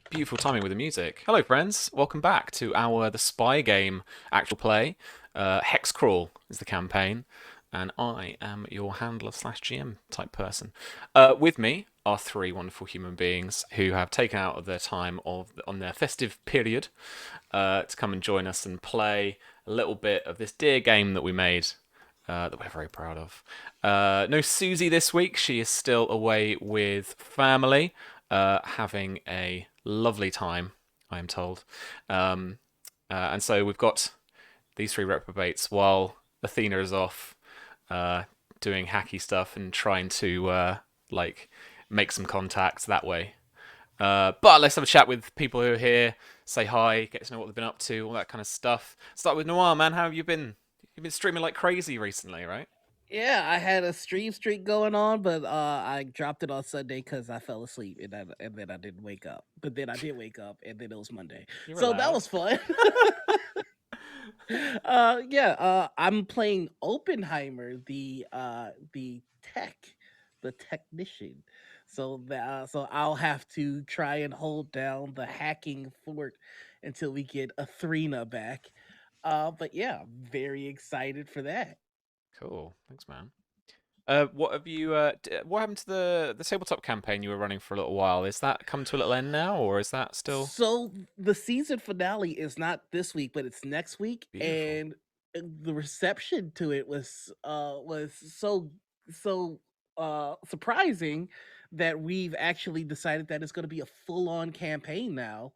Beautiful timing with the music. Hello, friends. Welcome back to our The Spy Game actual play. HEXCRAWL is the campaign, and I am your handler slash GM type person. With me are three wonderful human beings who have taken out of their time on their festive period to come and join us and play a little bit of this dear game that we made that we're very proud of. No Susie this week. She is still away with family, having a lovely time, I am told. And so we've got these three reprobates while Athena is off uh, doing hacky stuff and trying to like make some contacts that way. But let's have a chat with people who are here, say hi, get to know what they've been up to, all that kind of stuff. Start with Noir, man. How have you been? You've been streaming like crazy recently, right? Yeah, I had a stream streak going on, but I dropped it on Sunday because I fell asleep and then I didn't wake up. But then I did wake up, and then it was Monday, You're so that allowed. was fun. Yeah, I'm playing Oppenheimer, the tech, the technician. So I'll have to try and hold down the hacking fort until we get Athrena back. But yeah, I'm very excited for that. Cool. Thanks, man. What have you? What happened to the tabletop campaign you were running for a little while? Is that come to a little end now, or is that still So the season finale is not this week, but it's next week, beautiful? and the reception to it was so surprising that we've actually decided that it's going to be a full on campaign now.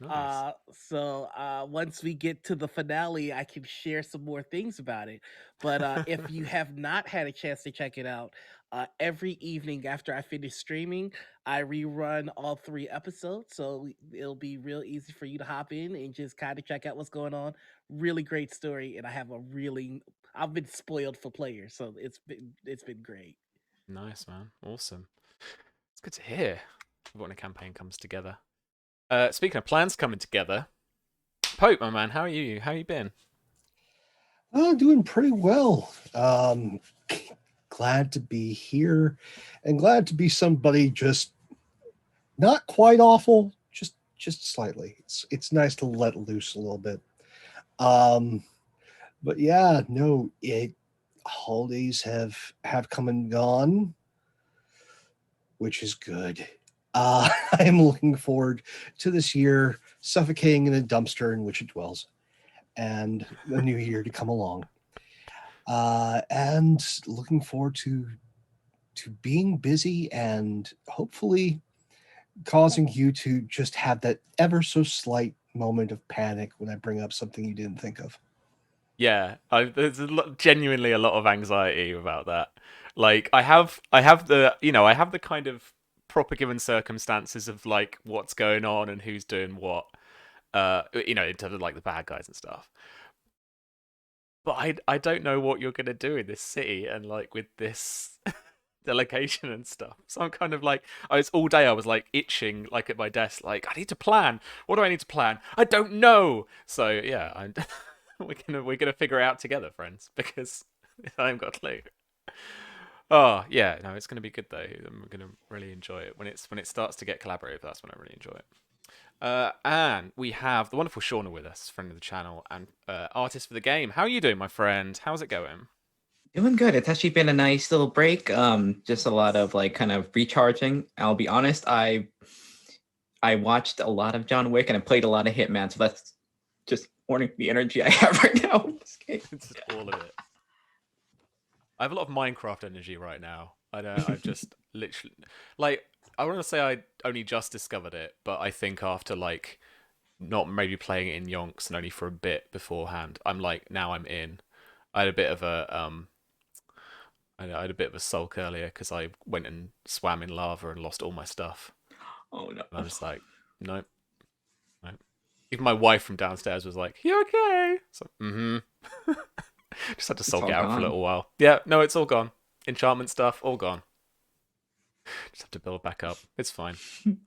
Nice. Once we get to the finale, I can share some more things about it. But if you have not had a chance to check it out, every evening after I finish streaming, I rerun all three episodes. So it'll be real easy for you to hop in and just kind of check out what's going on. Really great story, and I've been spoiled for players, so it's been great. Nice, man. Awesome. It's good to hear when a campaign comes together. Speaking of plans coming together, Pope, my man, how are you? How you been? Doing pretty well. Glad to be here and glad to be somebody just not quite awful, just slightly. It's nice to let loose a little bit. Um, but yeah, no, it holidays have come and gone, which is good. I am looking forward to this year suffocating in a dumpster in which it dwells and a new year to come along. And looking forward to being busy and hopefully causing you to just have that ever so slight moment of panic when I bring up something you didn't think of. Yeah, there's genuinely a lot of anxiety about that. Like, I have I have the kind of proper given circumstances of like what's going on and who's doing what. In terms of like the bad guys and stuff. But I don't know what you're gonna do in this city and like with this delegation and stuff. So I'm kind of like, I was all day I was like itching like at my desk, like I need to plan. What do I need to plan? I don't know. So yeah, we're gonna figure it out together, friends, because I haven't got a clue. Oh yeah, no, it's gonna be good though. I'm gonna really enjoy it when it starts to get collaborative. That's when I really enjoy it. And we have the wonderful Shauna with us, friend of the channel and artist for the game. How are you doing, my friend? How's it going? Doing good. It's actually been a nice little break. Just a lot of like kind of recharging. I'll be honest, I watched a lot of John Wick and I played a lot of Hitman, so that's just warning the energy I have right now in this game. It's just all of it. I have a lot of Minecraft energy right now. I know I've just literally like I want to say I only just discovered it, but I think after like not maybe playing it in yonks and only for a bit beforehand, I'm like now I'm in. I had a bit of a I had a bit of a sulk earlier because I went and swam in lava and lost all my stuff. Oh no. And I was like, nope, nope. Even my wife from downstairs was like, "You okay?" So, just had to It's sulk it all out for a gone. little while. Yeah, no, it's all gone. Enchantment stuff, all gone. Just have to build back up. It's fine.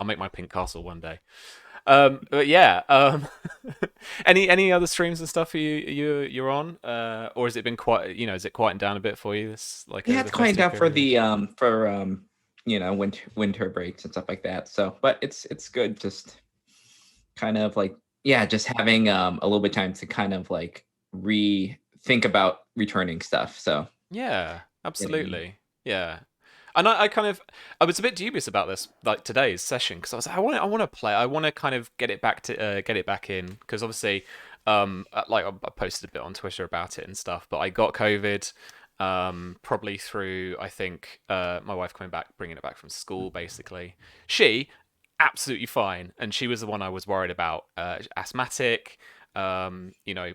I'll make my pink castle one day. But yeah. Any other streams and stuff you're on, or has it been quite? Is it quieting down a bit for you this like Yeah, over it's the quieted festive down for period? the winter breaks and stuff like that. So, but it's good. Just kind of like, yeah, just having a little bit of time to kind of like rethink about returning stuff. So Yeah, getting absolutely. Yeah. And I kind of I was a bit dubious about this like today's session because I was like, I want to play, I want to kind of get it back to get it back in because obviously like I posted a bit on Twitter about it and stuff, but I got COVID probably through I think my wife coming back, bringing it back from school basically. She absolutely fine, and she was the one I was worried about, asthmatic, you know,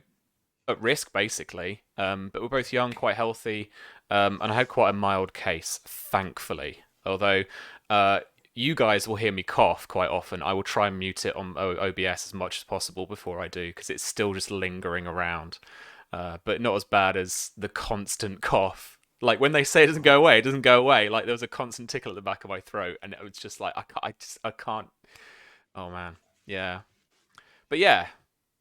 at risk basically. But we're both young, quite healthy, and I had quite a mild case, thankfully. Although you guys will hear me cough quite often, I will try and mute it on OBS as much as possible before I do, because it's still just lingering around. But not as bad as the constant cough. Like when they say it doesn't go away, it doesn't go away. Like there was a constant tickle at the back of my throat, and it was just like I can't. Oh man, yeah. But yeah,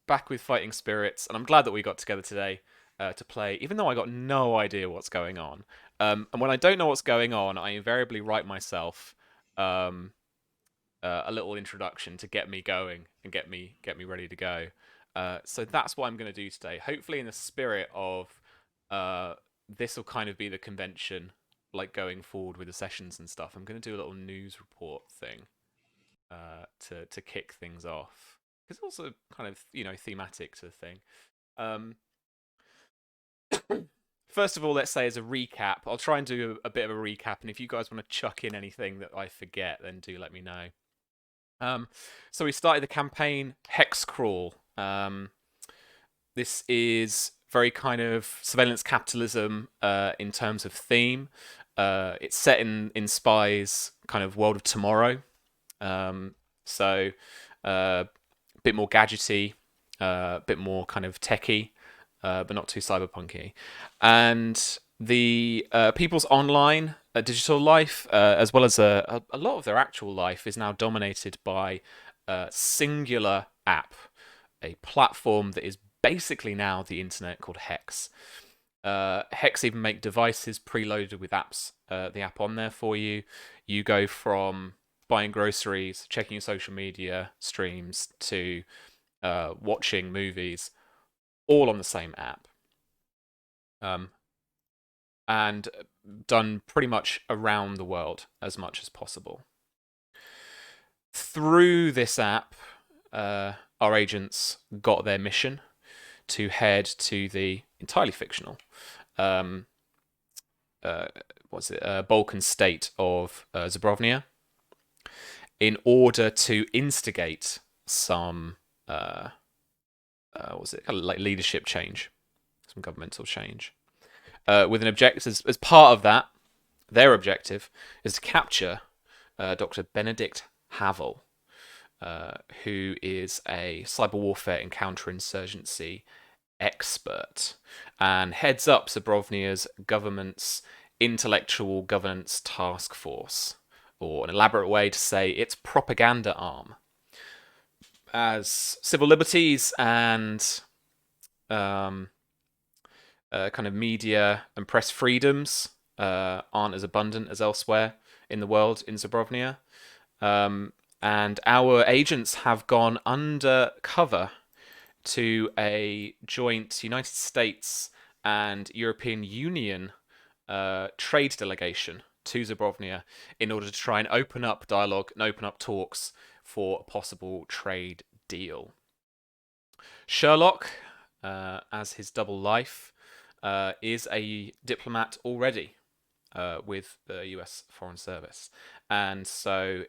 back with fighting spirits, and I'm glad that we got together today to play, even though I got no idea what's going on. And when I don't know what's going on, I invariably write myself um, a little introduction to get me going and get me ready to go. So that's what I'm going to do today. Hopefully, in the spirit of this will kind of be the convention, like going forward with the sessions and stuff. I'm going to do a little news report thing to kick things off. It's also kind of thematic to the thing. Um, First of all, let's say as a recap, I'll try and do a bit of a recap, and if you guys want to chuck in anything that I forget, then do let me know. So we started the campaign HEXCRAWL. This is very kind of surveillance capitalism in terms of theme. It's set in Spy's kind of world of tomorrow. So a bit more gadgety, a bit more kind of techy, but not too cyberpunky. And the people's online digital life, as well as a lot of their actual life, is now dominated by a singular app, a platform that is basically now the internet called Hex. Hex even make devices preloaded with apps, the app on there for you. You go from buying groceries, checking your social media streams, to watching movies, all on the same app. And done pretty much around the world as much as possible. Through this app, our agents got their mission to head to the entirely fictional Balkan state of Zabrovnia in order to instigate some kind of like leadership change, some governmental change, with an objective. As part of that, their objective is to capture Dr. Benedict Havel, who is a cyber warfare and counterinsurgency expert and heads up Zabrovnia's government's intellectual governance task force, or an elaborate way to say its propaganda arm. As civil liberties and kind of media and press freedoms aren't as abundant as elsewhere in the world in Zabrovnia, and our agents have gone undercover to a joint United States and European Union trade delegation to Zabrovnia in order to try and open up dialogue and open up talks for a possible trade deal. Sherlock, as his double life, is a diplomat already with the US Foreign Service. And so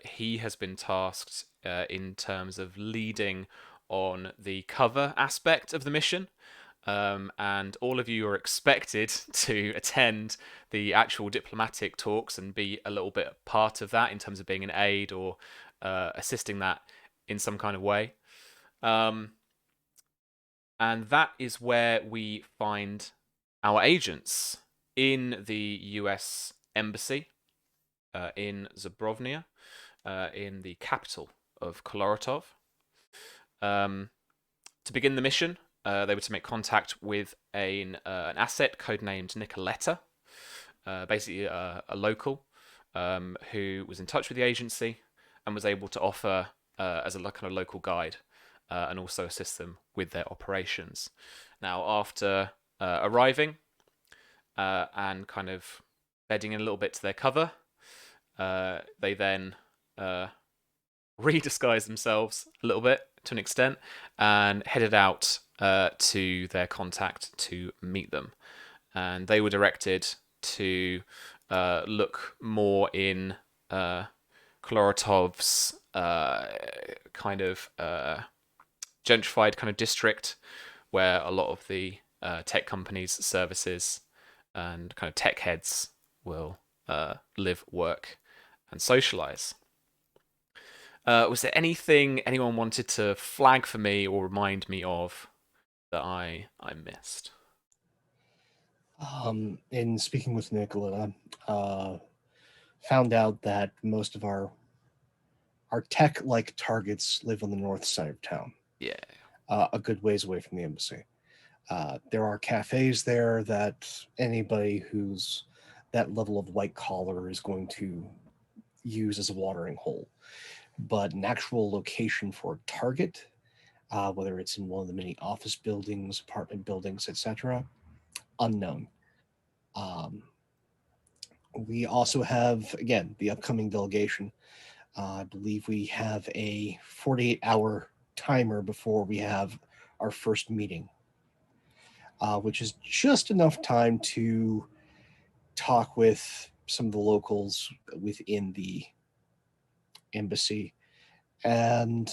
he has been tasked in terms of leading on the cover aspect of the mission. And all of you are expected to attend the actual diplomatic talks and be a little bit part of that in terms of being an aide or assisting that in some kind of way. And that is where we find our agents in the US Embassy in Zabrovnia, in the capital of Koloratov. To begin the mission, they were to make contact with an asset codenamed Nicoletta, basically a local who was in touch with the agency and was able to offer as a kind of local guide, and also assist them with their operations. Now, after arriving and kind of bedding in a little bit to their cover, they then redisguised themselves a little bit to an extent and headed out to their contact to meet them. And they were directed to look more in Kolorotov's kind of gentrified kind of district, where a lot of the tech companies, services, and kind of tech heads will live, work, and socialize. Was there anything anyone wanted to flag for me or remind me of that I missed? In speaking with Nicola, found out that most of our tech-like targets live on the north side of town, Yeah. a good ways away from the embassy. There are cafes there that anybody who's that level of white collar is going to use as a watering hole. But an actual location for a target, whether it's in one of the many office buildings, apartment buildings, etc., unknown. Um, we also have, again, the upcoming delegation. I believe we have a 48-hour timer before we have our first meeting, which is just enough time to talk with some of the locals within the embassy. And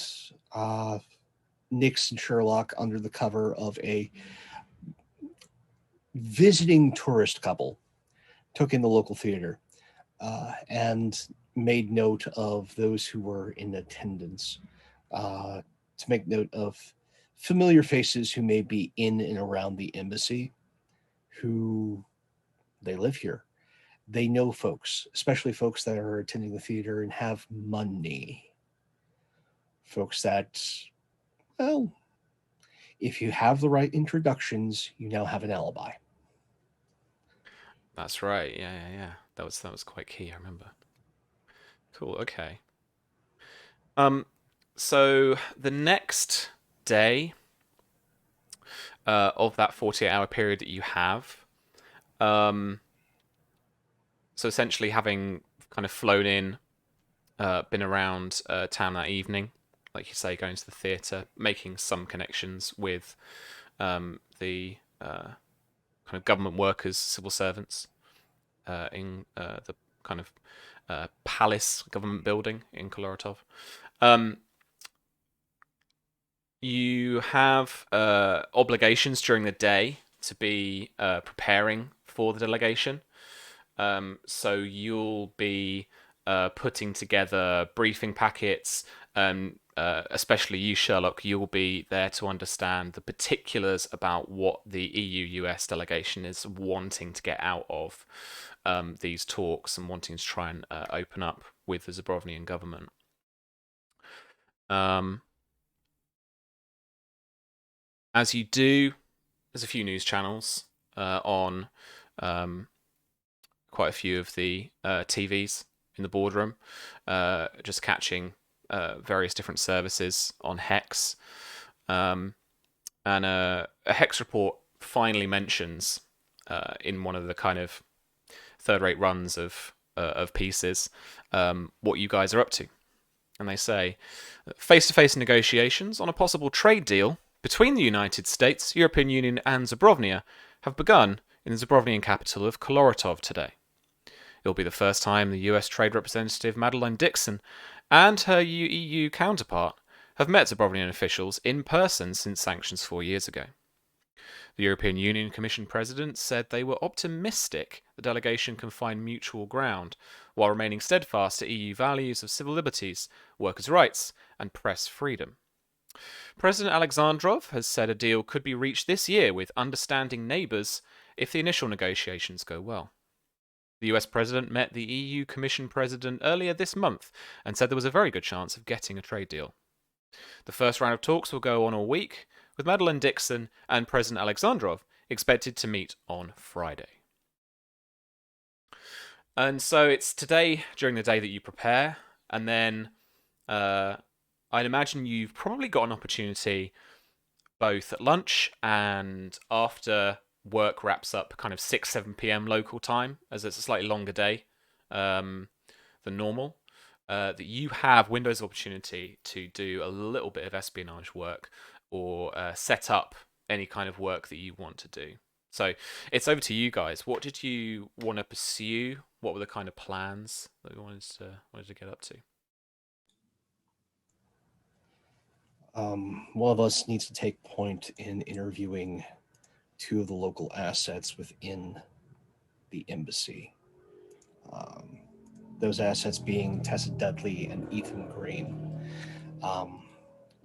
Nix and Sherlock, under the cover of a visiting tourist couple, took in the local theater and made note of those who were in attendance, to make note of familiar faces who may be in and around the embassy, who they live here. They know folks, especially folks that are attending the theater and have money. Folks that, well, if you have the right introductions, you now have an alibi. That's right. Yeah. That was quite key. I remember. Cool. Okay. So the next day of that 48-hour period that you have, so essentially having kind of flown in, been around town that evening, like you say, going to the theatre, making some connections with the kind of government workers, civil servants in the kind of palace government building in Kolorotov. You have obligations during the day to be preparing for the delegation. So you'll be putting together briefing packets. Especially you, Sherlock, you'll be there to understand the particulars about what the EU-US delegation is wanting to get out of these talks and wanting to try and open up with the Zabrovnian government. As you do, there's a few news channels on quite a few of the TVs in the boardroom, just catching various different services on Hex. And a Hex report finally mentions in one of the kind of third-rate runs of pieces what you guys are up to. And they say, face-to-face negotiations on a possible trade deal between the United States, European Union and Zabrovnia have begun in the Zabrovnian capital of Kolorotov today. It will be the first time the US Trade Representative Madeleine Dixon and her EU counterpart have met Zabrovnian officials in person since sanctions 4 years ago. The European Union Commission President said they were optimistic the delegation can find mutual ground, while remaining steadfast to EU values of civil liberties, workers' rights, and press freedom. President Alexandrov has said a deal could be reached this year with understanding neighbours if the initial negotiations go well. The US President met the EU Commission President earlier this month and said there was a very good chance of getting a trade deal. The first round of talks will go on all week, with Madeleine Dixon and President Alexandrov expected to meet on Friday. And so it's today, during the day, that you prepare, and then I'd imagine you've probably got an opportunity both at lunch and after work wraps up, kind of 6, 7 p.m. local time, as it's a slightly longer day um, than normal. That you have windows of opportunity to do a little bit of espionage work or set up any kind of work that you want to do. So it's over to you guys. What did you want to pursue? What were the kind of plans that you wanted to get up to? One of us needs to take point in interviewing two of the local assets within the embassy. Um, those assets being Tessa Dudley and Ethan Green, um,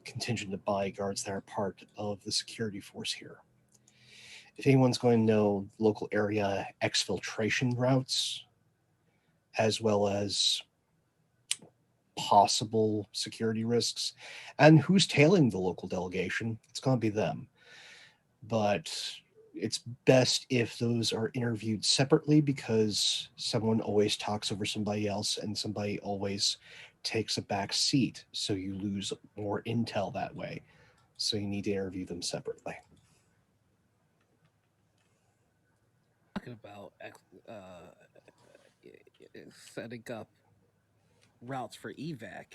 contingent of bodyguards that are part of the security force here. If anyone's going to know local area exfiltration routes, as well as possible security risks, and who's tailing the local delegation, it's going to be them. But it's best if those are interviewed separately because someone always talks over somebody else and somebody always takes a back seat. So you lose more intel that way. So you need to interview them separately. Talking about setting up routes for evac.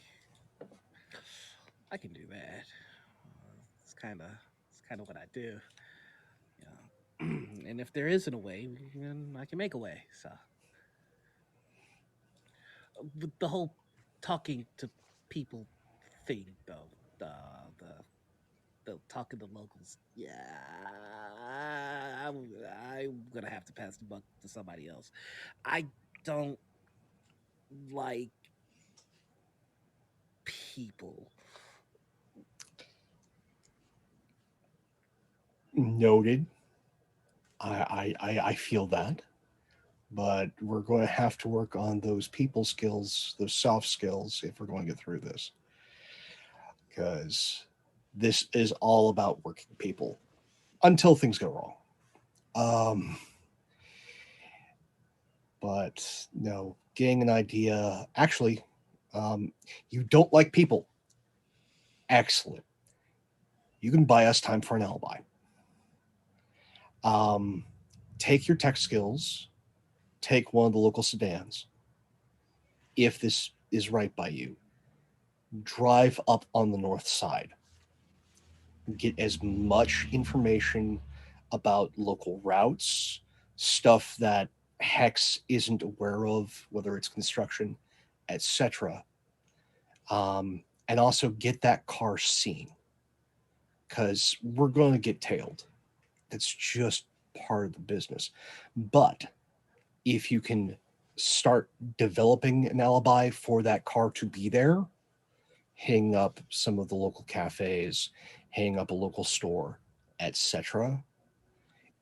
I can do that. It's kind of what I do. Yeah. And if there isn't a way, then I can make a way. So with the whole talking to people thing, though, the talking to locals, yeah, I'm gonna have to pass the buck to somebody else. I don't like people. Noted. I feel that. But we're going to have to work on those people skills, those soft skills, if we're going to get through this. Because this is all about working people until things go wrong. But no, getting an idea. Actually, you don't like people. Excellent. You can buy us time for an alibi. Take your tech skills, take one of the local sedans, if this is right by you. Drive up on the north side. Get as much information about local routes, stuff that Hex isn't aware of, whether it's construction, etc. And also get that car seen because we're going to get tailed. That's just part of the business. But if you can start developing an alibi for that car to be there, hitting up some of the local cafes, hitting up a local store, etc.,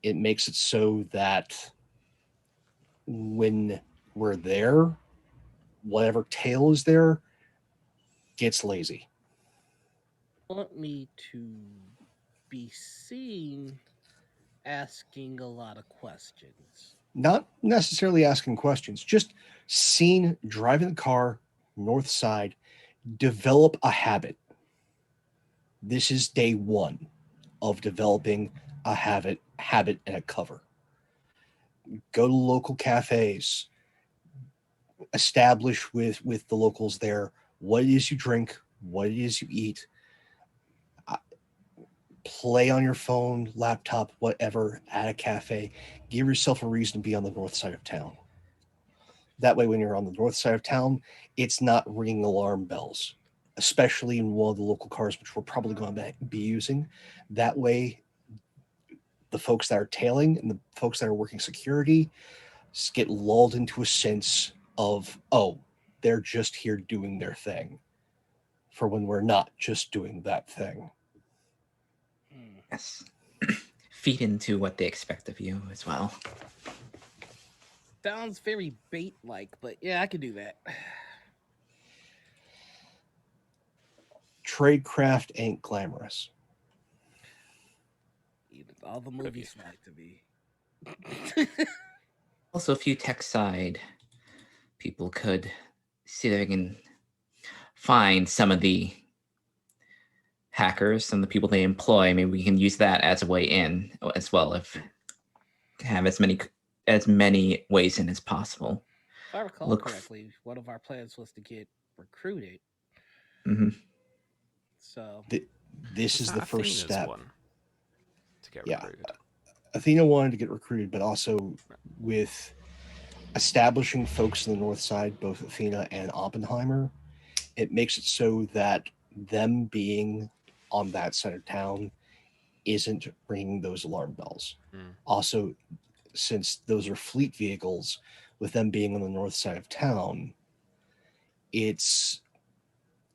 it makes it so that when we're there, whatever tail is there gets lazy. Want me to be seen asking a lot of questions? Not necessarily asking questions, just seen driving the car north side, develop a habit. This is day one of developing a habit and a cover. Go to local cafes, establish with the locals there what it is you drink, what it is you eat. Play on your phone, laptop, whatever, at a cafe. Give yourself a reason to be on the north side of town. That way, when you're on the north side of town, it's not ringing alarm bells, especially in one of the local cars, which we're probably going to be using. That way, the folks that are tailing and the folks that are working security get lulled into a sense of, oh, they're just here doing their thing, for when we're not just doing that thing. Yes. Feed into what they expect of you as well. Sounds very bait like, but yeah, I can do that. Tradecraft ain't glamorous. Even all the movies lied to me. Also, a few tech side people could see if they can find some of the hackers and the people they employ, maybe we can use that as a way in as well. If have as many ways in as possible. If I recall Look. correctly, one of our plans was to get recruited. Mm-hmm. So This Was is that the first Athena's step. one to get Yeah. recruited? Athena wanted to get recruited, but also with establishing folks in the north side, both Athena and Oppenheimer, it makes it so that them being on that side of town isn't ringing those alarm bells. Also, since those are fleet vehicles, with them being on the north side of town, it's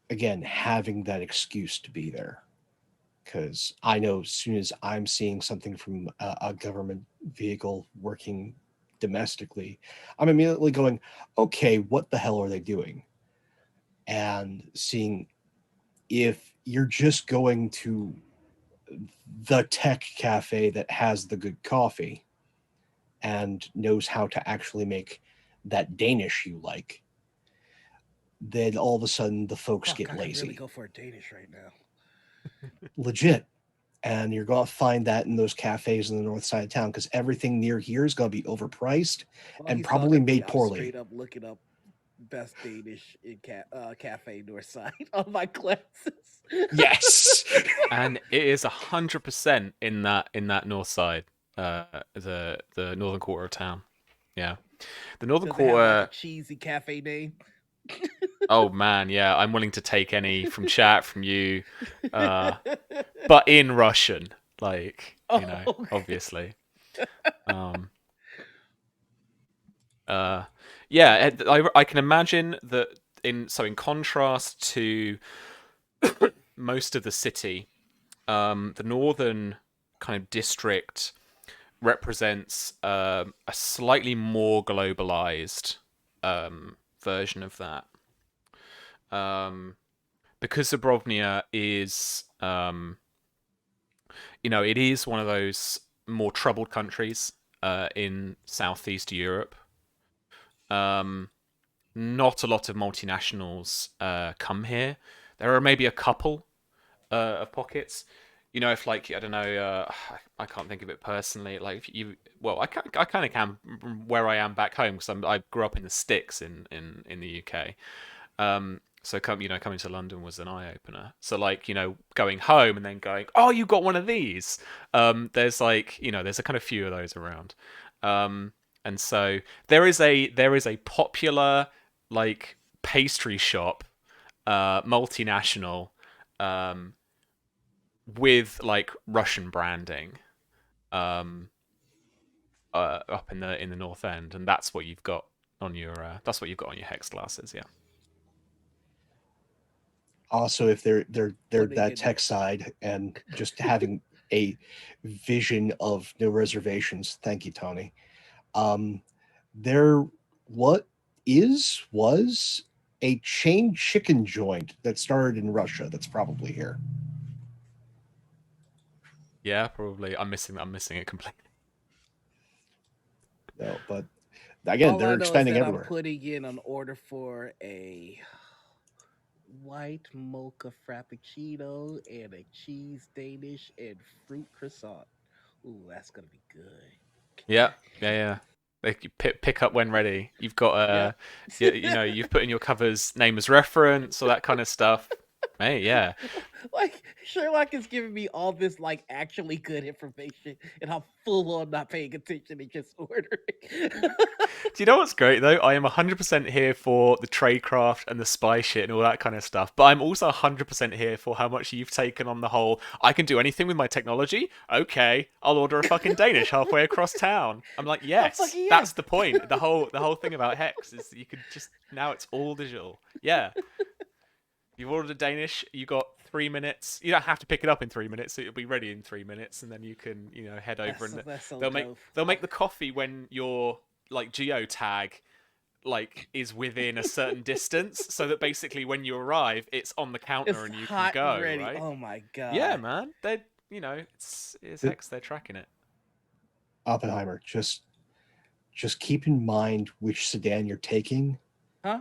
again having that excuse to be there. Because I know as soon as I'm seeing something from a government vehicle working domestically, I'm immediately going, okay, what the hell are they doing? And seeing if you're just going to the tech cafe that has the good coffee and knows how to actually make that Danish you like, then all of a sudden the folks fuck, get I could really lazy. go for a Danish right now. Legit. And you're going to find that in those cafes in the north side of town because everything near here is going to be overpriced While and he's probably talking to me, made I'm poorly. straight up looking up best Danish in cafe Northside on my classes. Yes. And it is 100% in that north side, the northern quarter of town. Yeah, the northern Does it have like a quarter. cheesy cafe name? Oh man, yeah, I'm willing to take any from chat from you, but in Russian, like Okay. obviously. Yeah, I can imagine that in contrast to most of the city, the northern kind of district represents a slightly more globalized version of that. Because Zabrovnia is, it is one of those more troubled countries in Southeast Europe. Not a lot of multinationals come here. There are maybe a couple of pockets. If like I don't know, I can't think of it personally. Like if you, well, I kind of can where I am back home because I grew up in the sticks in the UK. So coming to London was an eye opener. So like going home and then going, oh, you got one of these. There's like there's a kind of few of those around. And so there is a popular like pastry shop, multinational, with like Russian branding, um, up in the North End, and that's what you've got on your hex glasses. Yeah. Also, if they're Putting that in tech side and just having a vision of no reservations. Thank you, Tony. There what was a chain chicken joint that started in Russia that's probably here. Yeah, probably. I'm missing it completely. No, but again, All I they're know is expanding that I'm everywhere. putting in an order for a white mocha frappuccino and a cheese Danish and fruit croissant. Ooh, that's gonna be good. Yeah, yeah. Like you pick up when ready. You've got Yep. you've put in your cover's name as reference, all that kind of stuff. Hey, yeah. Like Sherlock is giving me all this like actually good information, and I'm full on not paying attention and just ordering. Do you know what's great though? I am 100% here for the tradecraft and the spy shit and all that kind of stuff. But I'm also 100% here for how much you've taken on the whole. I can do anything with my technology. Okay, I'll order a fucking Danish halfway across town. I'm like, I'm yes, fucking yeah. that's the point. The whole thing about Hex is you could just now it's all digital. Yeah, you've ordered a Danish. You got 3 minutes. You don't have to pick it up in 3 minutes. So it'll be ready in 3 minutes, and then you can head over and That's so they'll make dope. they'll make the coffee when your like geotag like is within a certain distance, so that basically when you arrive, it's on the counter It's and you can hot and go. ready. Right? Oh my Yeah, god. man. They it's The, Hex. They're tracking it. Oppenheimer, just keep in mind which sedan you're taking. Huh?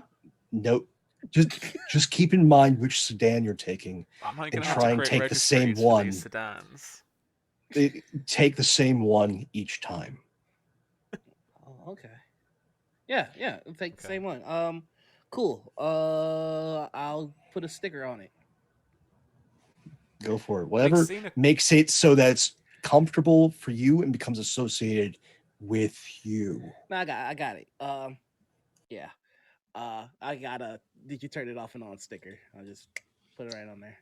Note just keep in mind which sedan you're taking, Am I and going to have to try and create take the same registries for these one. sedans? Take the same one each time. Oh, okay. Yeah, yeah. I'll take the Okay. same one. Cool. I'll put a sticker on it. Go for it. We've Whatever seen a makes it so that it's comfortable for you and becomes associated with you. No, I got it. Yeah. I got a. Did you turn it off and on sticker? I'll just put it right on there.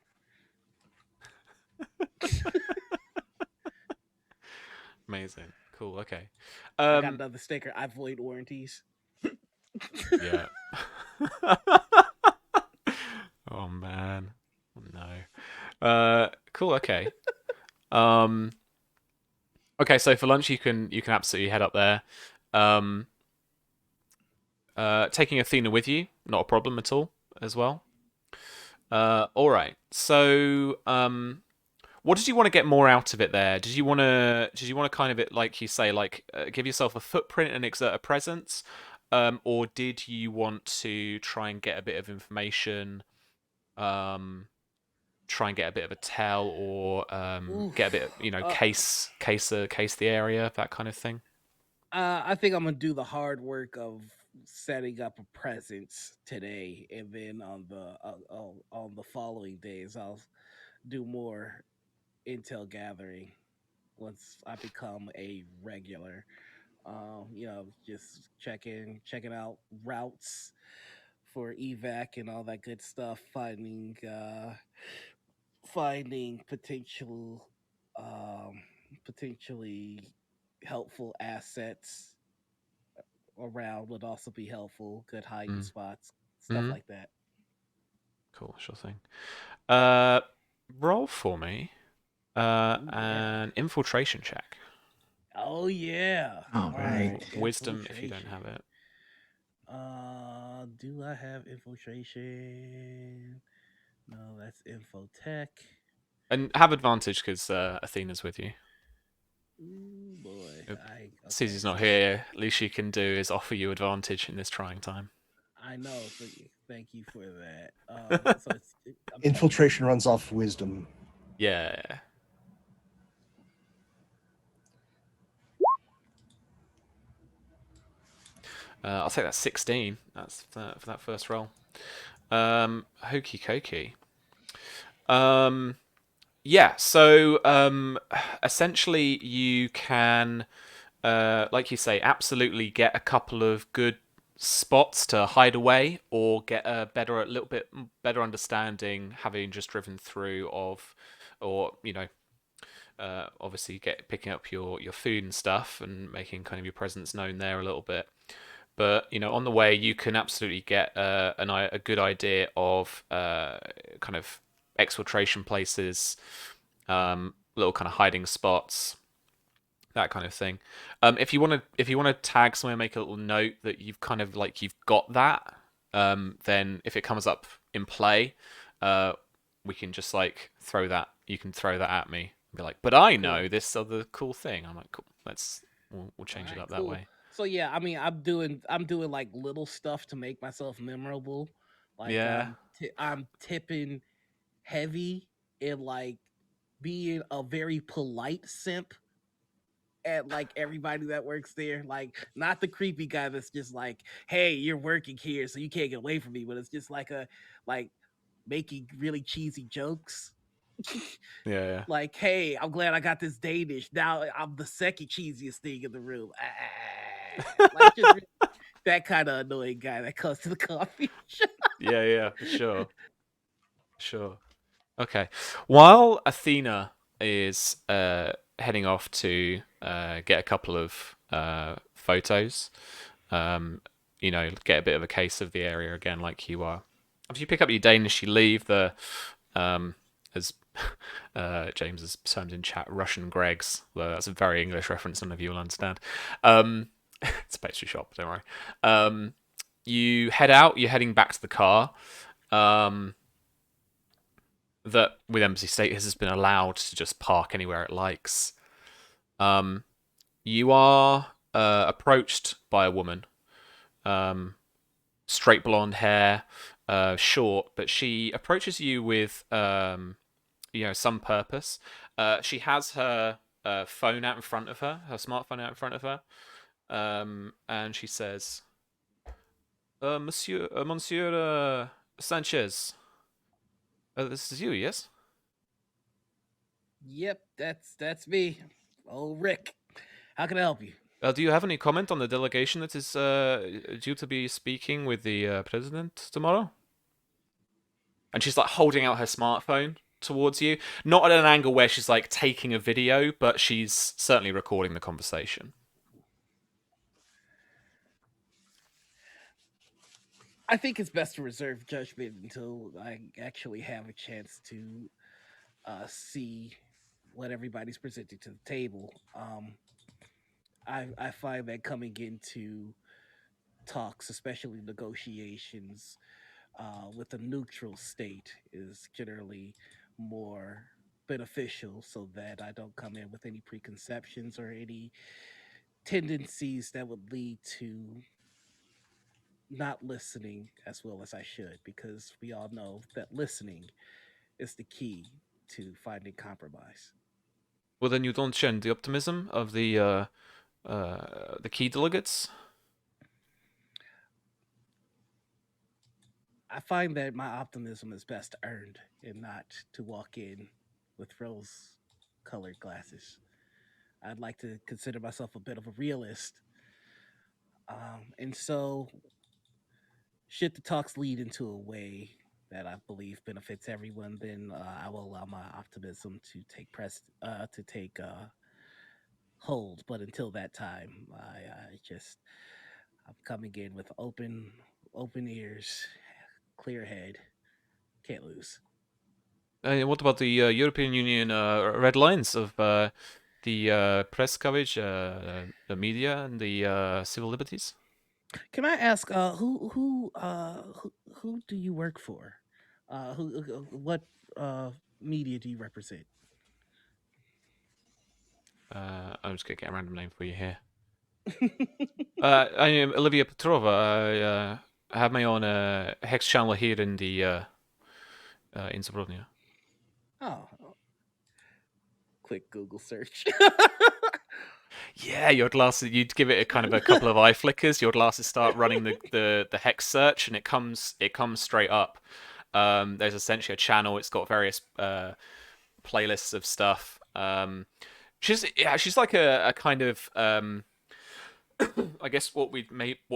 amazing. Cool. Okay. I got another sticker. I void warranties. Yeah. Oh man. Oh, no. Cool. Okay. Um. Okay. So for lunch, you can absolutely head up there. Um. Taking Athena with you, not a problem at all, as well. All right. So, what did you want to get more out of it there? Did you want to kind of it like you say, like give yourself a footprint and exert a presence, or did you want to try and get a bit of information, um, try and get a bit of a tell, or get a Oof. bit, case the area, that kind of thing? I think I'm gonna do the hard work of setting up a presence today, and then on the following days, I'll do more intel gathering once I become a regular. Just checking out routes for evac and all that good stuff. Finding um, potentially helpful assets around would also be helpful. Good hiding Mm. spots, stuff Hmm. like that. Cool, sure thing. Uh, roll for me. Ooh, yeah. An infiltration check. Oh yeah. All All right. Or right. wisdom if you don't Infiltration. have it. Do I have infiltration? No, that's infotech. And have advantage because Athena's with you. Ooh boy. Susie's Okay. not here. Least she can do is offer you advantage in this trying time. I know. So thank you for that. So I'm Infiltration runs off wisdom. Yeah. I'll take that 16. That's for that first roll. Hokey cokey. Um, yeah, so essentially you can, like you say, absolutely get a couple of good spots to hide away or get a little bit better understanding having just driven through of, or, obviously picking up your food and stuff and making kind of your presence known there a little bit. But on the way, you can absolutely get a good idea of kind of exfiltration places, little kind of hiding spots, that kind of thing. If you want to tag somewhere, make a little note that you've kind of like you've got that. Then if it comes up in play, uh, we can just like throw that. You can throw that at me and be like, "But I know cool. this other cool thing." I'm like, "Cool. We'll All change it right, up that cool. way." So yeah, I mean, I'm doing like little stuff to make myself memorable. Like Yeah. I'm tipping heavy in like being a very polite simp at like everybody that works there. Like not the creepy guy that's just like, "Hey, you're working here, so you can't get away from me." But it's just like a like making really cheesy jokes. Yeah. Like, hey, I'm glad I got this Danish. Now I'm the second cheesiest thing in the room. Like just that kind of annoying guy that comes to the coffee shop. Yeah. Yeah. For sure. Sure. Okay. While Athena is heading off to get a couple of photos, get a bit of a case of the area again, like you are. After you pick up your Danish, you leave the, as James has termed in chat, Russian Greg's. Though that's a very English reference, none of you will understand. It's a pastry shop, don't worry. You head out, you're heading back to the car. Um, that with Embassy Status has been allowed to just park anywhere it likes. Um, you are approached by a woman, straight blonde hair, short, but she approaches you with some purpose. She has her phone out in front of her, her smartphone out in front of her, and she says, Monsieur Sanchez, this is you, yes? Yep, that's me. Oh, Rick. How can I help you? Do you have any comment on the delegation that is due to be speaking with the president tomorrow? And she's like holding out her smartphone towards you, not at an angle where she's like taking a video, but she's certainly recording the conversation. I think it's best to reserve judgment until I actually have a chance to see what everybody's presenting to the table. I find that coming into talks, especially negotiations, with a neutral state is generally more beneficial so that I don't come in with any preconceptions or any tendencies that would lead to not listening as well as I should, because we all know that listening is the key to finding compromise. Well, then you don't share the optimism of the key delegates. I find that my optimism is best earned and not to walk in with rose colored glasses. I'd like to consider myself a bit of a realist. And so, should the talks lead into a way that I believe benefits everyone, then I will allow my optimism to take hold. But until that time, I'm coming in with open ears, clear head. Can't lose. What about the European Union red lines of the press coverage, the media, and the civil liberties? Can I ask who do you work for? What media do you represent? I'm just gonna get a random name for you here. I am Olivia Petrova. I have my own hex channel here in the in Zabrodnia. Oh, quick Google search. Yeah, your glasses. You'd give it a kind of a couple of eye flickers. Your glasses start running the hex search, and it comes straight up. There's essentially a channel. It's got various playlists of stuff. She's like a kind of I guess what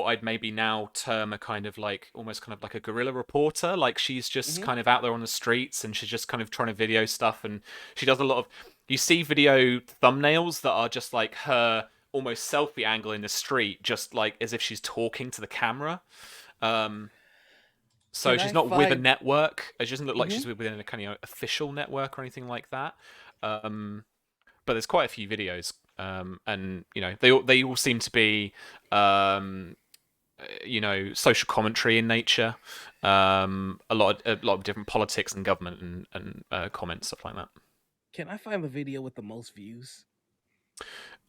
I'd maybe now term a kind of like almost kind of like a guerrilla reporter. Like she's just Hmm. kind of out there on the streets and she's just kind of trying to video stuff, and she does a lot of you see video thumbnails that are just like her almost selfie angle in the street, just like as if she's talking to the camera. Um, so Can she's I not with a find? network. She doesn't look like Hmm. she's within a kind of official network or anything like that. But there's quite a few videos, and they all seem to be social commentary in nature, a lot of different politics and government and comments, stuff like that. Can I find the video with the most views?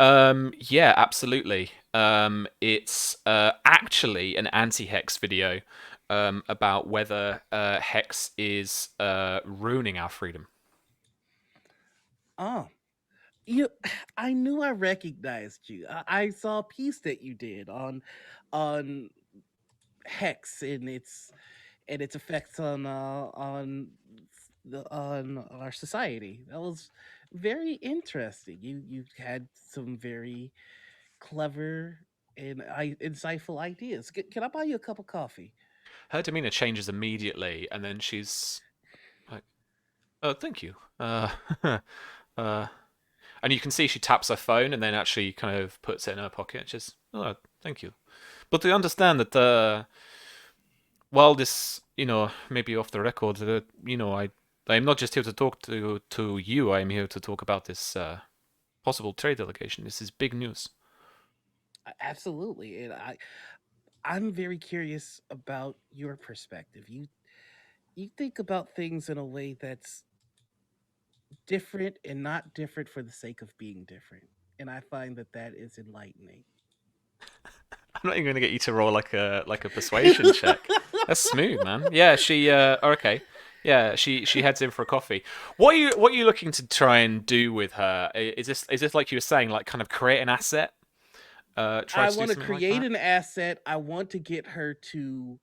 Yeah, absolutely. It's actually an anti-hex video about whether hex is ruining our freedom. Oh, you. I knew I recognized you. I saw a piece that you did on hex and its effects on our society. That was very interesting. You had some very clever and insightful ideas. Can I buy you a cup of coffee? Her demeanor changes immediately, and then she's like, "Oh, thank you." Uh, and you can see she taps her phone and then actually kind of puts it in her pocket. Just, "Oh, thank you." But to understand that while this, may be off the record, that I'm not just here to talk to you. I'm here to talk about this possible trade delegation. This is big news. Absolutely, and I'm very curious about your perspective. You think about things in a way that's different and not different for the sake of being different, and I find that that is enlightening. not even gonna get you to roll like a persuasion check. That's smooth, man. Yeah, she. Okay. Yeah, she heads in for a coffee. What are you looking to try and do with her? Is this like you were saying, like kind of create an asset? Try I to do want to something like create that. an asset. I want to get her to.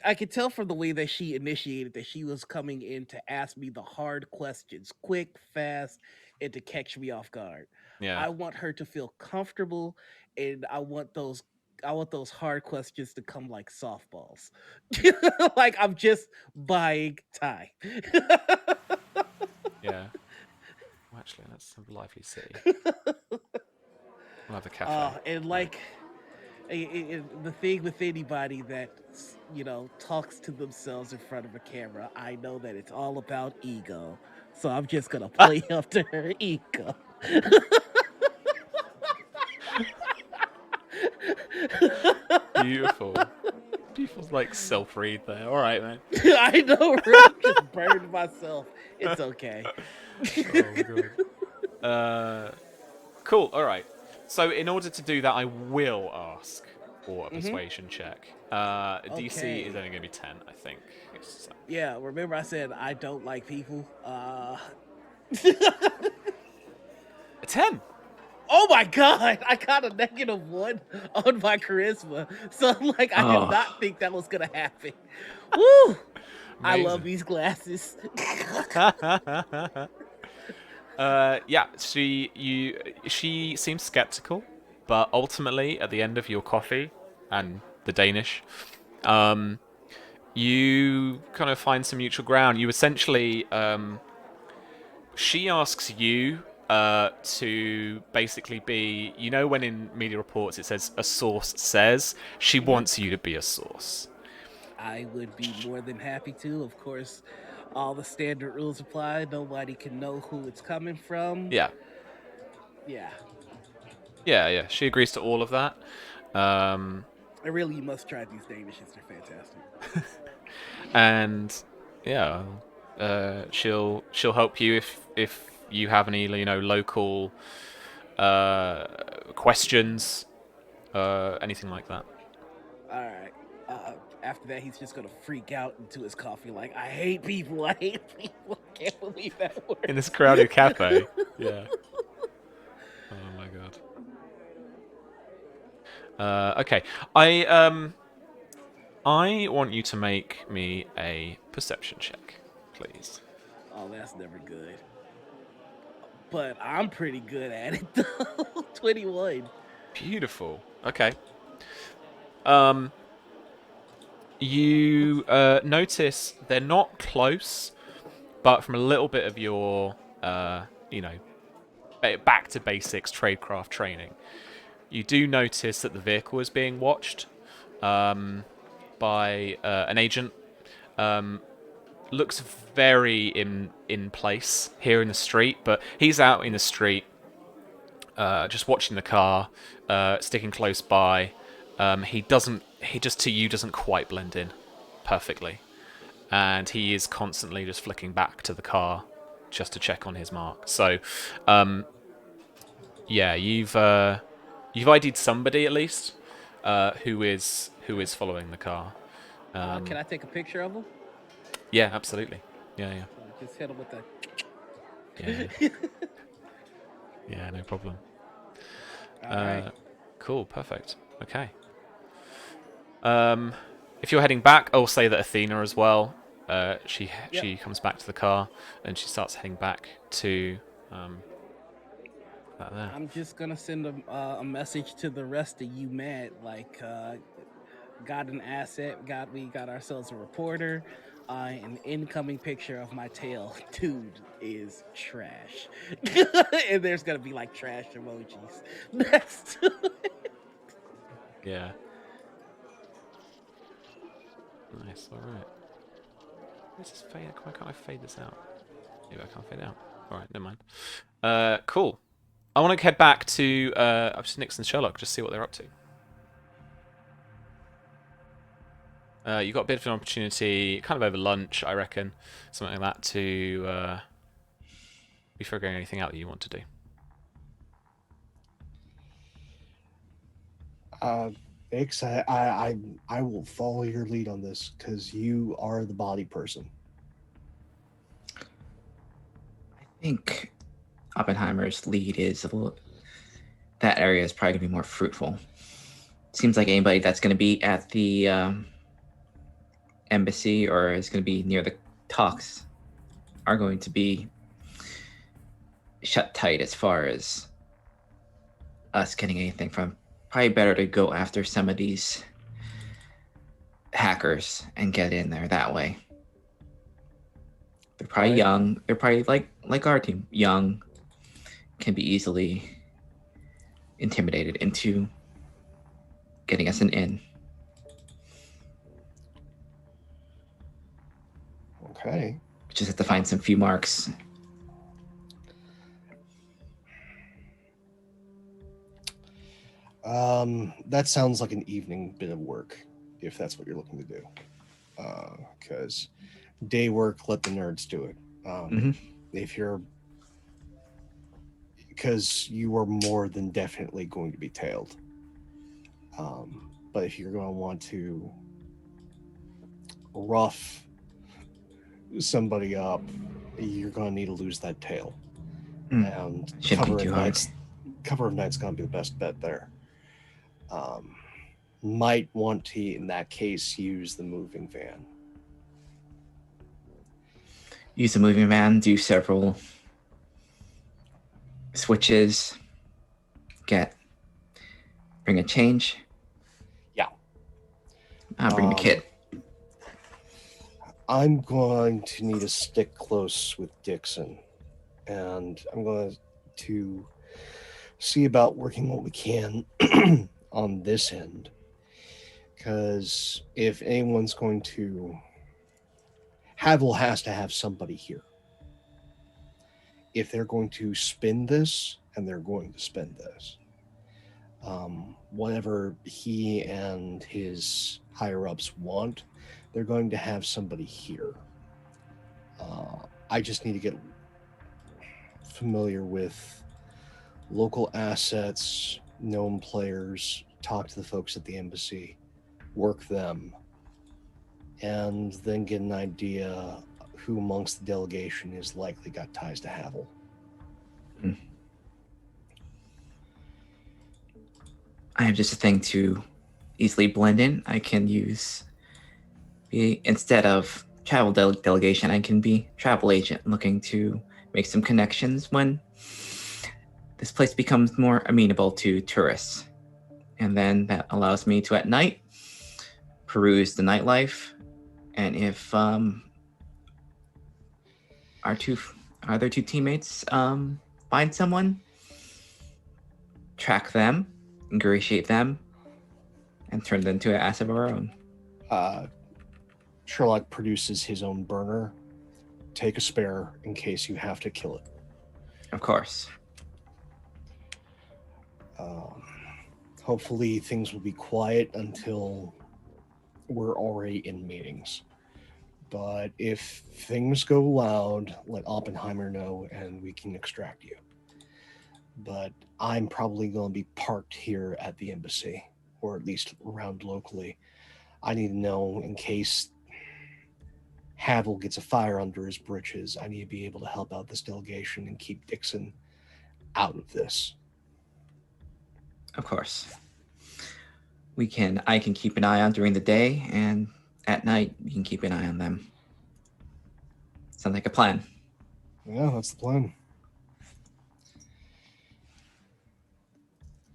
I could tell from the way that she initiated that she was coming in to ask me the hard questions, quick, fast, and to catch me off guard. Yeah. I want her to feel comfortable, and I want those hard questions to come like softballs. Like I'm just buying time. Yeah. Well, actually, let's have a lively city. We'll have a cafe. And Right. like the thing with anybody that talks to themselves in front of a camera, I know that it's all about ego. So I'm just gonna play up to her ego. Beautiful. Beautiful, like self-read there. All right, man. I know, right? Just burned myself. It's okay. Oh god. Cool. All right. So in order to do that, I will ask for a Hmm. persuasion check. DC is Okay. only going to be 10, I think. Yeah, remember I said I don't like people. A 10. Oh my god, I got a -1 on my charisma. So like I did Oh, not think that was gonna happen. Woo! I love Amazing. these glasses. Yeah. She seems skeptical, but ultimately, at the end of your coffee and the Danish, um, you kind of find some mutual ground. You essentially, she asks you to basically be, when in media reports it says a source says, she Mhm. wants you to be a source. I would be more than happy to. Of course, all the standard rules apply. Nobody can know who it's coming from. Yeah, Yeah. yeah, yeah. She agrees to all of that. Um, And really, you must try these Danishes. They're fantastic. and yeah, she'll help you if you have any local uh, questions, anything like that. All right. After that, he's just gonna freak out into his coffee like, "I hate people. I hate people. I can't believe that In this works." crowded cafe. Yeah. Oh my god. Okay. I want you to make me a perception check, please. Oh, that's never good. But I'm pretty good at it though. 21. Beautiful. Okay. Um, you notice they're not close, but from a little bit of your, back to basics tradecraft training, you do notice that the vehicle is being watched by an agent. Looks very in place here in the street, but he's out in the street, just watching the car, sticking close by. He doesn't. He just to you doesn't quite blend in perfectly, and he is constantly just flicking back to the car just to check on his mark. So, yeah, you've ID'd somebody at least who is following the car. Can I take a picture of him? Yeah, absolutely. Yeah, yeah, Just hit him with the. yeah, yeah. Yeah, no problem. All right. Cool, perfect. Okay. If you're heading back, I'll say that Athena as well. She Yep. she comes back to the car and she starts heading back to that there. I'm just gonna send a message to the rest of you, mad. Like, got an asset. Got ourselves a reporter. An incoming picture of my tail. Dude is trash. And there's gonna be like trash emojis next. Yeah. Nice. All right. Where's this fade? Why can't I fade this out? Maybe I can't fade it out. All right, never mind. Cool. I want to head back to just Nix and Sherlock, just see what they're up to. You got a bit of an opportunity, kind of over lunch, I reckon, something like that, to be figuring anything out that you want to do. Ix, I will follow your lead on this because you are the body person. I think Oppenheimer's lead is a little. That area is probably gonna be more fruitful. Seems like anybody that's gonna be at the embassy or is gonna be near the talks are going to be shut tight as far as us getting anything from. Probably better to go after some of these hackers and get in there that way. They're probably young. They're probably like our team, young, can be easily intimidated into getting us an in. Okay. We just have to find some few marks. That sounds like an evening bit of work, if that's what you're looking to do. Because day work, let the nerds do it. If you're, because you are more than definitely going to be tailed. But if you're going to want to rough somebody up, you're going to need to lose that tail. And cover of night's going to be the best bet there. Might want to, in that case, use the moving van. Use the moving van, do several switches, bring a change. Yeah. Bring the kit. I'm going to need to stick close with Dixon, and I'm going to see about working what we can on this end. Because if anyone's going to... Havel has to have somebody here. If they're going to spin this, and they're going to spend this, whatever he and his higher-ups want, they're going to have somebody here. I just need to get familiar with local assets, known players, talk to the folks at the embassy, work them, and then get an idea who amongst the delegation is likely got ties to Havel. I have just a thing to easily blend in. I can instead of travel delegation, I can be travel agent looking to make some connections when this place becomes more amenable to tourists. And then that allows me to, at night, peruse the nightlife. And if our other two teammates find someone, track them, ingratiate them, and turn them into an asset of our own. Sherlock produces his own burner. Take a spare in case you have to kill it. Of course. Hopefully things will be quiet until we're already in meetings. But if things go loud, let Oppenheimer know and we can extract you. But I'm probably going to be parked here at the embassy, or at least around locally. I need to know in case Havel gets a fire under his britches. I need to be able to help out this delegation and keep Dixon out of this. Of course. I can keep an eye on during the day, and at night you can keep an eye on them. Sounds like a plan. Yeah, that's the plan.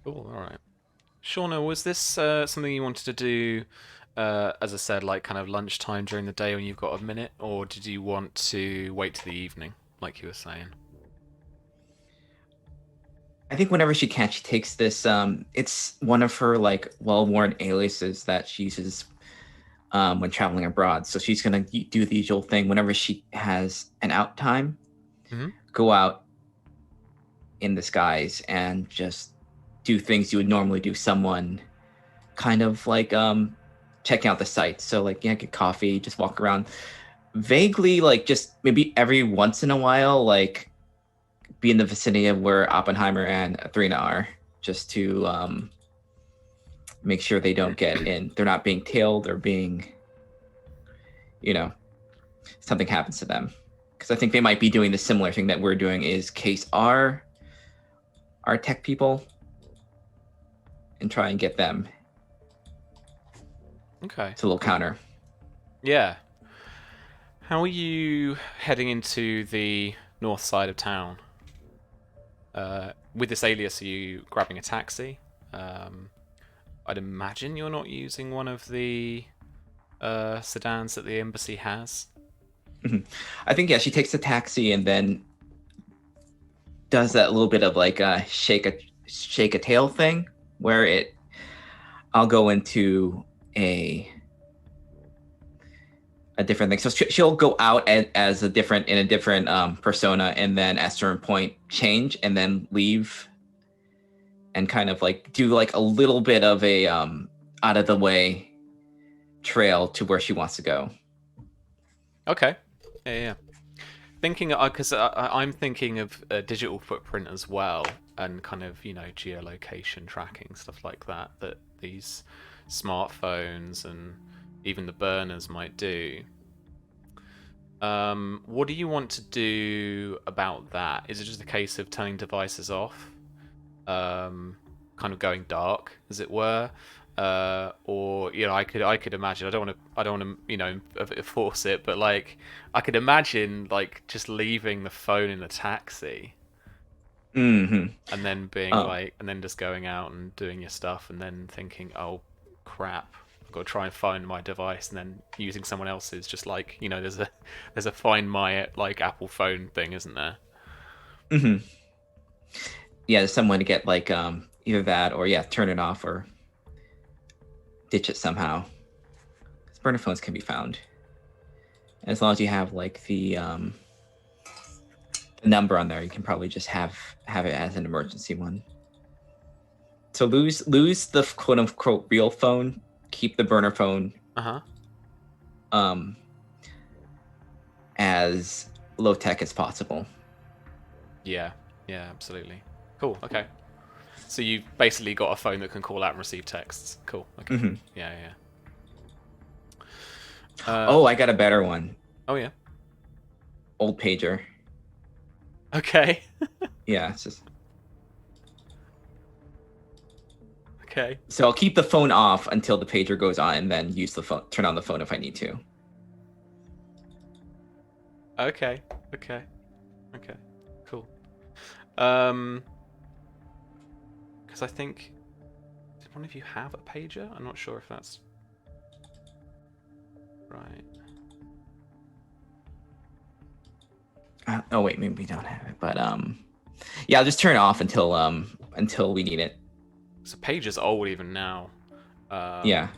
Cool, all right. Shauna, was this something you wanted to do, as I said, like kind of lunchtime during the day when you've got a minute, or did you want to wait till the evening, like you were saying? I think whenever she can, she takes this. It's one of her like well-worn aliases that she uses when traveling abroad. So she's gonna do the usual thing whenever she has an out time, go out in disguise and just do things you would normally do. Someone kind of like checking out the sights. So like get coffee, just walk around, vaguely like just maybe every once in a while like be in the vicinity of where Oppenheimer and Athrena are, just to make sure they don't get in. They're not being tailed or being, something happens to them. Because I think they might be doing the similar thing that we're doing is case our tech people and try and get them. Okay. It's a little counter. Yeah. How are you heading into the north side of town? With this alias, are you grabbing a taxi? I'd imagine you're not using one of the sedans that the embassy has. I think, yeah, she takes the taxi and then does that little bit of like a shake a tail thing where I'll go into a different thing. So she'll go out as in a different persona, and then at a certain point change and then leave and kind of like do like a little bit of a out of the way trail to where she wants to go. Okay. Yeah. Thinking, because I'm thinking of a digital footprint as well, and kind of geolocation tracking, stuff like that these smartphones and even the burners might do. What do you want to do about that? Is it just a case of turning devices off, kind of going dark, as it were, or I could imagine. I don't want to force it, but like I could imagine like just leaving the phone in the taxi, Mm-hmm. and then being and then just going out and doing your stuff, and then thinking, oh crap, I've got to try and find my device, and then using someone else's, just like there's a Find My like Apple phone thing, isn't there? Mm-hmm. Yeah, there's someone to get like either that or turn it off or ditch it somehow. Because burner phones can be found. As long as you have like the number on there, you can probably just have it as an emergency one. So lose the quote unquote real phone, keep the burner phone as low tech as possible. Yeah, absolutely. Cool. Okay. So you've basically got a phone that can call out and receive texts. Cool. Okay. Mm-hmm. Yeah. I got a better one. Oh yeah. Old pager. Okay. Yeah, it's just okay. So I'll keep the phone off until the pager goes on, and then use the phone, turn on the phone if I need to. Okay. Cool. Because I think, did one of you have a pager? I'm not sure if that's right. Oh wait, maybe we don't have it, but yeah, I'll just turn it off until we need it. So pager's old even now. Yeah.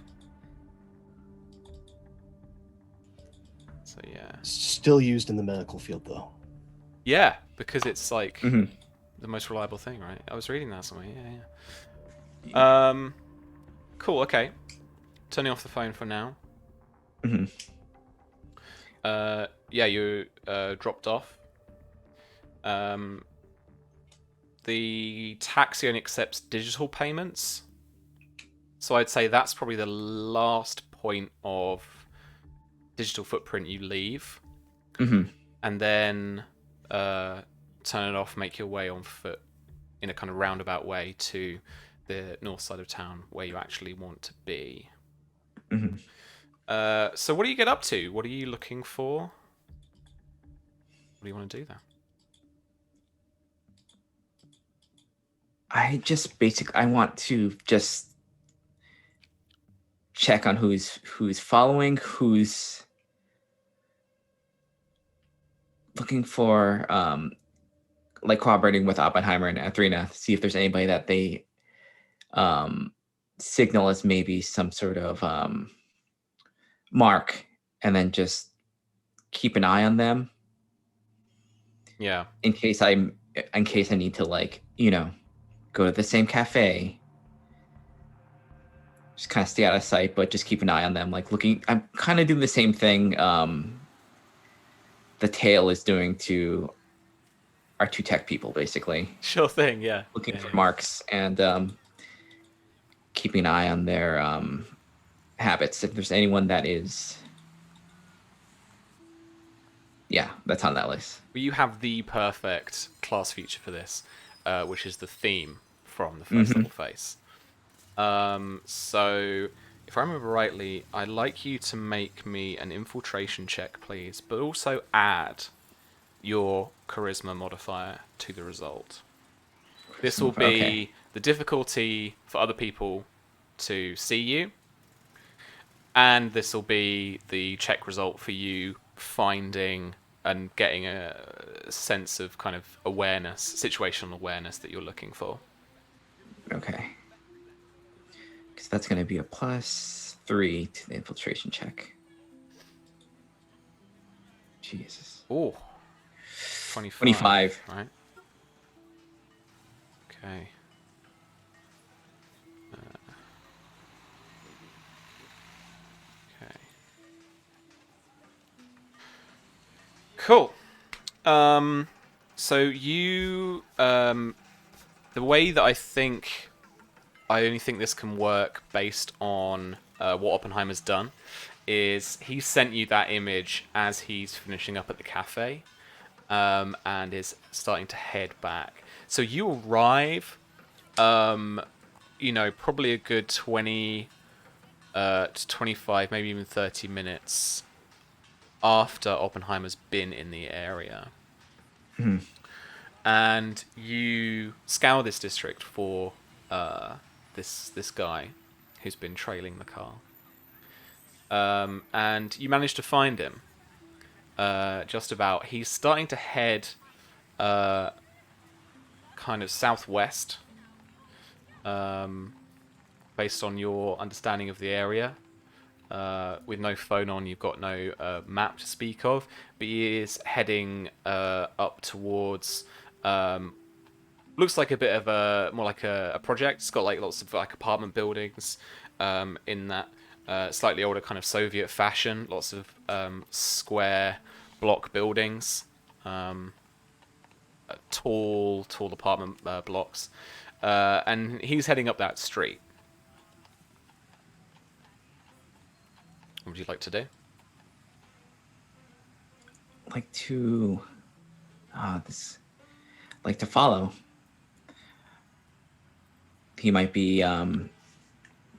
So yeah. Still used in the medical field though. Yeah, because it's like Mm-hmm. the most reliable thing, right? I was reading that somewhere. Yeah. Cool. Okay. Turning off the phone for now. Mm-hmm. Yeah, you dropped off. The taxi only accepts digital payments, so I'd say that's probably the last point of digital footprint you leave. Mm-hmm. And then turn it off, make your way on foot in a kind of roundabout way to the north side of town where you actually want to be. Mm-hmm. So what do you get up to? What are you looking for? What do you want to do there? I want to just check on who's following, who's looking for like cooperating with Oppenheimer and Athrina, see if there's anybody that they signal as maybe some sort of mark, and then just keep an eye on them. Yeah. In case I need to like, go to the same cafe. Just kind of stay out of sight, but just keep an eye on them. Like I'm kind of doing the same thing the tail is doing to our two tech people, basically. Sure thing, yeah. Looking for marks and keeping an eye on their habits. If there's anyone that is, yeah, that's on that list. Well, you have the perfect class feature for this, which is the theme from the first level face. So, if I remember rightly, I'd like you to make me an infiltration check, please, but also add your charisma modifier to the result. This will be Okay. the difficulty for other people to see you, and this will be the check result for you finding and getting a sense of kind of awareness, situational awareness that you're looking for. Okay. Because that's going to be a +3 to the infiltration check. Jesus. Oh, 25. 25. Right. Okay. Okay. Cool. So you, the way that I only think this can work based on what Oppenheimer's done is he sent you that image as he's finishing up at the cafe, and is starting to head back. So you arrive, probably a good 20 to 25, maybe even 30 minutes after Oppenheimer's been in the area. And you scour this district for this guy who's been trailing the car. And you manage to find him. Just about. He's starting to head kind of southwest, based on your understanding of the area. With no phone on, you've got no map to speak of, but he is heading up towards. Looks like a bit of more like a project. It's got like lots of like apartment buildings in that slightly older kind of Soviet fashion. Lots of square block buildings, tall apartment blocks, and he's heading up that street. What would you like to do? Like to follow. He might be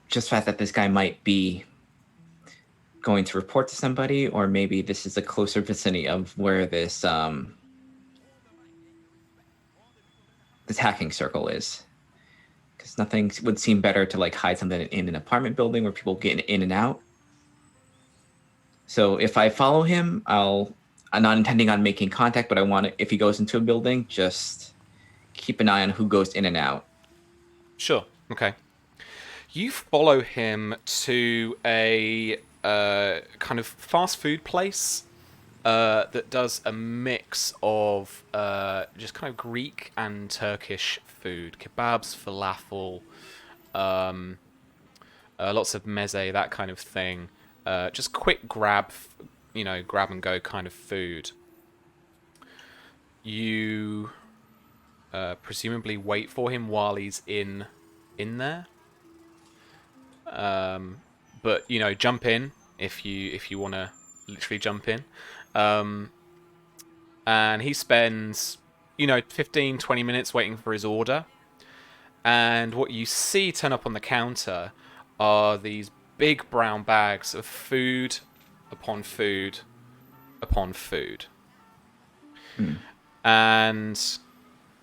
just the fact that this guy might be going to report to somebody, or maybe this is a closer vicinity of where this this hacking circle is. Because nothing would seem better to like hide something in an apartment building where people get in and out. So if I follow him, I'm not intending on making contact, but I want to, if he goes into a building, just keep an eye on who goes in and out. Sure. Okay. You follow him to a kind of fast food place that does a mix of just kind of Greek and Turkish food, kebabs, falafel, lots of meze, that kind of thing. Just quick grab and go kind of food. You presumably wait for him while he's in there. But jump in if you want to literally jump in. And he spends 15-20 minutes waiting for his order. And what you see turn up on the counter are these big brown bags of food upon food upon food. And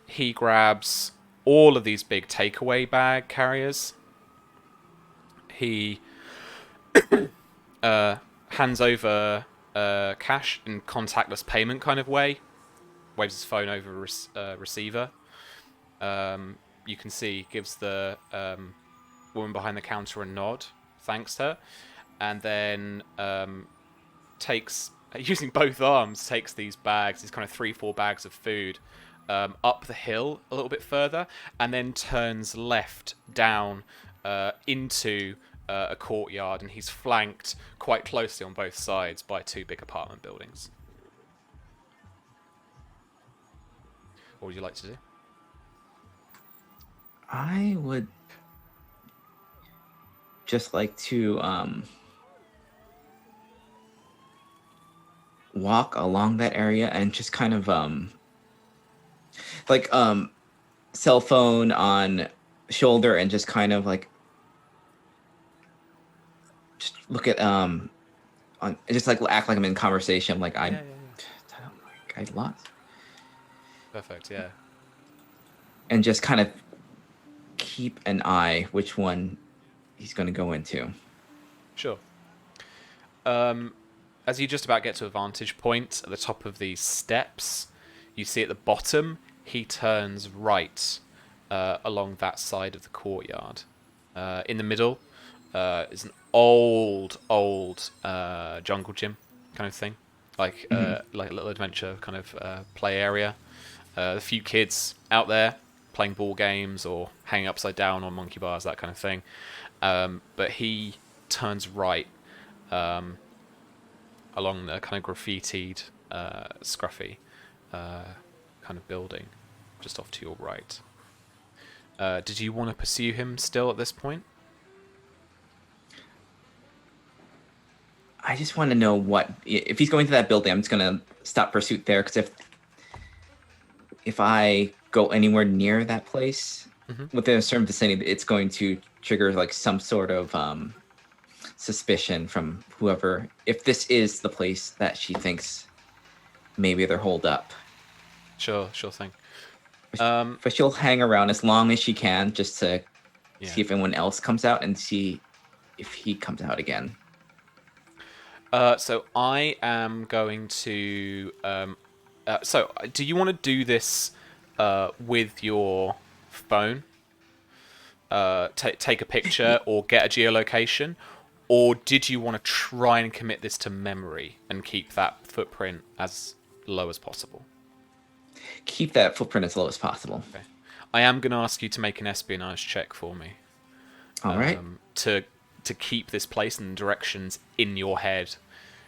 he grabs all of these big takeaway bag carriers. He hands over cash in contactless payment kind of way. Waves his phone over receiver. You can see gives the woman behind the counter a nod, thanks her, and then takes, using both arms, takes these bags, these kind of 3-4 bags of food, up the hill a little bit further, and then turns left down into a courtyard, and he's flanked quite closely on both sides by 2 big apartment buildings. What would you like to do? I would just like to walk along that area and just kind of like cell phone on shoulder and just kind of like just look at on just like act like I'm in conversation, like I'm I lost. Perfect. Yeah. And just kind of keep an eye which one he's going to go into. Sure. As you just about get to a vantage point at the top of these steps, you see at the bottom he turns right along that side of the courtyard. In the middle is an old jungle gym kind of thing, like a little adventure kind of play area. A few kids out there playing ball games or hanging upside down on monkey bars, that kind of thing. But he turns right along the kind of graffitied, scruffy kind of building just off to your right. Did you want to pursue him still at this point? I just want to know if he's going to that building. I'm just going to stop pursuit there, because if I go anywhere near that place within a certain vicinity, it's going to trigger like some sort of suspicion from whoever, if this is the place that she thinks maybe they're holed up. Sure thing. But she'll hang around as long as she can, just to see if anyone else comes out and see if he comes out again. So I am going to. So, do you want to do this with your phone? Take a picture or get a geolocation, or did you want to try and commit this to memory and keep that footprint as low as possible? Keep that footprint as low as possible. Okay. I am going to ask you to make an espionage check for me. All right. To keep this place and directions in your head,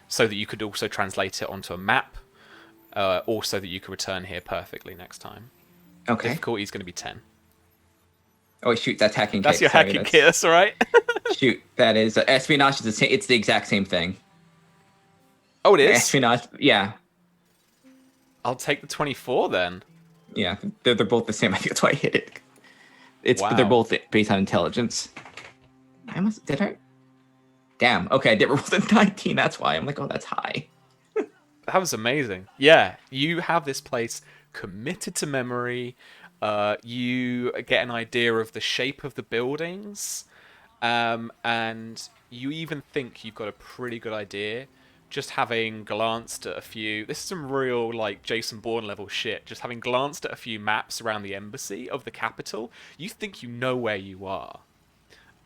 so that you could also translate it onto a map, also that you could return here perfectly next time. Okay. Difficulty is going to be 10. Oh shoot, that's hacking. That's kit. your hacking kit. That's all right. Shoot, that is espionage. It's the exact same thing. Oh, it is. Espionage. Yeah. I'll take the 24 then. Yeah, they're both the same. I think that's why I hit it. They're both based on intelligence. Did I? Damn. Okay, I did roll the 19. That's why I'm like, oh, that's high. That was amazing. Yeah, you have this place committed to memory. You get an idea of the shape of the buildings, and you even think you've got a pretty good idea. Just having glanced at a few, this is some real like Jason Bourne level shit. Just having glanced at a few maps around the embassy of the capital, you think you know where you are.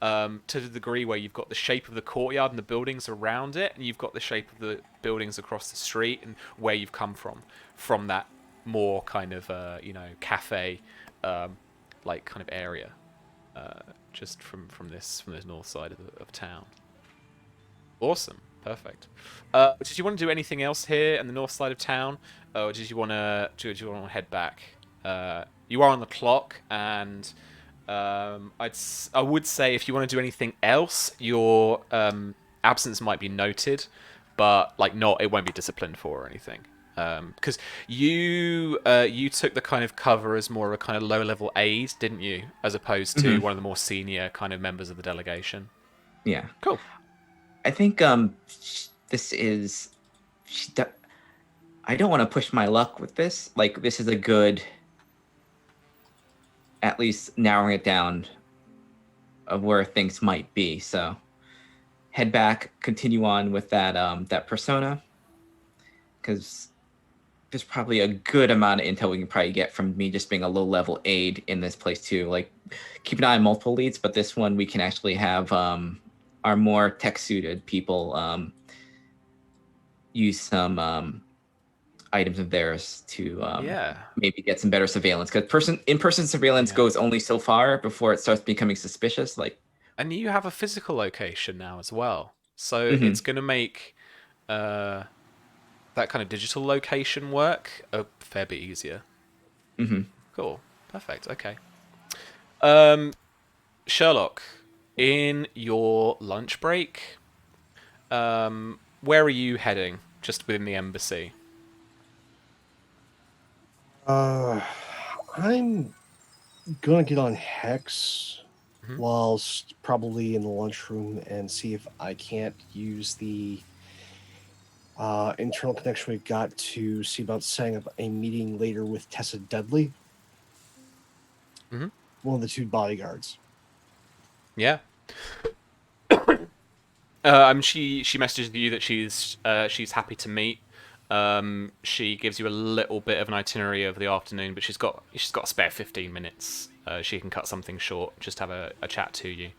To the degree where you've got the shape of the courtyard and the buildings around it, and you've got the shape of the buildings across the street and where you've come from that more kind of cafe like kind of area, just from this north side of town. Awesome, perfect. Did you want to do anything else here in the north side of town, or did you want to head back? You are on the clock, and I would say if you want to do anything else, your absence might be noted, but like it won't be disciplined for or anything. Because you took the kind of cover as more of a kind of low level aide, didn't you, as opposed to one of the more senior kind of members of the delegation? Yeah. Cool. I think this is. I don't want to push my luck with this. Like, this is a good, at least narrowing it down of where things might be. So head back, continue on with that persona, because there's probably a good amount of intel we can probably get from me just being a low-level aide in this place too. Like, keep an eye on multiple leads, but this one we can actually have our more tech-suited people use some items of theirs to maybe get some better surveillance. Because in-person surveillance goes only so far before it starts becoming suspicious. Like, and you have a physical location now as well, so it's going to make that kind of digital location work a fair bit easier. Cool. Perfect. Okay. Sherlock, In your lunch break, where are you heading? Just within the embassy. Uh, I'm gonna get on Hex Mhm. whilst probably in the lunchroom and see if I can't use the internal connection we've got to see about setting up a meeting later with Tessa Dudley, Mhm. one of the two bodyguards. Yeah. She messages you that she's happy to meet. She gives you a little bit of an itinerary of the afternoon, but she's got a spare 15 minutes. She can cut something short, just have a chat to you.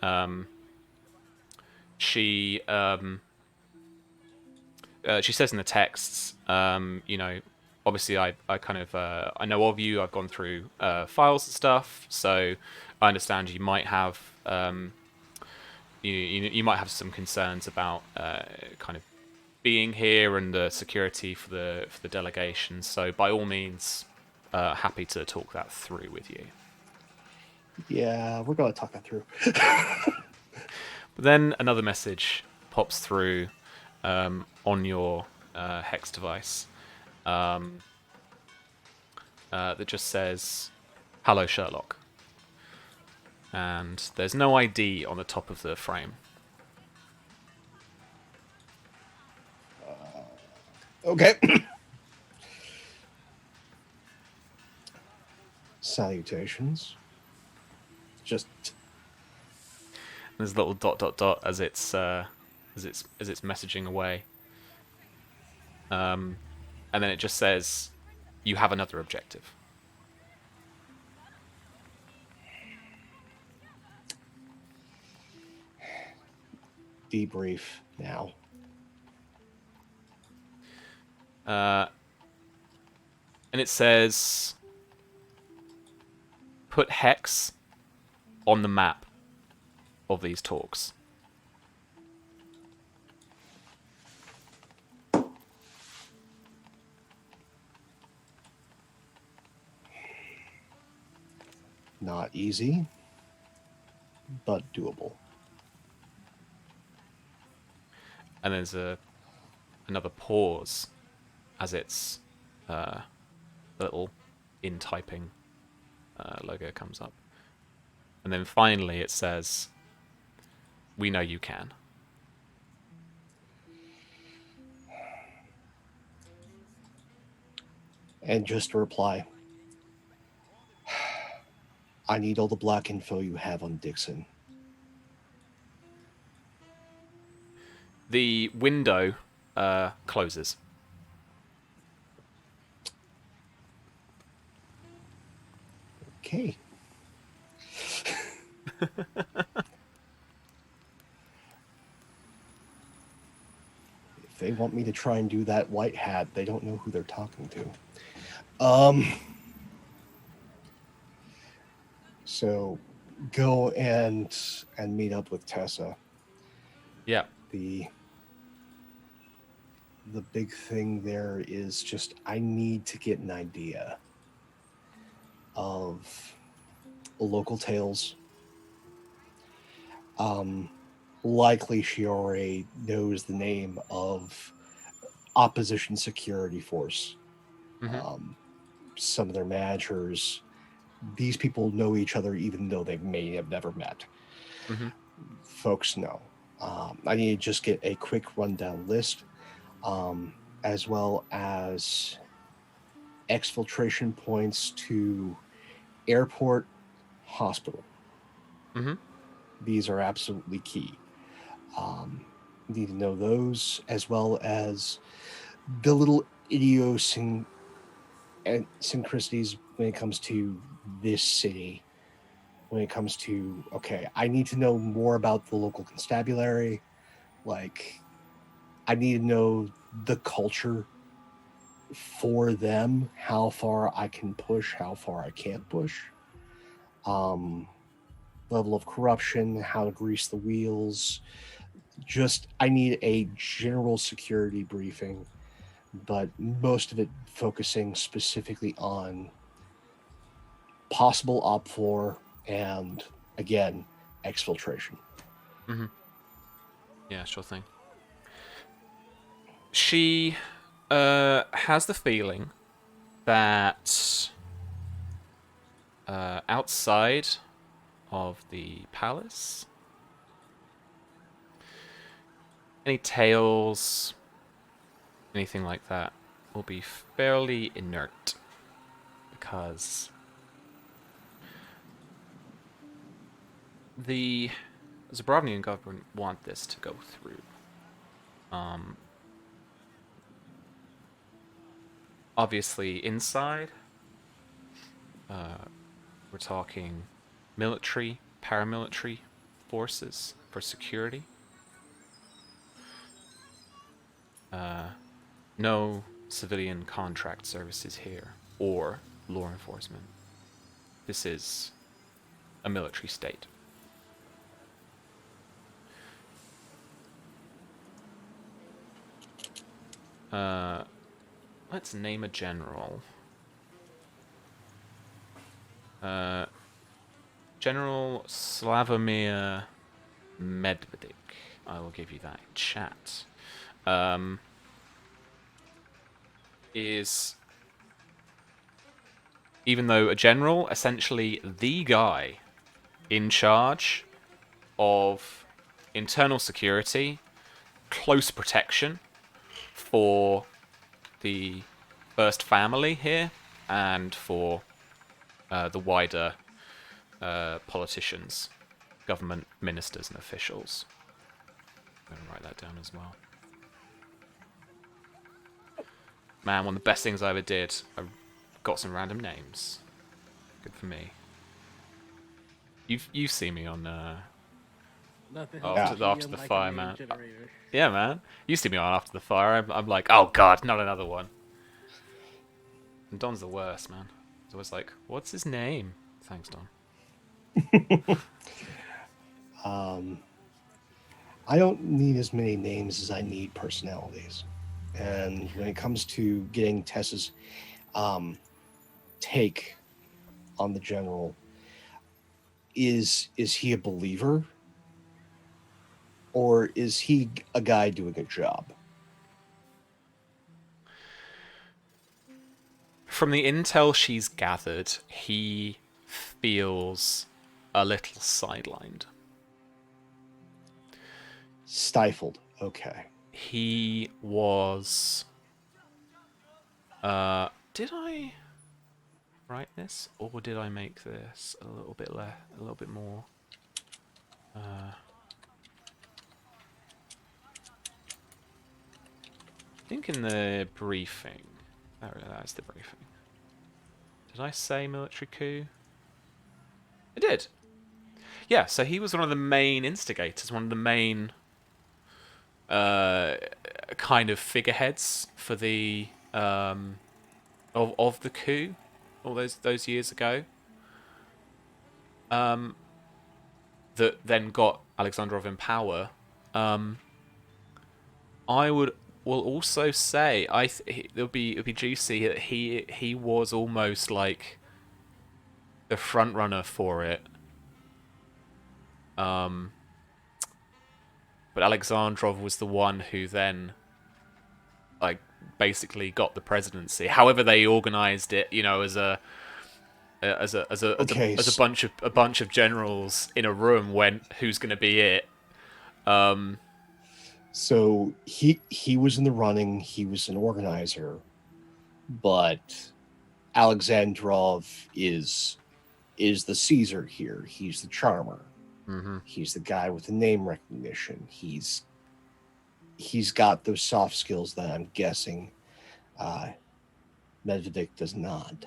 Um, she she says in the texts, obviously I kind of I know of you. I've gone through files and stuff, so I understand you might have you might have some concerns about kind of being here and the security for the delegation. So by all means, happy to talk that through with you. Yeah, we're gonna talk that through. But then another message pops through on your hex device um, that just says, "Hello, Sherlock," and there's no ID on the top of the frame. Okay. Salutations. Just There's a little dot dot dot as it's messaging away, and then it just says, "You have another objective." debrief now. Uh, and it says, "Put Hex on the map of these talks." Not easy, but doable. And there's another pause as its little in typing logo comes up. And then finally it says, "We know you can." And just a reply. I need all the black info you have on Dixon. The window closes. Okay. If they want me to try and do that white hat, they don't know who they're talking to. So go and meet up with Tessa. Yeah. The big thing there is just I need to get an idea of local tales. Likely she already knows the name of opposition security force. Mm-hmm. Some of their managers, these people know each other even though they may have never met. Mm-hmm. Folks know. I need to just get a quick rundown list, as well as exfiltration points to airport, hospital. Mm-hmm. These are absolutely key. Need to know those, as well as the little idiosyncrasies when it comes to this city. When it comes to, okay, I need to know more about the local constabulary. Like, I need to know the culture for them, how far I can push, how far I can't push. Um, Level of corruption, how to grease the wheels. Just, I need a general security briefing, but most of it focusing specifically on possible op 4 and, again, exfiltration. Mm-hmm. Yeah, sure thing. She has the feeling that outside of the palace, any tales, anything like that, will be fairly inert because the Zabravnian government want this to go through. Obviously, inside, we're talking military, paramilitary forces for security. No civilian contract services here or law enforcement. This is a military state. Let's name a general. General Slavomir Medvedik. I will give you that in chat. Is, even though a general, essentially the guy in charge of internal security, close protection for the first family here and for the wider politicians, government ministers and officials. I'm going to write that down as well. Man, one of the best things I ever did, I got some random names. Good for me. You've seen me on Nothing after helps the like a fire, name man. generator. Yeah, man. You see me on after the fire. I'm like, oh god, not another one. And Don's the worst, man. He's always like, what's his name? Thanks, Don. I don't need as many names as I need personalities. And when it comes to getting Tessa's take on the general, is he a believer? Or is he a guy doing a job? From the intel she's gathered, he feels a little sidelined. Stifled. Okay. He was... did I write this? Or did I make this a little bit more... I think in the briefing... That's the briefing. Did I say military coup? I did. Yeah, so he was one of the main instigators, one of the main kind of figureheads for the of the coup all those years ago. That then got Alexandrov in power. I will also say it'll be juicy that he was almost like the front runner for it. But Alexandrov was the one who then, like, basically got the presidency. However, they organized it, as a bunch of generals in a room went, who's going to be it? So he was in the running. He was an organizer, but Alexandrov is the Caesar here. He's the charmer. Mm-hmm. He's the guy with the name recognition. He's got those soft skills that I'm guessing Medvedik does not.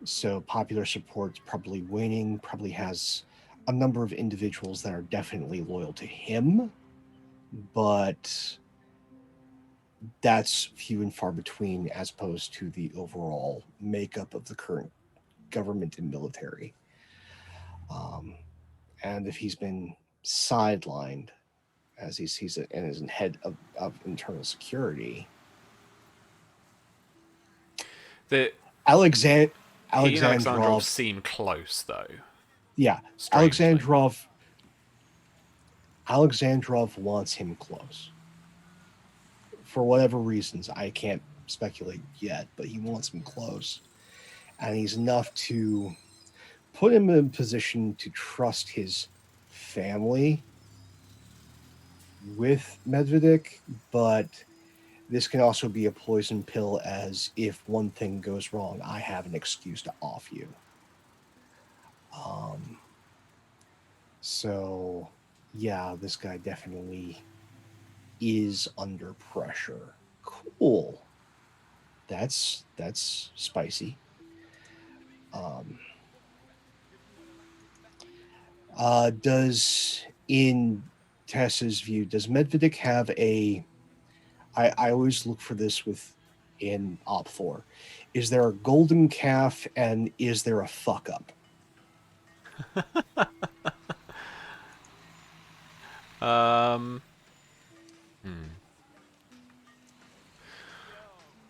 So popular support's probably waning. Probably has a number of individuals that are definitely loyal to him, but that's few and far between as opposed to the overall makeup of the current government and military. And if he's been sidelined as he sees it and is head of internal security, He and Alexandrov Alexandrov seem close, though. Yeah, strangely. Alexandrov wants him close for whatever reasons. I can't speculate yet, but he wants him close, and he's enough to put him in a position to trust his family with Medvedev, but this can also be a poison pill, as if one thing goes wrong, I have an excuse to off you. Um, so, yeah, this guy definitely is under pressure. Cool. That's spicy. Um, does in Tessa's view, does Medvedev have a? I always look for this with in Op 4. Is there a golden calf and is there a fuck up? Um, hmm.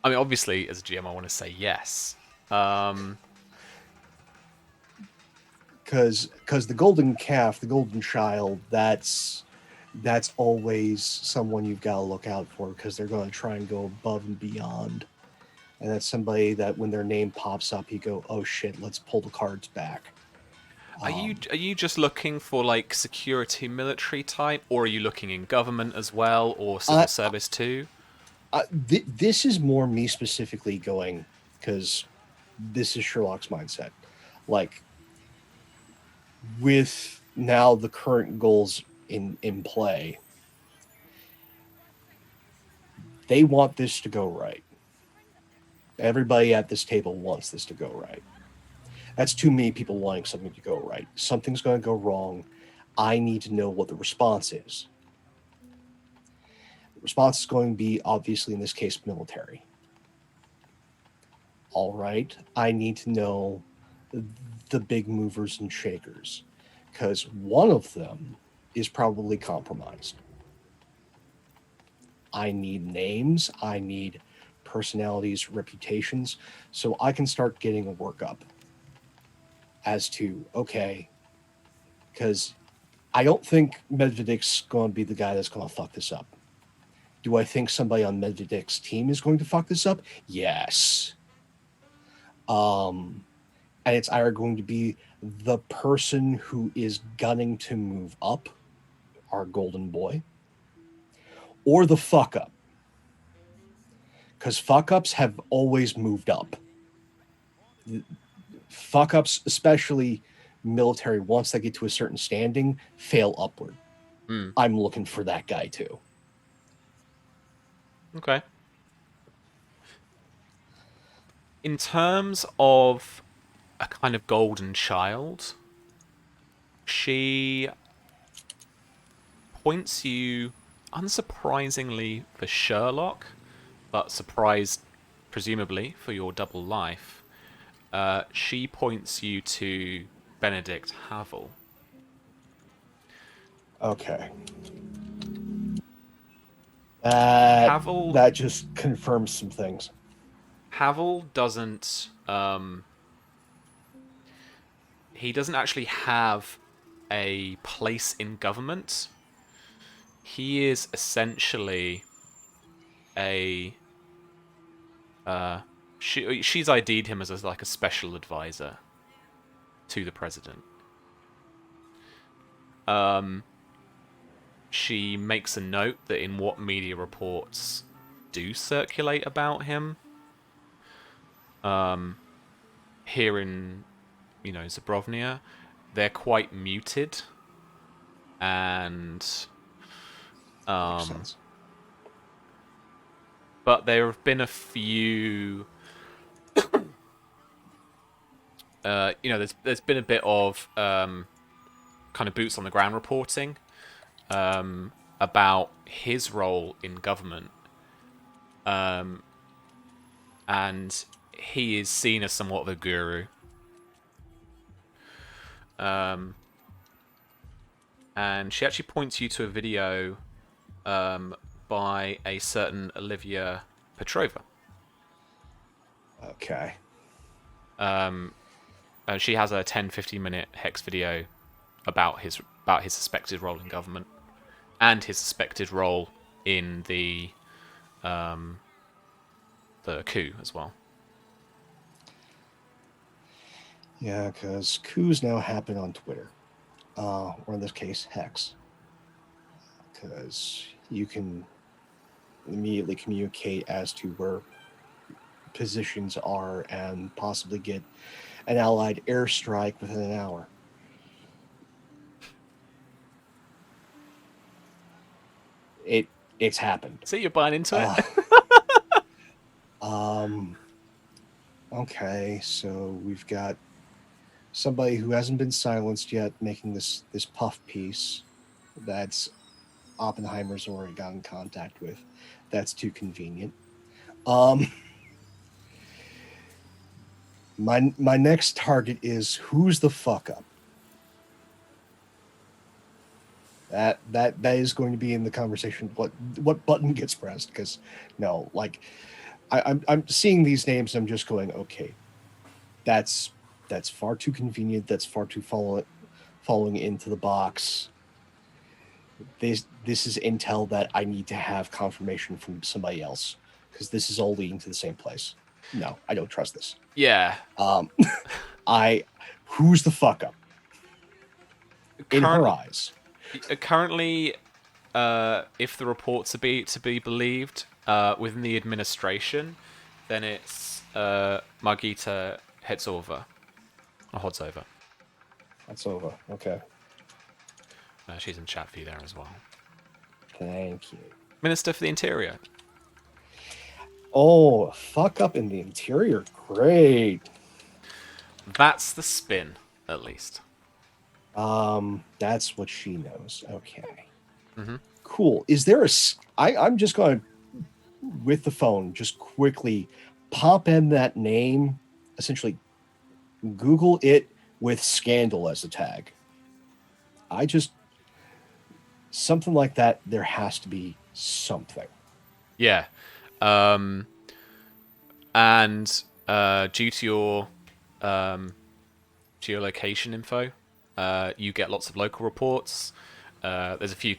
I mean, obviously, as a GM, I want to say yes. Um, Because the golden calf, the golden child, that's always someone you've got to look out for, because they're going to try and go above and beyond. And that's somebody that when their name pops up, you go, oh shit, let's pull the cards back. are you just looking for like security military type, or are you looking in government as well, or civil I, service too? this is more me specifically going, because this is Sherlock's mindset. Like, with now the current goals in play, they want this to go right. Everybody at this table wants this to go right. That's too many people wanting something to go right. Something's going to go wrong. I need to know what the response is. The response is going to be, obviously, in this case, military. All right, I need to know the big movers and shakers, because one of them is probably compromised. I need names, I need personalities, reputations, so I can start getting a workup as to, okay, because I don't think Medvedev's going to be the guy that's going to fuck this up. Do I think somebody on Medvedev's team is going to fuck this up? Yes. And it's either going to be the person who is gunning to move up, our golden boy, or the fuck up. Because fuck ups have always moved up. Fuck ups, especially military, once they get to a certain standing, fail upward. Hmm. I'm looking for that guy too. Okay. In terms of a kind of golden child, she points you, unsurprisingly for Sherlock, but surprised, presumably, for your double life. She points you to Benedict Havel. Okay. That Havel that just confirms some things. Havel doesn't he doesn't actually have a place in government. He is essentially a she's ID'd him as like a special advisor to the president. She makes a note that in what media reports do circulate about him, here in Zabrovnia, they're quite muted, and Makes sense. but there have been a few. There's been a bit of kind of boots on the ground reporting about his role in government, and he is seen as somewhat of a guru. And she actually points you to a video by a certain Olivia Petrova. Okay. She has a 10-15 minute Hex video about his suspected role in government and his suspected role in the coup as well. Yeah, because coups now happen on Twitter, or in this case, Hex, because you can immediately communicate as to where positions are and possibly get an allied airstrike within an hour. It's happened. See, you're buying into it. Um. Okay, so we've got somebody who hasn't been silenced yet making this puff piece. That's Oppenheimer's already got in contact with. That's too convenient. My next target is who's the fuck up. That is going to be in the conversation. What button gets pressed? Because no, like I'm seeing these names. And I'm just going, okay, that's far too convenient. That's far too following into the box. This is intel that I need to have confirmation from somebody else, because this is all leading to the same place. No, I don't trust this. Yeah. Who's the fuck up? In her eyes. Currently, if the reports are to be believed, within the administration, then it's Margita Hetzova. Or Hodzova. Hetzova, okay. She's in chat for you there as well. Thank you. Minister for the Interior. Oh, fuck up in the interior. Great. That's the spin, at least. That's what she knows. Okay. Mm-hmm. Cool. Is there I'm just going to, with the phone, just quickly pop in that name, essentially Google it with scandal as a tag. Something like that, there has to be something. Yeah. And due to your geolocation info, you get lots of local reports. There's a few,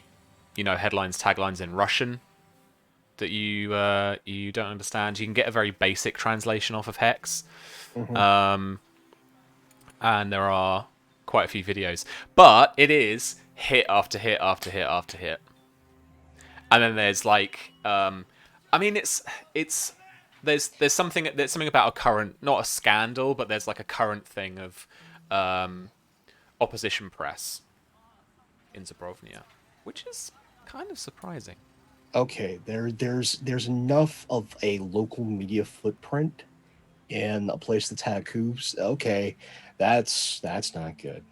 headlines, taglines in Russian that you don't understand. You can get a very basic translation off of Hex. Mm-hmm. And there are quite a few videos, but it is hit after hit after hit after hit. And then there's like, there's something about a current, not a scandal, but there's like a current thing of opposition press in Zabrovnia, which is kind of surprising. Okay, there's enough of a local media footprint in a place that's had coups. Okay, that's not good.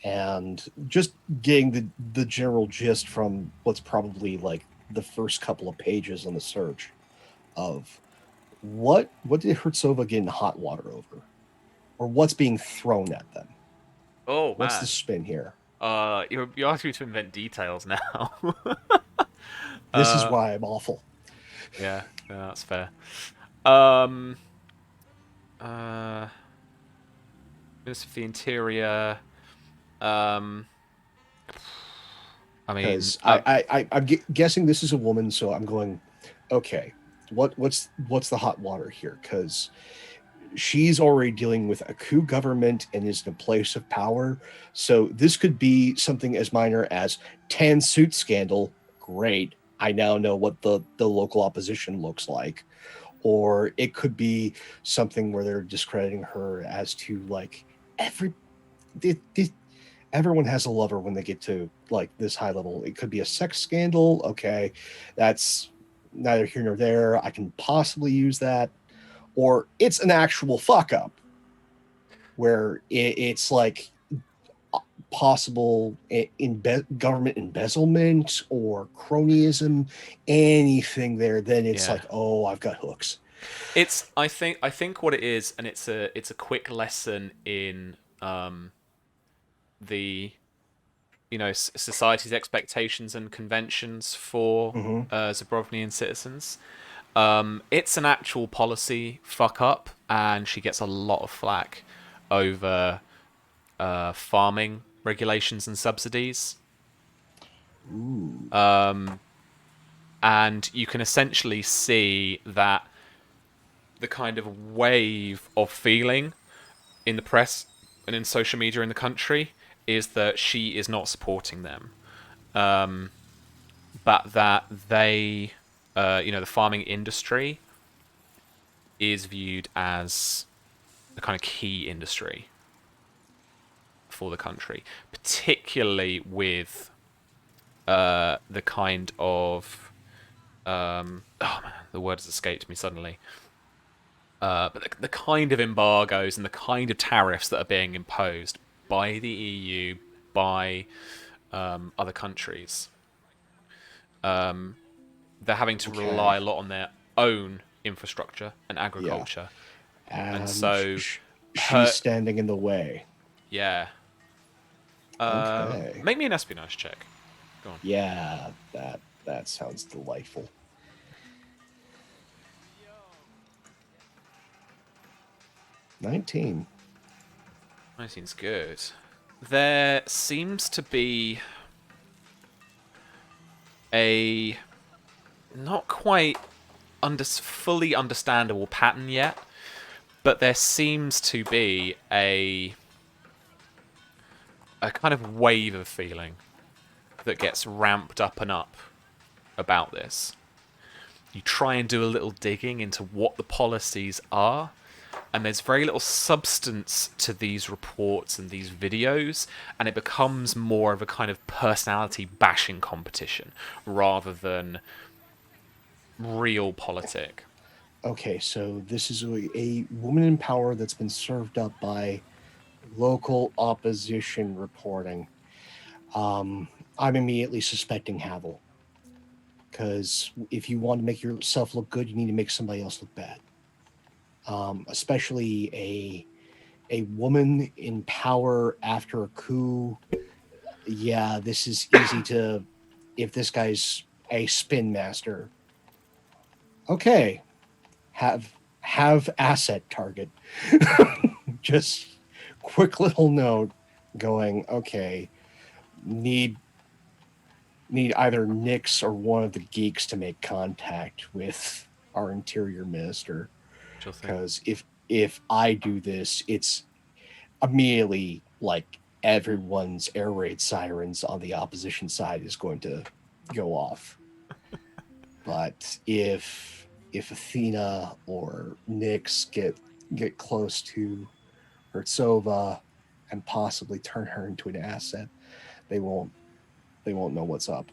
And just getting the general gist from what's probably like the first couple of pages on the search of what did Hertzova get in hot water over, or what's being thrown at them. Oh man, what's the spin here? You're asking me to invent details now. This is why I'm awful. Yeah, that's fair. Minister for the Interior. I'm guessing this is a woman, so I'm going, okay, what's the hot water here? Because she's already dealing with a coup government and is in a place of power. So this could be something as minor as tan suit scandal. Great. I now know what the local opposition looks like. Or it could be something where they're discrediting her as to like everyone has a lover when they get to like this high level. It could be a sex scandal. Okay. That's neither here nor there. I can possibly use that. Or it's an actual fuck up where it's like possible government embezzlement or cronyism, anything there. Then it's like, oh, I've got hooks. I think what it is, and it's a quick lesson in the society's expectations and conventions for Zabrovnian citizens. It's an actual policy fuck up, and she gets a lot of flack. over farming regulations and subsidies. Ooh. And you can essentially see that the kind of wave of feeling in the press and in social media in the country is that she is not supporting them, but that they, the farming industry is viewed as a kind of key industry for the country, particularly with the kind of oh man, the word has escaped me suddenly. But the kind of embargoes and the kind of tariffs that are being imposed by the EU, by other countries, they're having to rely Okay. a lot on their own infrastructure and Yeah. agriculture, and And so she's her, standing in the way. yeah. Okay. Make me an espionage check. Go on. Yeah, that sounds delightful. 19. 19's good. There seems to be a not quite fully understandable pattern yet, but there seems to be a kind of wave of feeling that gets ramped up and up about this. You try and do a little digging into what the policies are, and there's very little substance to these reports and these videos, and it becomes more of a kind of personality bashing competition rather than real politic. Okay, so this is a woman in power that's been served up by local opposition reporting. I'm immediately suspecting Havel. Because if you want to make yourself look good, you need to make somebody else look bad. Especially a woman in power after a coup. Yeah, this is easy to. If this guy's a spin master, okay, have asset target. Just quick little note going. Okay, need either Nix or one of the geeks to make contact with our interior minister. Sure thing. Because if I do this, it's immediately like everyone's air raid sirens on the opposition side is going to go off. But if Athena or Nyx get close to Hertsova and possibly turn her into an asset, they won't know what's up.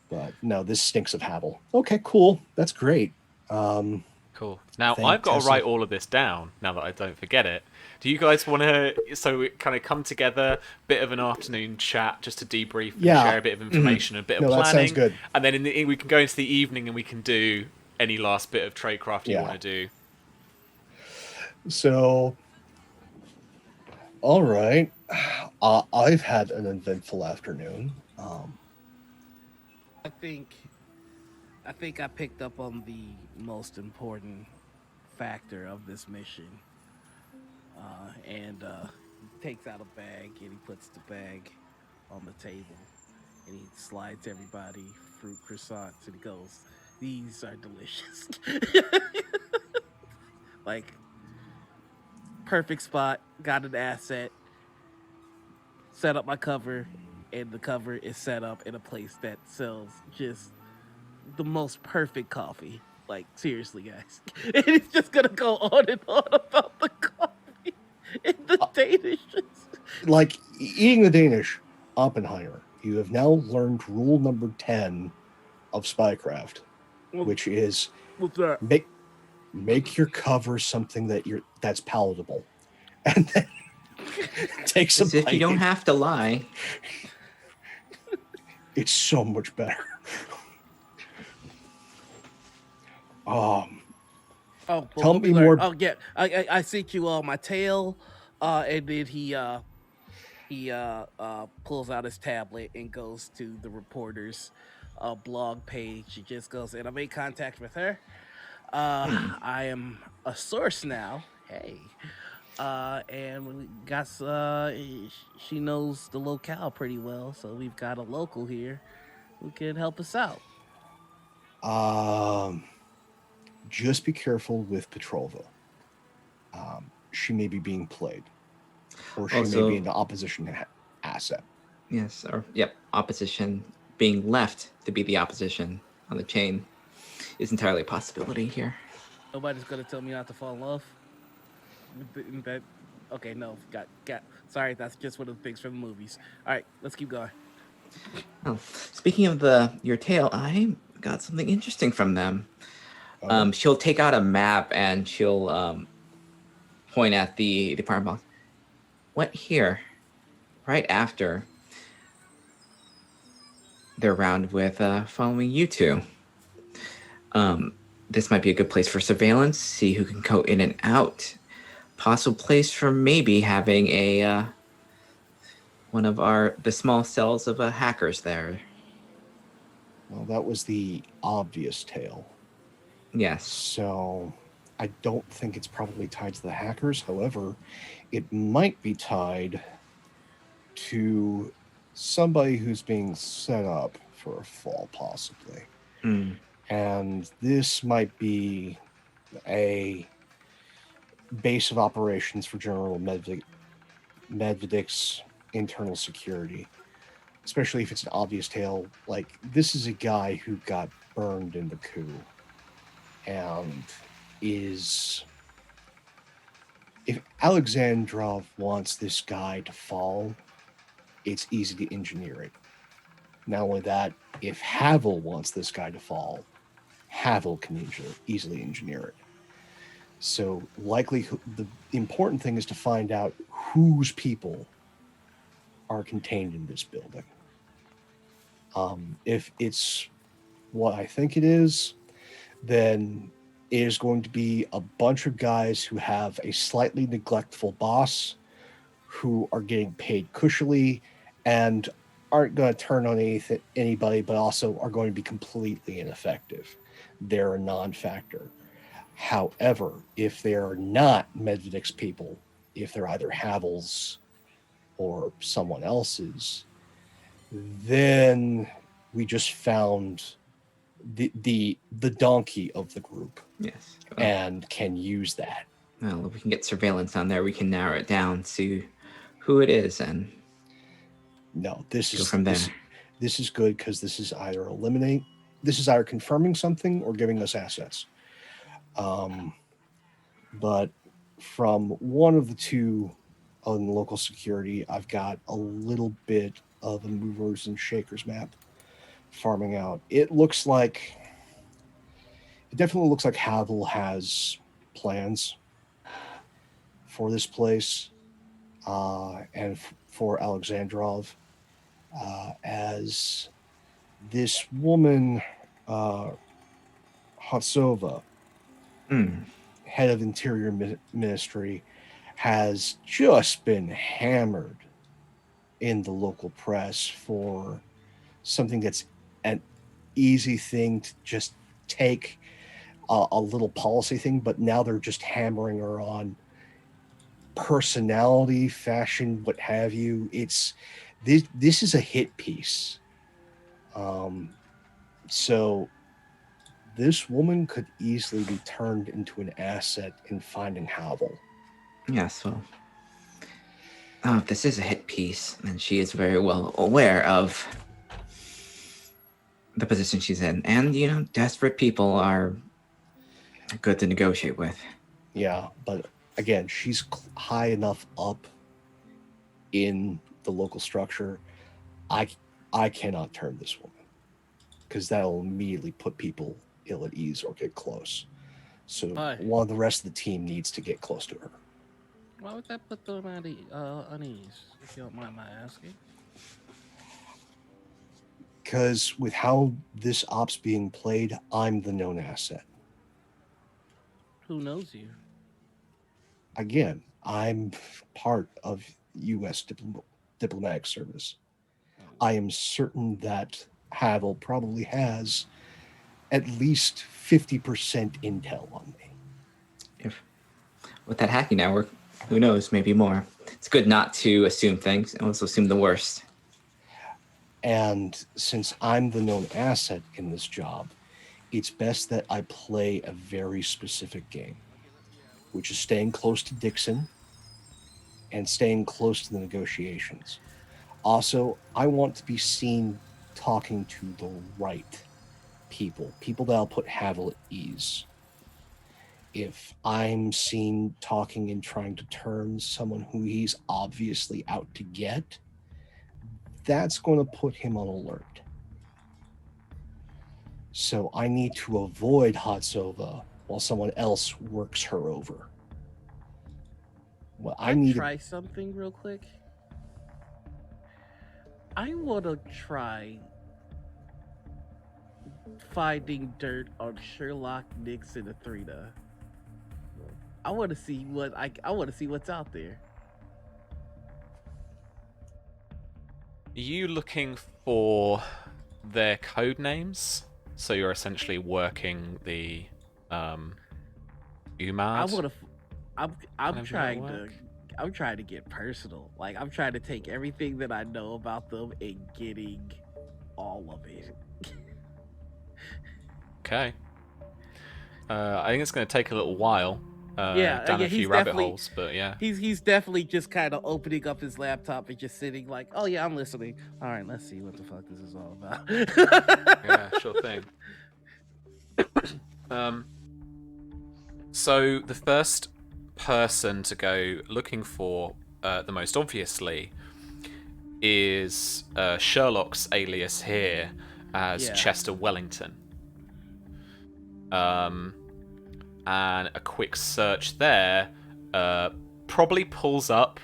But no, this stinks of Havel. Okay, cool. That's great. Cool. Now, Thank I've got to Tessa. write all of this down now that I don't forget it. Do you guys want to, so we kind of come together, bit of an afternoon chat just to debrief and Yeah. share a bit of information, a bit of No, that planning? sounds good. And then we can go into the evening and we can do any last bit of tradecraft you Yeah. want to do. So, all right. I've had an eventful afternoon. I think I picked up on the most important factor of this mission. And he takes out a bag and he puts the bag on the table and he slides everybody fruit croissants and he goes, "These are delicious." Like, perfect spot, got an asset, set up my cover, and the cover is set up in a place that sells just the most perfect coffee. Like, seriously, guys. And it's just gonna go on and on about the coffee and the Danish. Like eating the Danish, Oppenheimer. You have now learned rule number 10 of spycraft, which is What's that? make your cover something that's palatable, and then take some. As if you don't have to lie. It's so much better. Oh, well, Tell me more. Oh yeah, I sent you my tail, and then he pulls out his tablet and goes to the reporter's blog page. He just goes, and I made contact with her. I am a source now, Hey. And we got she knows the locale pretty well, so we've got a local here who can help us out. Um, just be careful with Petrova. She may be being played, or she may be Also, an opposition asset. yes, or yep, opposition being left to be the opposition on the chain is entirely a possibility here. Nobody's gonna tell me not to fall in love. That okay? No, got. Sorry, that's just one of the things from the movies. All right, let's keep going. Oh, speaking of the your tale, I got something interesting from them. Oh, She'll take out a map and she'll point at the apartment box. What here? Right after they're round with following you two. Um, this might be a good place for surveillance. See who can go in and out. Possible place for maybe having a one of the small cells of hackers there. well, that was the obvious tale. Yes. So I don't think it's probably tied to the hackers. However, it might be tied to somebody who's being set up for a fall, possibly. Mm. And this might be a base of operations for General Medvedic's internal security, especially if it's an obvious tale. Like, this is a guy who got burned in the coup and is. If Alexandrov wants this guy to fall, it's easy to engineer it. Not only that, if Havel wants this guy to fall, Havel can easily engineer it. So likely the important thing is to find out whose people are contained in this building. If it's what I think it is, then it is going to be a bunch of guys who have a slightly neglectful boss who are getting paid cushily and aren't going to turn on anybody, but also are going to be completely ineffective. They're a non-factor. However, if they are not Medvedic's people, if they're either Havel's or someone else's, then we just found the donkey of the group Yes. and can use that. Well, if we can get surveillance on there, we can narrow it down, see who it is, and No, this go is from there. this is good because this is either confirming something or giving us assets. But from one of the two on local security, I've got a little bit of a movers and shakers map farming out. It definitely looks like Havel has plans for this place and for Alexandrov, as this woman, uh, Hatsova, Mm. head of Interior Ministry, has just been hammered in the local press for something that's an easy thing to just take a little policy thing, but now they're just hammering her on personality, fashion, what have you. It's this is a hit piece. So this woman could easily be turned into an asset in finding Havel. Yes, well, this is a hit piece, and she is very well aware of the position she's in. And, desperate people are good to negotiate with. Yeah, but again, she's high enough up in the local structure. I cannot turn this woman because that'll immediately put people ill at ease or get close. So Why? one of the rest of the team needs to get close to her. Why would that put them at unease? If you don't mind my asking. Because with how this op's being played, I'm the known asset. Who knows you? Again, I'm part of U.S. diplomatic service. I am certain that Havel probably has at least 50% intel on me. with that hacking network, who knows? Maybe more. It's good not to assume things and also assume the worst. And since I'm the known asset in this job, it's best that I play a very specific game, which is staying close to Dixon and staying close to the negotiations. Also, I want to be seen talking to the right people that'll put Havel at ease. If I'm seen talking and trying to turn someone who he's obviously out to get, that's going to put him on alert. So I need to avoid Hatsova while someone else works her over. Well, I need try something real quick. I want to try finding dirt on Sherlock, Nixon, and Athrena. I want to see what I want to see what's out there. Are you looking for their code names? So you're essentially working the UMAD? I want to. I'm Whatever trying that to. work? I'm trying to get personal. Like I'm trying to take everything that I know about them and getting all of it. Okay. I think it's going to take a little while. Yeah, down yeah, a few he's rabbit definitely- holes, but yeah. He's definitely just kind of opening up his laptop and just sitting like, oh yeah, I'm listening. All right, let's see what the fuck this is all about. Yeah, sure thing. So the first person to go looking for the most obviously is Sherlock's alias here as Yeah. Chester Wellington. And a quick search there probably pulls up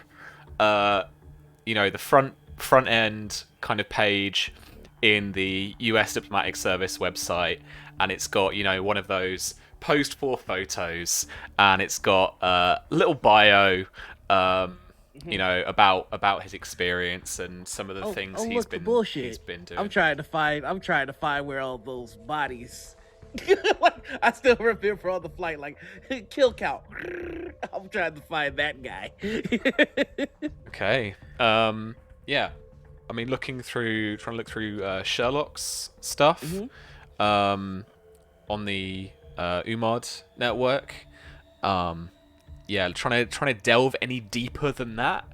the front end kind of page in the US Diplomatic Service website, and it's got one of those posed for photos, and it's got a little bio about his experience and some of the things he's look, the been bullshit. doing. I'm trying to find where all those bodies. Like, I still remember on the flight, like kill count. I'm trying to find that guy. Okay. Yeah. I mean, trying to look through Sherlock's stuff on the UMAD network. Yeah, trying to delve any deeper than that.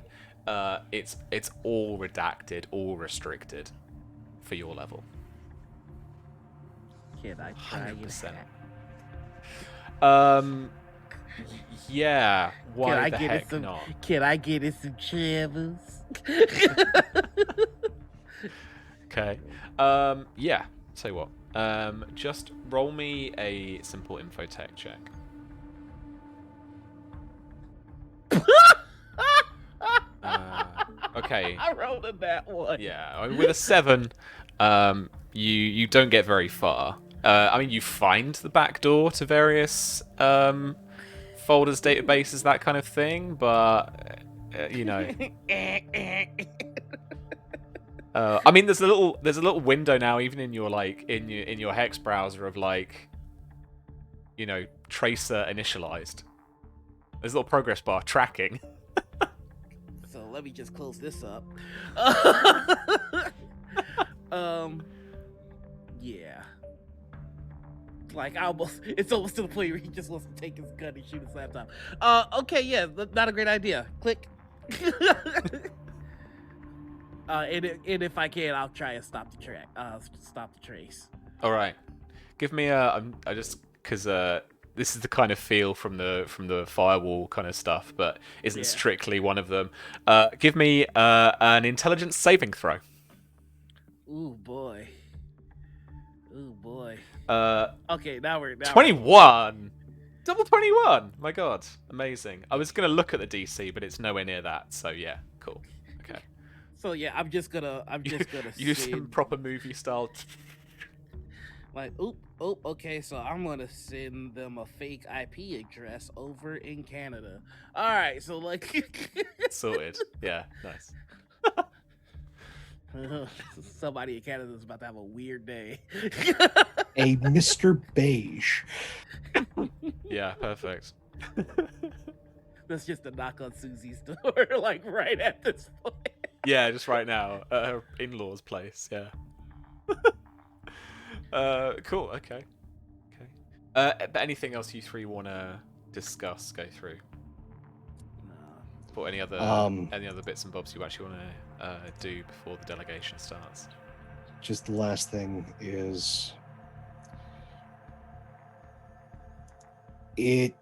It's all redacted, all restricted for your level. Can I try 100%. it? Yeah. Why the get heck it some? not? Can I get it some Travels? Okay. Yeah. Tell you what. Just roll me a simple infotech check. Okay. I rolled in that one. Yeah. I mean, with a 7, you don't get very far. I mean, you find the back door to various folders, databases, that kind of thing, but I mean, there's a little window now, even in your in your Hex browser of tracer initialized. There's a little progress bar tracking. So let me just close this up. Yeah. Like it's almost to the point where he just wants to take his gun and shoot his laptop. Okay, yeah, not a great idea. Click. And if I can, I'll try and stop the trace. All right, give me because this is the kind of feel from the firewall kind of stuff, but isn't strictly one of them. Give me an intelligence saving throw. Ooh boy. Okay, now we're 21. Double 21. My God, amazing. I was gonna look at the DC, but it's nowhere near that. So yeah, cool. Okay. So yeah, I'm just gonna use some proper movie style. Like, okay, so I'm gonna send them a fake IP address over in Canada. All right, so like, sorted. Yeah, nice. Somebody in Canada is about to have a weird day. A Mr. Beige. Yeah, perfect. That's just a knock on Susie's door, like right at this point. Yeah, just right now at her in-laws' place. Yeah. Cool. Okay. Okay. But anything else you three want to discuss? Go through. Or any other bits and bobs you actually want to do before the delegation starts? Just the last thing is, it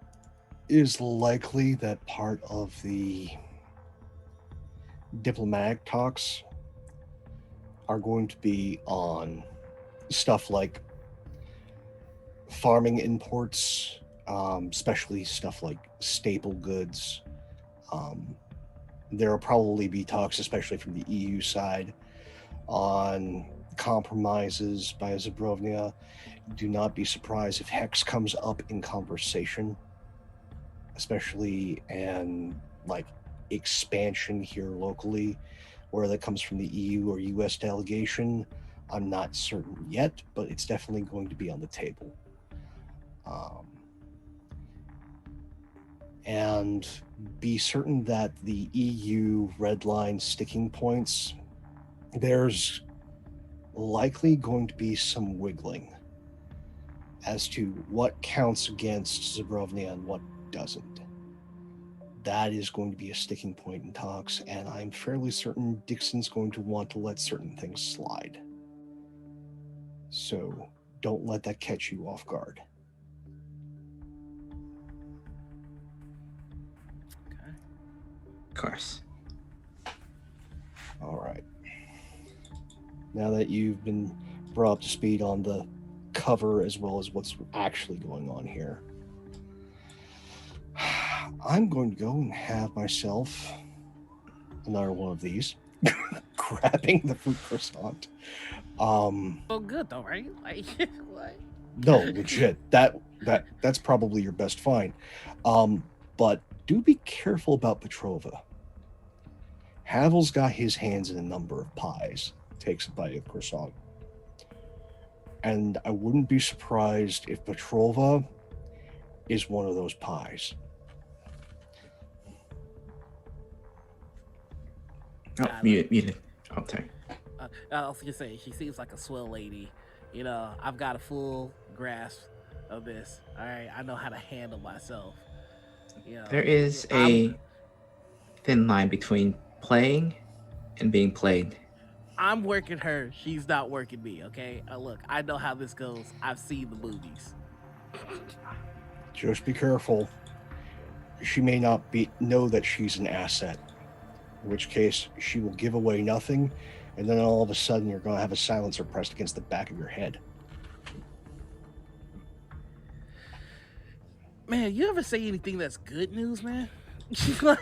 is likely that part of the diplomatic talks are going to be on stuff like farming imports, especially stuff like staple goods. There will probably be talks, especially from the EU side, on compromises by Zabrovnia. Do not be surprised if Hex comes up in conversation, especially and like expansion here locally, where that comes from the EU or US delegation. I'm not certain yet, but it's definitely going to be on the table. And be certain that the EU red line sticking points, there's likely going to be some wiggling as to what counts against Zabrovnia and what doesn't. That is going to be a sticking point in talks, and I'm fairly certain Dixon's going to want to let certain things slide. So don't let that catch you off guard. Okay. Of course. All right. Now that you've been brought up to speed on the cover as well as what's actually going on here, I'm going to go and have myself another one of these, grabbing the fruit croissant. Oh, good though, right? Like, what? No, legit. That's probably your best find. But do be careful about Petrova. Havel's got his hands in a number of pies. Takes a bite of croissant. And I wouldn't be surprised if Petrova is one of those pies. Oh, muted. Oh, sorry. I was gonna say she seems like a swell lady. You know, I've got a full grasp of this. All right, I know how to handle myself. You know, There is a thin line between playing and being played. I'm working her. She's not working me. Okay. Look, I know how this goes. I've seen the movies. Just be careful. She may not know that she's an asset, in which case she will give away nothing, and then all of a sudden you're going to have a silencer pressed against the back of your head. Man, you ever say anything that's good news, man? Like,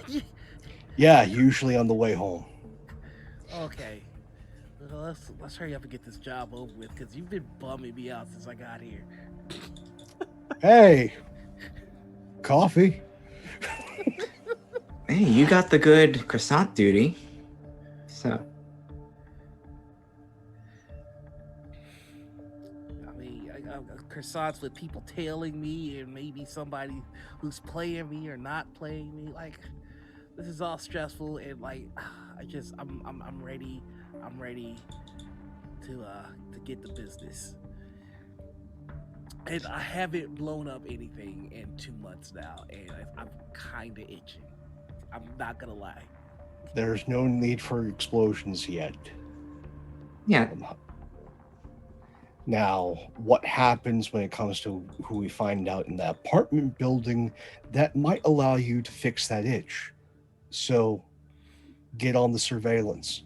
Yeah, usually on the way home. okay. Well, let's hurry up and get this job over with, because you've been bumming me out since I got here. Hey, coffee. Hey, you got the good croissant duty. So I mean, croissants with people tailing me, and maybe somebody who's playing me or not playing me. Like, this is all stressful, and like, I'm ready. I'm ready to get the business. And I haven't blown up anything in 2 months now, and I'm kind of itching. I'm not gonna lie. There's no need for explosions yet. yeah, Now, what happens when it comes to who we find out in the apartment building, that might allow you to fix that itch. So, get on the surveillance.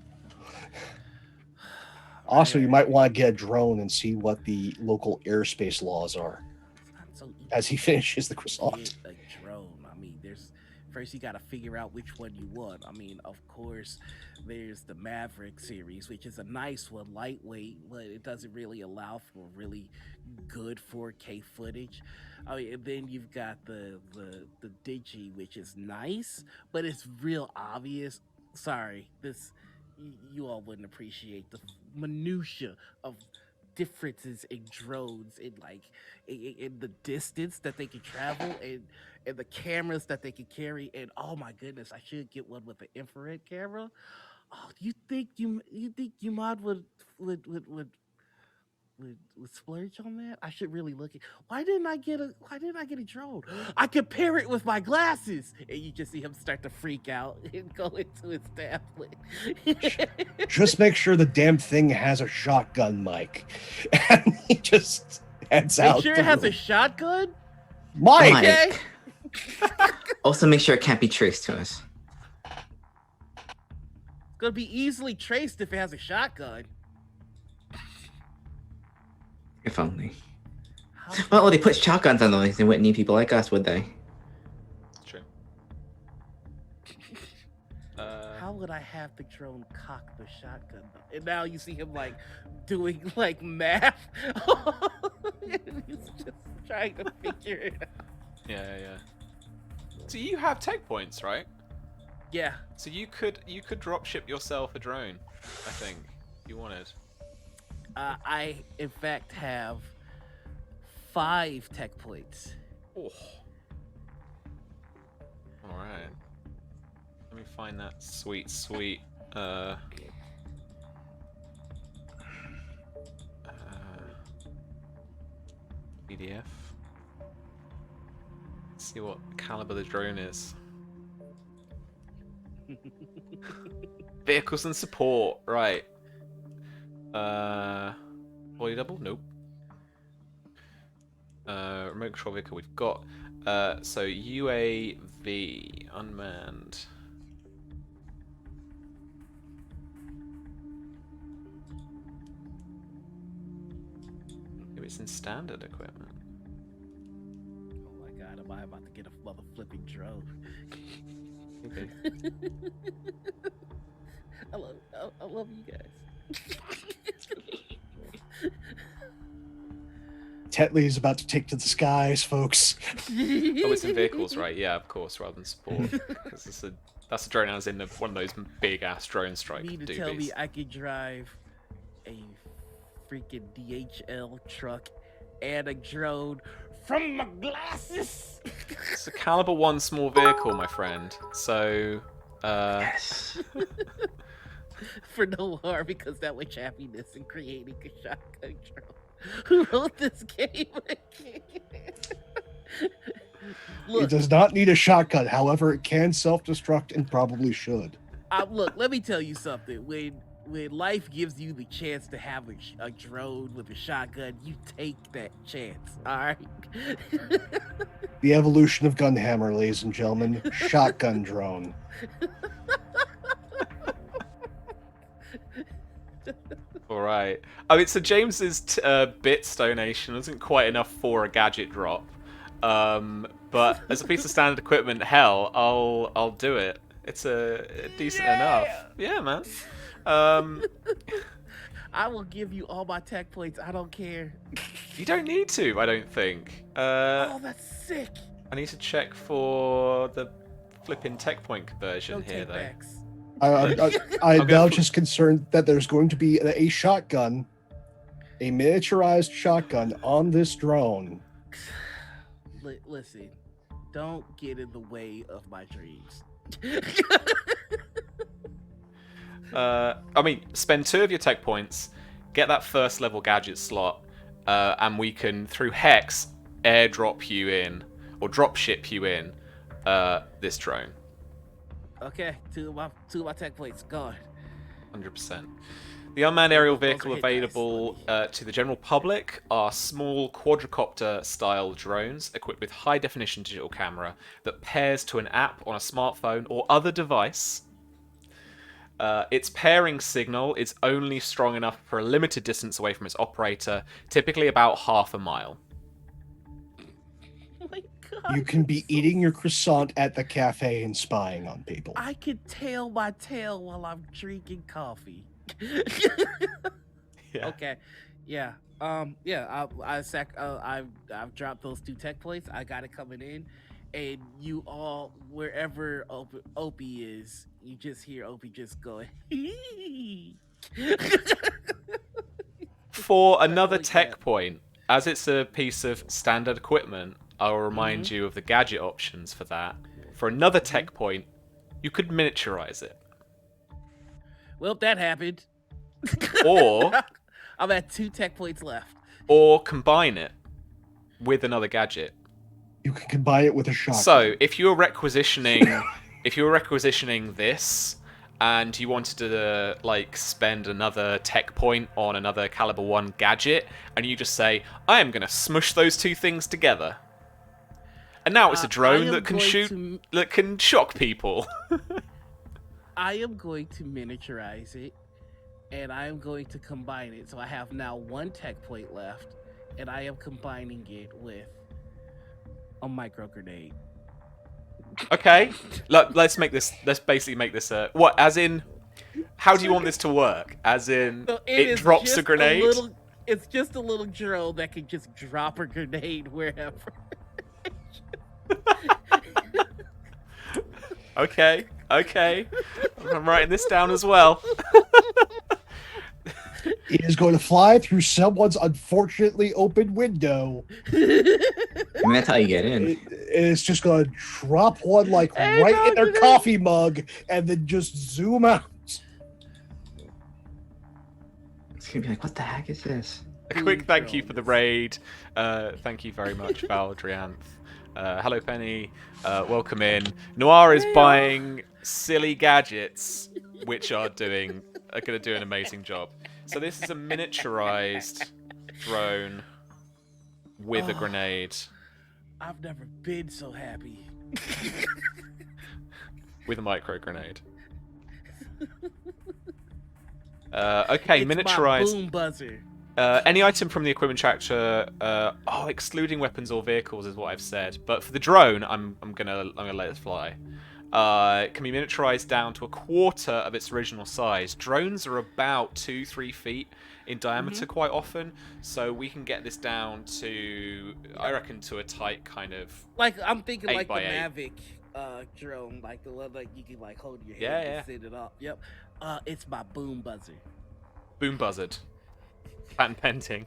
Also, you might want to get a drone and see what the local airspace laws are It's not so easy. as he finishes the croissant. Get a drone. I mean, there's first you got to figure out which one you want. I mean, of course, there's the Maverick series, which is a nice one, lightweight, but it doesn't really allow for really good 4K footage. I mean, and then you've got the Digi, which is nice, but it's real obvious. Sorry, this you all wouldn't appreciate the minutia of differences in drones, in like in the distance that they can travel, and the cameras that they can carry. And oh my goodness, I should get one with an infrared camera. Oh, you think Umad would splurge on that? I should really look at. Why didn't I get a drone? I can pair it with my glasses, and you just see him start to freak out and go into his tablet. Just make sure the damn thing has a shotgun mic. And he just heads Make out. sure the it has a room. shotgun. Mike! Okay. Also, make sure it can't be traced to us. It's gonna be easily traced if it has a shotgun. If only. How, Well, they put shotguns on those. They wouldn't need people like us, would they? True. how would I have the drone cock the shotgun though? And now you see him like doing like math. And he's just trying to figure it out. Yeah. So you have tech points, right? Yeah. So you could drop ship yourself a drone, I think. If you wanted. I in fact have 5 tech points. Oh. Alright. Let me find that sweet PDF. See what caliber the drone is. Vehicles and support, right. Body double? Nope. Remote control vehicle we've got. So UAV, unmanned. Maybe it's in standard equipment. Oh my god, am I about to get a mother flipping drone? Maybe. I love you guys. Tetley is about to take to the skies, folks. Oh, it's in vehicles, right? Yeah, of course, rather than support. Because that's a drone as in one of those big ass drone strike You mean to doobies. tell me I could drive a freaking DHL truck and a drone from my glasses? It's a caliber 1 small vehicle, my friend. So, Yes. For no harm, because that was happiness in creating a shotgun drone. Who wrote this game? It Look, does not need a shotgun. However, it can self-destruct and probably should. look. Let me tell you something. When life gives you the chance to have a drone with a shotgun, you take that chance. All right. The evolution of Gunhammer, ladies and gentlemen. Shotgun drone. alright. I mean, so James's bits donation isn't quite enough for a gadget drop. But as a piece of standard equipment, hell, I'll do it. It's a decent enough. Yeah, man. I will give you all my tech points. I don't care. You don't need to, I don't think. Oh, that's sick. I need to check for the flipping tech point conversion No here, take though. backs. I'm go now for- just concerned that there's going to be a shotgun, a miniaturized shotgun on this drone. Listen, don't get in the way of my dreams. I mean, spend 2 of your tech points, get that first level gadget slot, and we can, through Hex, airdrop you in, or drop ship you in, this drone. Okay, two of my tech points gone. 100%. The unmanned aerial Those are vehicle hit dice, available to the general public are small quadricopter-style drones equipped with high-definition digital camera that pairs to an app on a smartphone or other device. Its pairing signal is only strong enough for a limited distance away from its operator, typically about half a mile. Oh my god. You can be eating your croissant at the cafe and spying on people. I can tail my tail while I'm drinking coffee. Yeah. Okay. Yeah. Yeah. I've dropped those 2 tech plates. I got it coming in, and you all, wherever Opie is, you just hear Opie just going. For another like tech that. point, as it's a piece of standard equipment, I'll remind you of the gadget options for that. For another tech point, you could miniaturize it. Well, that happened. Or I'm at 2 tech points left. combine it with another gadget. You can combine it with a shotgun. So, if you were requisitioning this and you wanted to like spend another tech point on another caliber 1 gadget, and you just say, I am going to smush those two things together. And now it's a drone that can that can shock people. I am going to miniaturize it, and I am going to combine it. So I have now 1 tech point left, and I am combining it with a micro grenade. Okay, let's basically make this what? As in, how do you want this to work? As in, So it drops a grenade. It's just a little drone that can just drop a grenade wherever. Okay. I'm writing this down as well. It is going to fly through someone's unfortunately open window. And that's how you get in. It's just going to drop one like Hey, right no, in their dude. coffee mug and then just zoom out. It's gonna be like, what the heck is this? A quick thank you for the raid. Thank you very much, Valdrianth. Hello, Penny. Welcome in. Noir is buying silly gadgets, which are going to do an amazing job. So this is a miniaturized drone with a grenade. I've never been so happy. With a micro grenade. Okay, It's miniaturized. my boom buzzer. Any item from the equipment tractor, excluding weapons or vehicles is what I've said. But for the drone, I'm gonna let it fly. It can be miniaturized down to a quarter of its original size. Drones are about 2-3 feet in diameter quite often, so we can get this down to, I reckon, to a tight kind of. Like I'm thinking 8 like the by 8. Mavic drone, like the one like you can like hold your head Yeah, and yeah. set it up. Yep. It's my boom buzzer. Boom buzzard. Patent pending.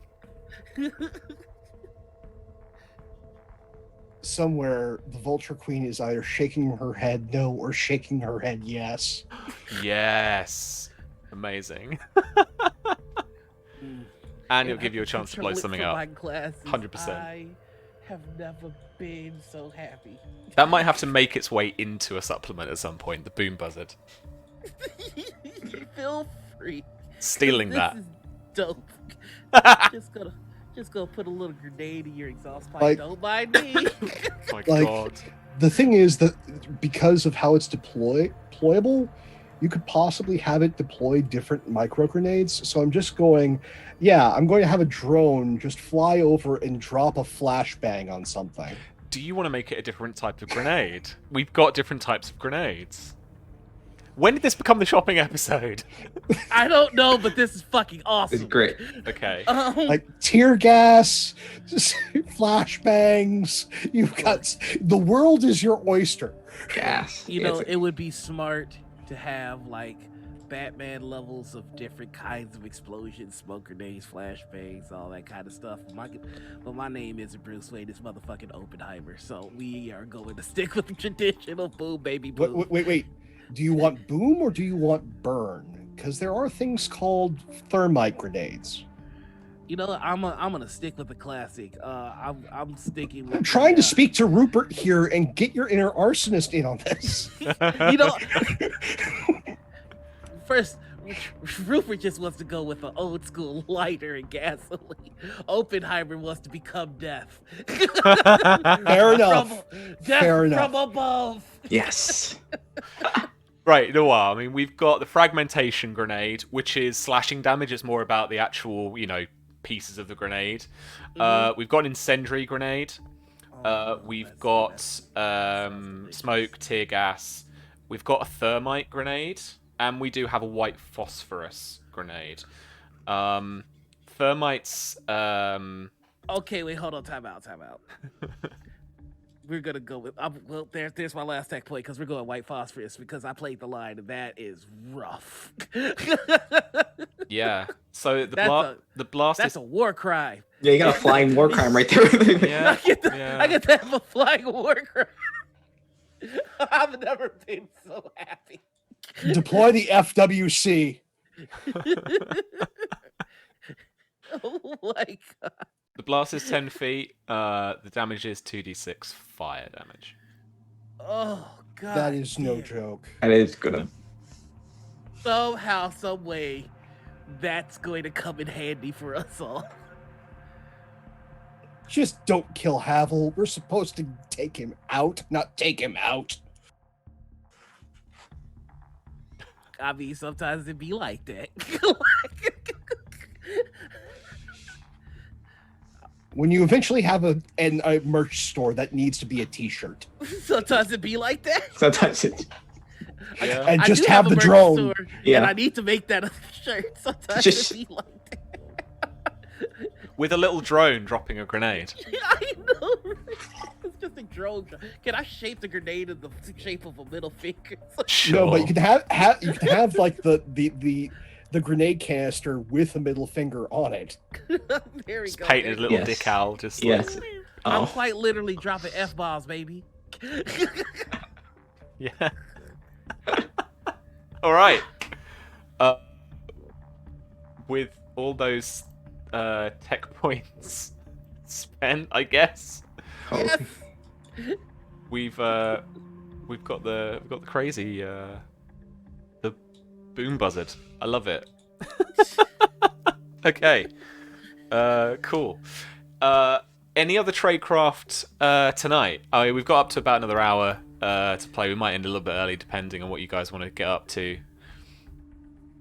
Somewhere, the Vulture Queen is either shaking her head no or shaking her head yes. Yes. Amazing. And it'll give you a chance to blow something up. 100%. I have never been so happy. That might have to make its way into a supplement at some point, the boom buzzard. Feel free. Stealing This that. is dope. just gonna put a little grenade in your exhaust pipe. Like- Don't mind me. My Like- god. The thing is that because of how it's deployable, you could possibly have it deploy different micro grenades. So I'm just going, I'm going to have a drone just fly over and drop a flashbang on something. Do you want to make it a different type of grenade? We've got different types of grenades. When did this become the shopping episode? I don't know, but this is fucking awesome. It's great. Okay. Like tear gas, flashbangs. You've got the world is your oyster. Gas. You know, It's- it would be smart to have like Batman levels of different kinds of explosions, smoke grenades, flashbangs, all that kind of stuff. But my name isn't Bruce Wayne, it's motherfucking Oppenheimer. So we are going to stick with the traditional boom, baby, boom. Wait. Do you want boom or do you want burn? Because there are things called thermite grenades. You know, I'm gonna stick with the classic. I'm sticking with. I'm trying to speak to Rupert here and get your inner arsonist in on this. You know, first, Rupert just wants to go with an old school lighter and gasoline. Oppenheimer wants to become death. Fair enough. Death Fair enough. from above. Yes. Right, you know what? I mean, we've got the fragmentation grenade, which is slashing damage. It's more about the actual, pieces of the grenade. We've got an incendiary grenade. We've got smoke, tear gas. We've got a thermite grenade. And we do have a white phosphorus grenade. Thermites... Okay, wait, hold on, time out. we're gonna go with. Well, there's my last tech play because we're going white phosphorus because I played the line and that is rough. Yeah. So That's a the blast that's is a war crime. Yeah, you got a flying war crime right there. yeah. I get to have a flying war crime. I've never been so happy. Deploy the FWC. Oh my god. The blast is 10 feet. The damage is 2d6 fire damage. Oh god. That is no damn. joke. That is good. Somehow, some way, that's going to come in handy for us all. Just don't kill Havel. We're supposed to take him out, not take him out. I mean, sometimes it be like that. When you eventually have a merch store, that needs to be a t-shirt. Sometimes it be like that. Sometimes it's Yeah. And I just do have a the merch drone. store, Yeah. and I need to make that a shirt. Sometimes Just- it be like that. With a little drone dropping a grenade. I know. Right? It's just a drone. Can I shape the grenade in the shape of a middle finger? Sure. No, but you can have like the grenade canister with a middle finger on it. There we Just go. painted a little Yes. decal, just Yes. like I'm Oh. quite literally dropping F-bombs, baby. yeah. All right. With all those tech points spent, I guess Yes. we've got the crazy the boom buzzard. I love it. Okay. Cool. Any other tradecraft tonight? We've got up to about another hour to play. We might end a little bit early depending on what you guys want to get up to.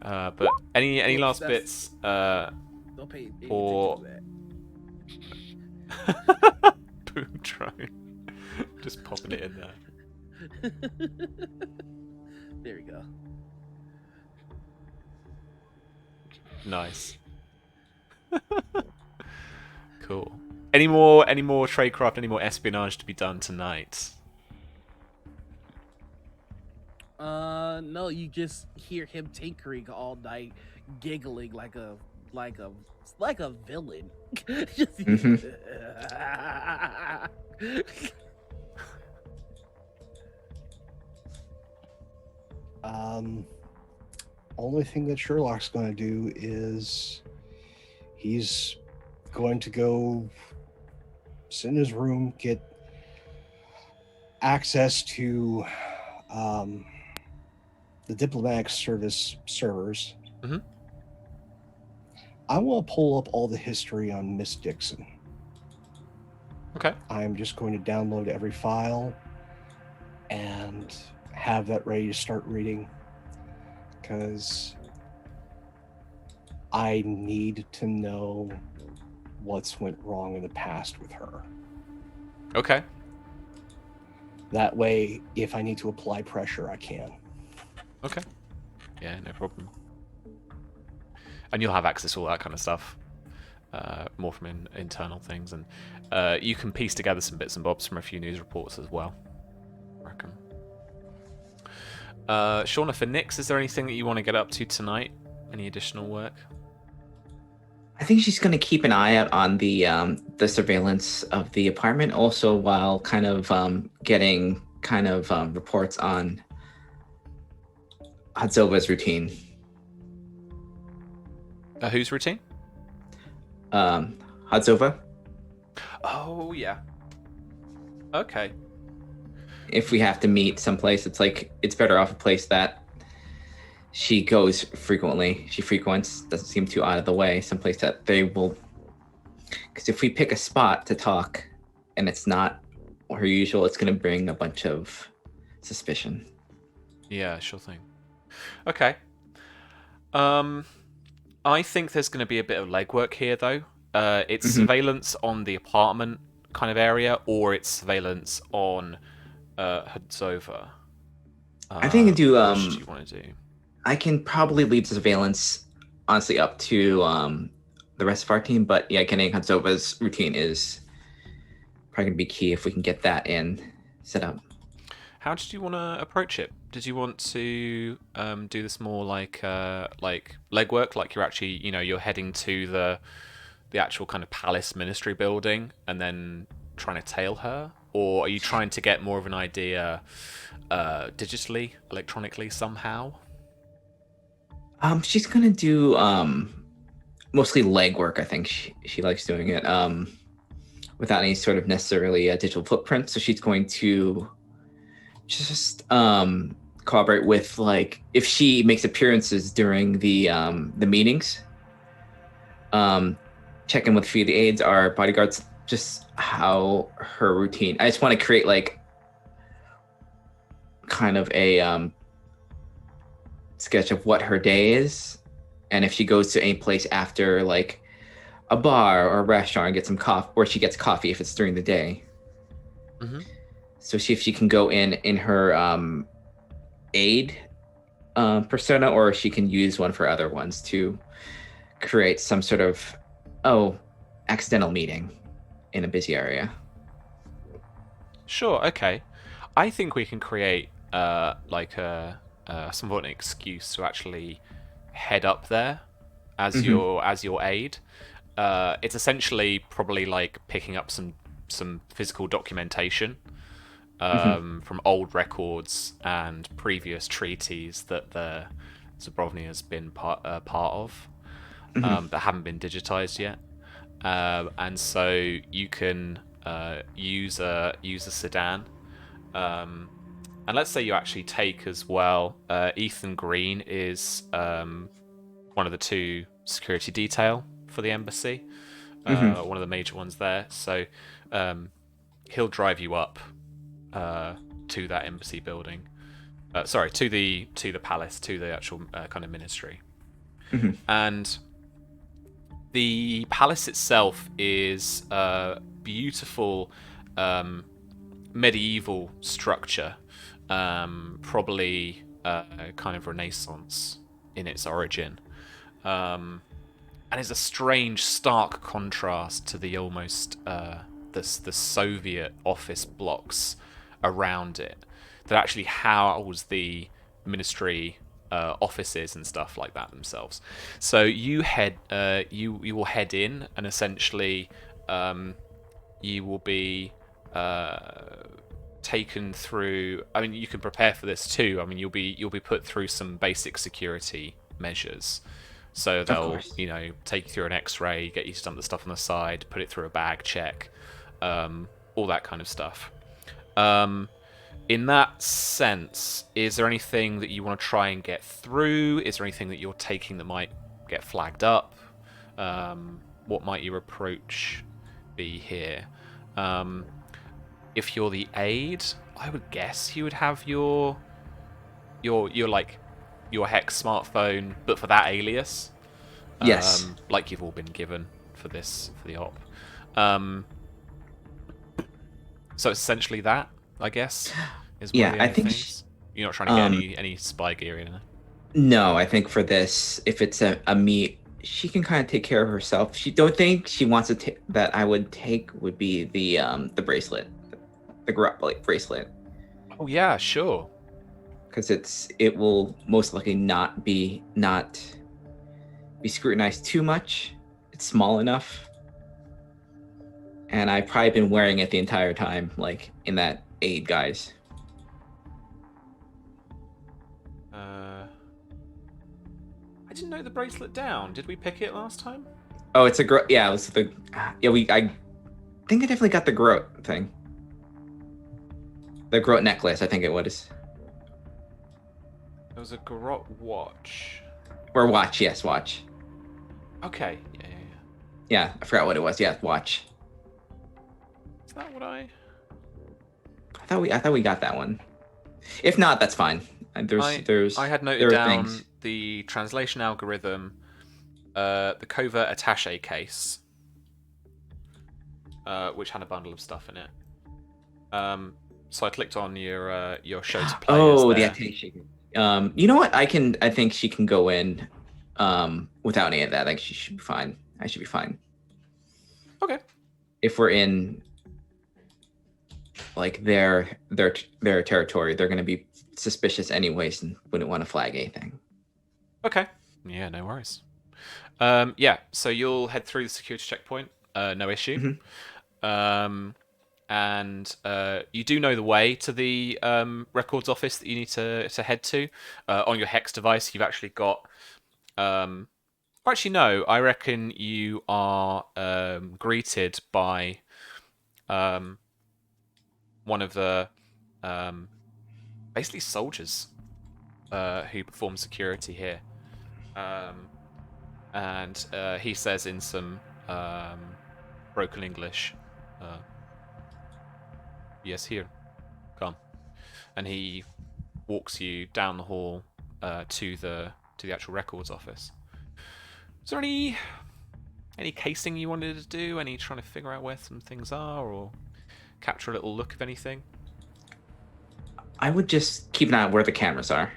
But any last bits? Don't pay any Or- attention Boom drone. Just popping it in there. to that. There we go. Nice. Cool. Any more tradecraft? Any more espionage to be done tonight? No, you just hear him tinkering all night, giggling like a villain. Just- Only thing that Sherlock's going to do is he's going to go sit in his room, get access to the diplomatic service servers. Mhm. I want to pull up all the history on Miss Dixon. Okay. I'm just going to download every file and have that ready to start reading, because I need to know what's went wrong in the past with her. Okay. That way, if I need to apply pressure, I can. Okay. Yeah, no problem. And you'll have access to all that kind of stuff. More from internal things, and you can piece together some bits and bobs from a few news reports as well, I reckon. Shauna, for Nyx, is there anything that you want to get up to tonight? Any additional work? I think she's going to keep an eye out on the surveillance of the apartment, also while kind of getting kind of reports on Hadzova's routine. Whose routine? Hadzova. Oh, yeah. Okay. If we have to meet someplace, it's like it's better off a place that she goes frequently. She frequents, doesn't seem too out of the way. Someplace that they will, because if we pick a spot to talk and it's not her usual, it's going to bring a bunch of suspicion. Yeah, sure thing. Okay. I think there's going to be a bit of legwork here, though. It's surveillance on the apartment kind of area, or it's surveillance on Hadzova. I think I do. Which do you want to do? I can probably leave the surveillance, honestly, up to the rest of our team. But yeah, getting Hadzova's routine is probably gonna be key if we can get that in set up. How did you want to approach it? Did you want to do this more like legwork, like you're actually, you're heading to the actual kind of palace ministry building and then trying to tail her, or are you trying to get more of an idea digitally, electronically somehow? She's gonna do mostly legwork. I think she likes doing it without any sort of necessarily a digital footprint. So she's going to just collaborate with, like, if she makes appearances during the meetings, check in with a few of the aides, our bodyguards, just how her routine. I just want to create like kind of a sketch of what her day is, and if she goes to any place after like a bar or a restaurant and get some coffee, or she gets coffee if it's during the day. Mm-hmm. So if she can go in her aid persona, or she can use one for other ones to create some sort of accidental meeting in a busy area. Sure. Okay. I think we can create like somewhat an excuse to actually head up there as your aide. It's essentially probably like picking up some physical documentation from old records and previous treaties that the Zabrovnia has been part of that haven't been digitized yet. And so you can use a sedan, and let's say you actually take as well. Ethan Green is one of the 2 security detail for the embassy, one of the major ones there. So he'll drive you up to that embassy building. Sorry, to the palace, to the actual kind of ministry, and. The palace itself is a beautiful medieval structure, probably kind of Renaissance in its origin, and is a strange, stark contrast to the almost the Soviet office blocks around it that actually house the ministry offices and stuff like that themselves. So you will head in, and essentially you will be taken through. I mean, you can prepare for this too. I mean, you'll be put through some basic security measures. So they'll take you through an X-ray, get you to dump the stuff on the side, put it through a bag check, all that kind of stuff. In that sense, is there anything that you want to try and get through? Is there anything that you're taking that might get flagged up? What might your approach be here? If you're the aide, I would guess you would have your Hex smartphone, but for that alias. Yes. Like you've all been given for the op. So it's essentially that, I guess, is one of the I only think things. You're not trying to get any spy gear in. No, I think for this, if it's a meet, she can kind of take care of herself. She don't think she wants to that I would take would be the bracelet, the Garrote bracelet. Oh yeah, sure. Because it will most likely not be scrutinized too much. It's small enough, and I've probably been wearing it the entire time, like in that aid guise. I didn't know the bracelet down. Did we pick it last time? Oh, it's a yeah. It was the I think I definitely got the Garrote thing. The Garrote necklace, I think it was. There was a Garrote watch. Or watch, yes, watch. Okay. Yeah. Yeah, I forgot what it was. Yeah, watch. Is that what I thought we got that one. If not, that's fine. I had noted down the translation algorithm, the covert attaché case, which had a bundle of stuff in it. So I clicked on your show to play. Oh, the attaché. You know what? I think she can go in without any of that. Like, she should be fine. I should be fine. Okay. If we're in like their territory. They're going to be suspicious anyways and wouldn't want to flag anything. Okay. Yeah, no worries. Yeah, so you'll head through the security checkpoint. No issue. Mhm. And you do know the way to the records office that you need to head to. On your Hex device, you've actually got. Actually, no. I reckon you are greeted by one of the basically soldiers who perform security here. And he says in some broken English, "Yes, here, come." And he walks you down the hall to the actual records office. Is there any casing you wanted to do? Any trying to figure out where some things are, or capture a little look of anything? I would just keep an eye on where the cameras are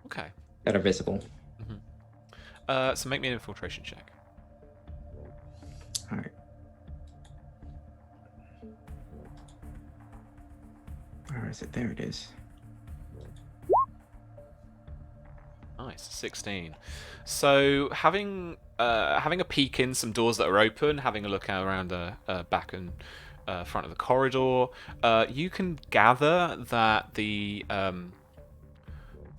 Okay. that are visible. So make me an infiltration check. All right. Where is it? There it is. Nice, 16. So having a peek in some doors that are open, having a look around the back and front of the corridor, you can gather that the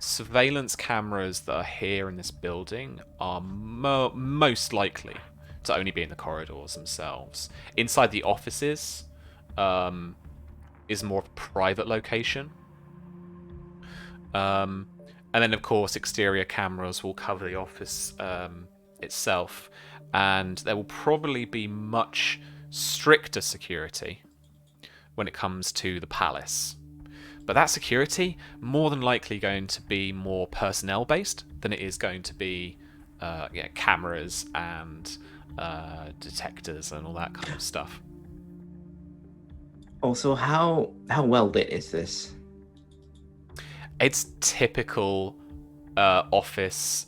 surveillance cameras that are here in this building are most likely to only be in the corridors themselves. Inside the offices is more of a private location. And then, of course, exterior cameras will cover the office itself, and there will probably be much stricter security when it comes to the palace. But that security, more than likely going to be more personnel based than it is going to be cameras and detectors and all that kind of stuff. Also, how well lit is this? It's typical office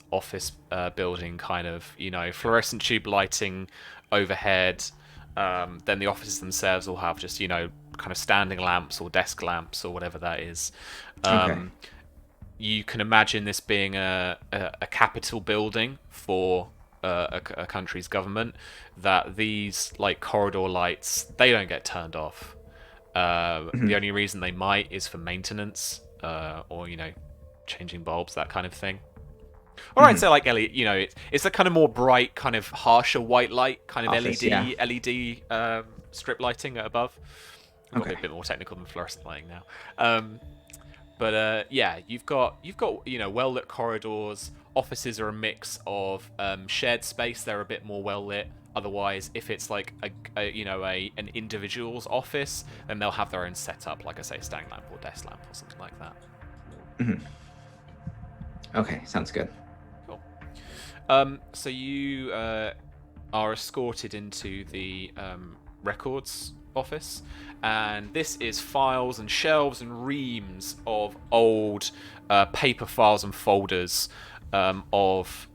building kind of, fluorescent tube lighting overhead. Then the offices themselves will have just, kind of standing lamps or desk lamps or whatever that is. Okay. You can imagine this being a capital building for a country's government, that these like corridor lights, they don't get turned off. The only reason they might is for maintenance, or changing bulbs, that kind of thing. Or I'd say like LED, it's a kind of more bright, kind of harsher white light, kind of Office, LED strip lighting above. I'm Okay. a bit more technical than fluorescent lighting now. But yeah, you've got well lit corridors. Offices are a mix of shared space. They're a bit more well lit. Otherwise, if it's like an individual's office, then they'll have their own setup, like I say, standing lamp or desk lamp or something like that. Okay, sounds good. Cool. So you are escorted into the records office, and this is files and shelves and reams of old paper files and folders of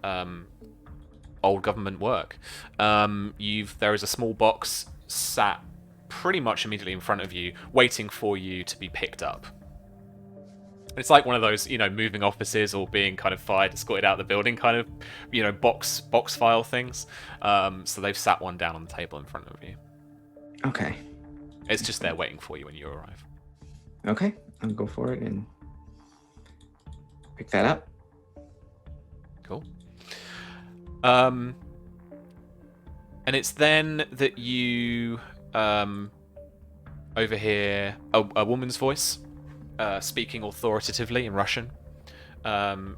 old government work. There is a small box sat pretty much immediately in front of you, waiting for you to be picked up. It's like one of those, moving offices or being kind of fired, escorted out of the building kind of, box file things. So they've sat one down on the table in front of you. Okay. It's just there waiting for you when you arrive. Okay, I'll go for it and pick that up. Cool. And it's then that you overhear a woman's voice speaking authoritatively in Russian, and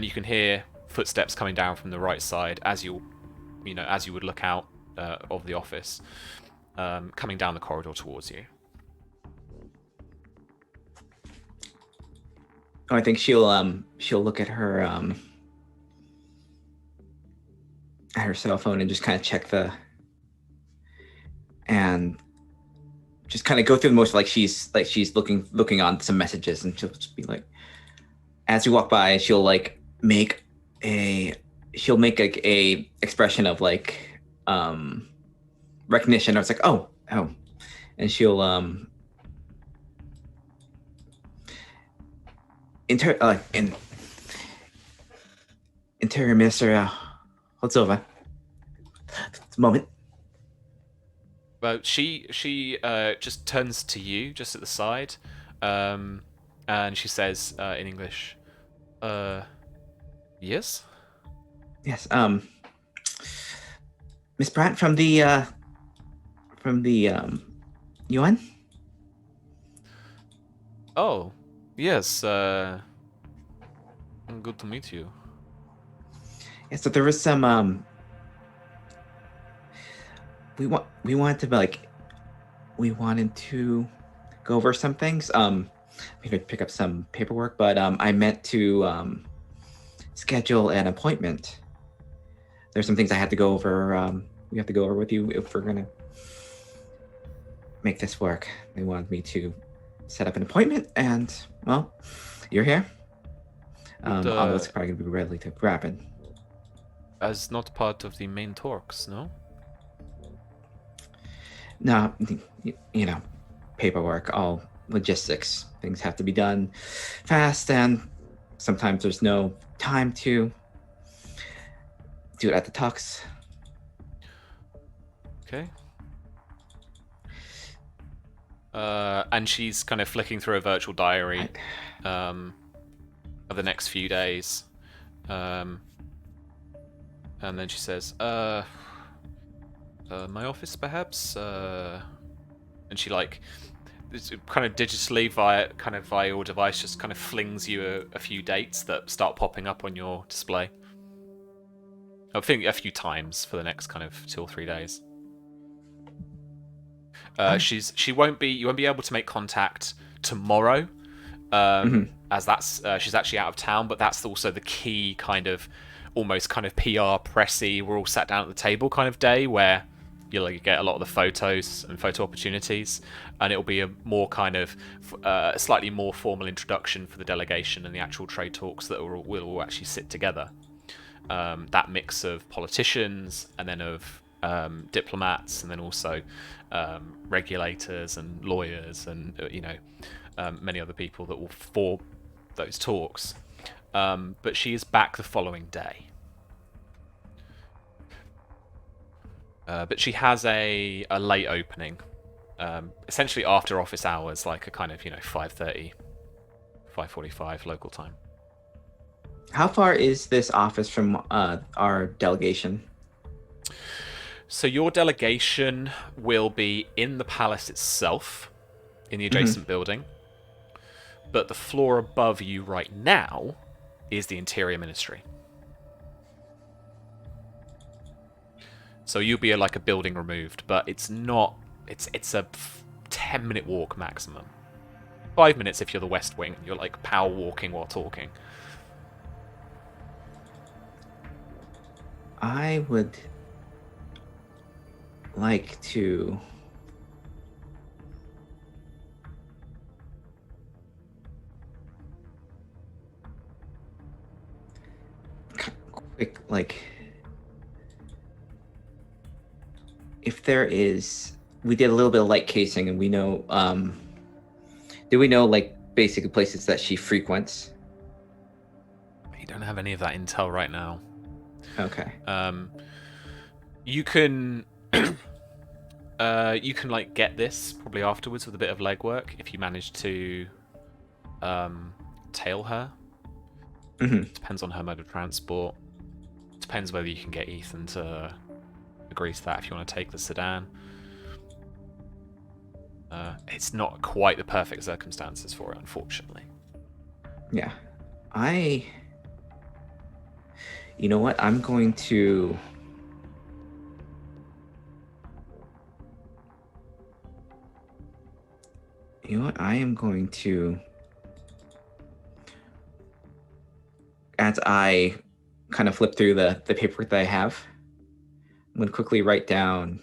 you can hear footsteps coming down from the right side as you would look out of the office, coming down the corridor towards you. Oh, I think she'll look at her cell phone and just kind of check and just kind of go through the most, like she's looking on some messages, and she'll just be like, as you walk by, she'll make a expression of recognition. Or it's like, oh, and she'll Interior Minister Hotzova. A moment. Well, she just turns to you just at the side, and she says in English, yes? Yes. Miss Brandt from the UN. Oh, yes. Good to meet you. Yeah, so there was some we wanted to go over some things. We could pick up some paperwork, but I meant to schedule an appointment. There's some things I had to go over. We have to go over with you if we're gonna make this work. They wanted me to set up an appointment, and well, you're here. Although it's probably gonna be relatively rapid. As not part of the main talks, no? No, you know, paperwork, all logistics. Things have to be done fast, and sometimes there's no time to do it at the talks. Okay. And she's kind of flicking through a virtual diary of the next few days. And then she says, my office perhaps? And she like kind of digitally via your device just kind of flings you a few dates that start popping up on your display. I think a few times for the next kind of 2 or 3 days. You won't be able to make contact tomorrow, as that's she's actually out of town. But that's also the key kind of almost kind of PR pressy. We're all sat down at the table kind of day where you'll get a lot of the photos and photo opportunities, and it'll be a more kind of slightly more formal introduction for the delegation and the actual trade talks that we'll all actually sit together. That mix of politicians and then of diplomats and then also regulators and lawyers and many other people that will form those talks. But she is back the following day. But she has a late opening, essentially after office hours, like a kind of 5:30, 5:45 local time. How far is this office from our delegation? So your delegation will be in the palace itself, in the adjacent building. But the floor above you right now is the Interior Ministry. So you'll be like a building removed, but it's not. It's a 10-minute walk maximum. 5 minutes if you're the West Wing. You're like power walking while talking. I would like to quick, if there is, we did a little bit of light casing, and we know, do we know basically places that she frequents? You don't have any of that intel right now. Okay. You can get this probably afterwards with a bit of legwork if you manage to tail her. Depends on her mode of transport. Depends whether you can get Ethan to agree to that if you want to take the sedan. It's not quite the perfect circumstances for it, unfortunately. Yeah. You know what? I'm going to... You know what? I am going to... As I kind of flip through the paperwork that I have, I'm going to quickly write down...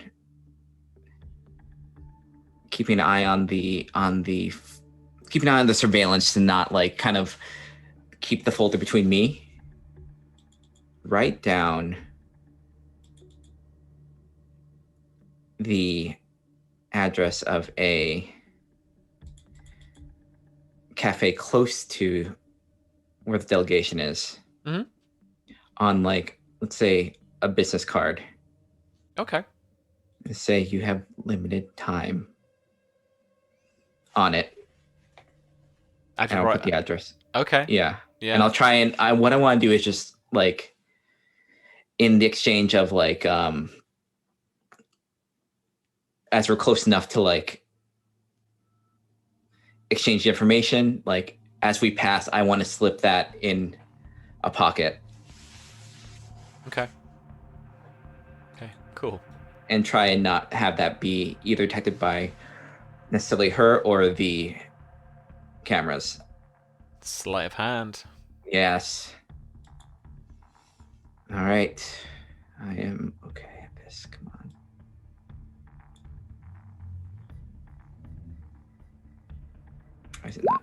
Keeping an eye on the surveillance to not kind of keep the folder between me. Write down the address of a cafe close to where the delegation is. Mm-hmm. On like, let's say, a business card. Okay. Say you have limited time on it. And I'll put the address. Okay. Yeah. Yeah. And I'll try and what I want to do is just like in the exchange of like as we're close enough to like exchange the information, like as we pass, I want to slip that in a pocket. Okay. Okay, cool. And try and not have that be either detected by necessarily her or the cameras. Sleight of hand. Yes. All right. I am okay at this. Come on. Why is it not?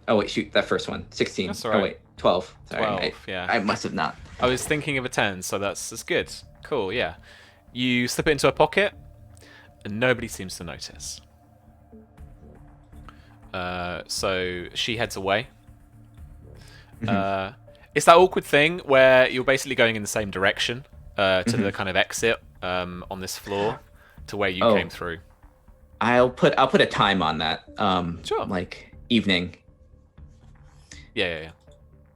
Oh, wait, shoot. That first one. 16. That's all right. Oh, wait. 12. Sorry. 12, yeah. I must have not. I was thinking of a 10, so that's good. Cool, yeah. You slip it into a pocket, and nobody seems to notice. So she heads away. It's that awkward thing where you're basically going in the same direction to the kind of exit on this floor to where you came through. I'll put a time on that. Sure. Like evening. Yeah.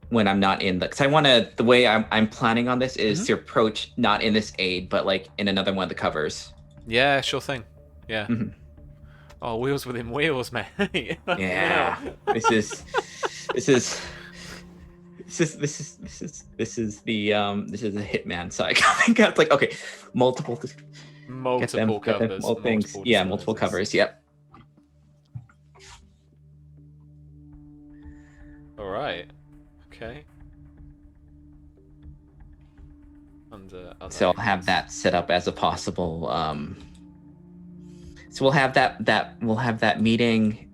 When I'm not in the, because I want to. The way I'm planning on this is to approach not in this aid, but like in another one of the covers. Yeah, sure thing. Yeah. Oh, wheels within wheels, man. Yeah. This is the Hitman side coming out. Like, okay, multiple covers. Multiple things. Yeah, multiple covers. Yep. All right. Okay. So I'll have that set up as a possible. So we'll have that meeting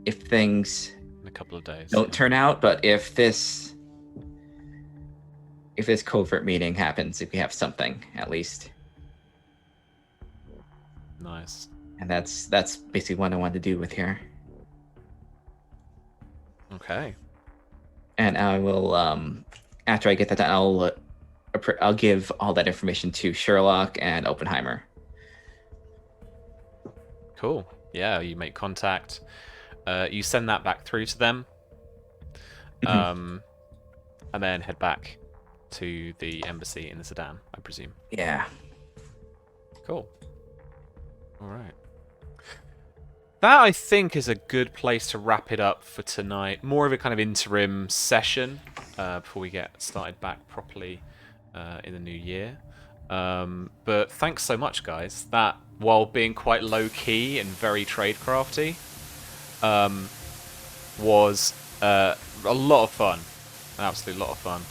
if things in a couple of days don't turn out, but if this covert meeting happens, if we have something at least. Nice. And that's basically what I want to do with here. Okay. And I will after I get that done, I'll give all that information to Sherlock and Oppenheimer. Cool. Yeah, you make contact. You send that back through to them. And then head back to the embassy in the Sudan, I presume. Yeah. Cool. All right. That, I think, is a good place to wrap it up for tonight. More of a kind of interim session before we get started back properly in the new year. But thanks so much, guys. That, while being quite low-key and very tradecrafty, was a lot of fun. An absolute lot of fun.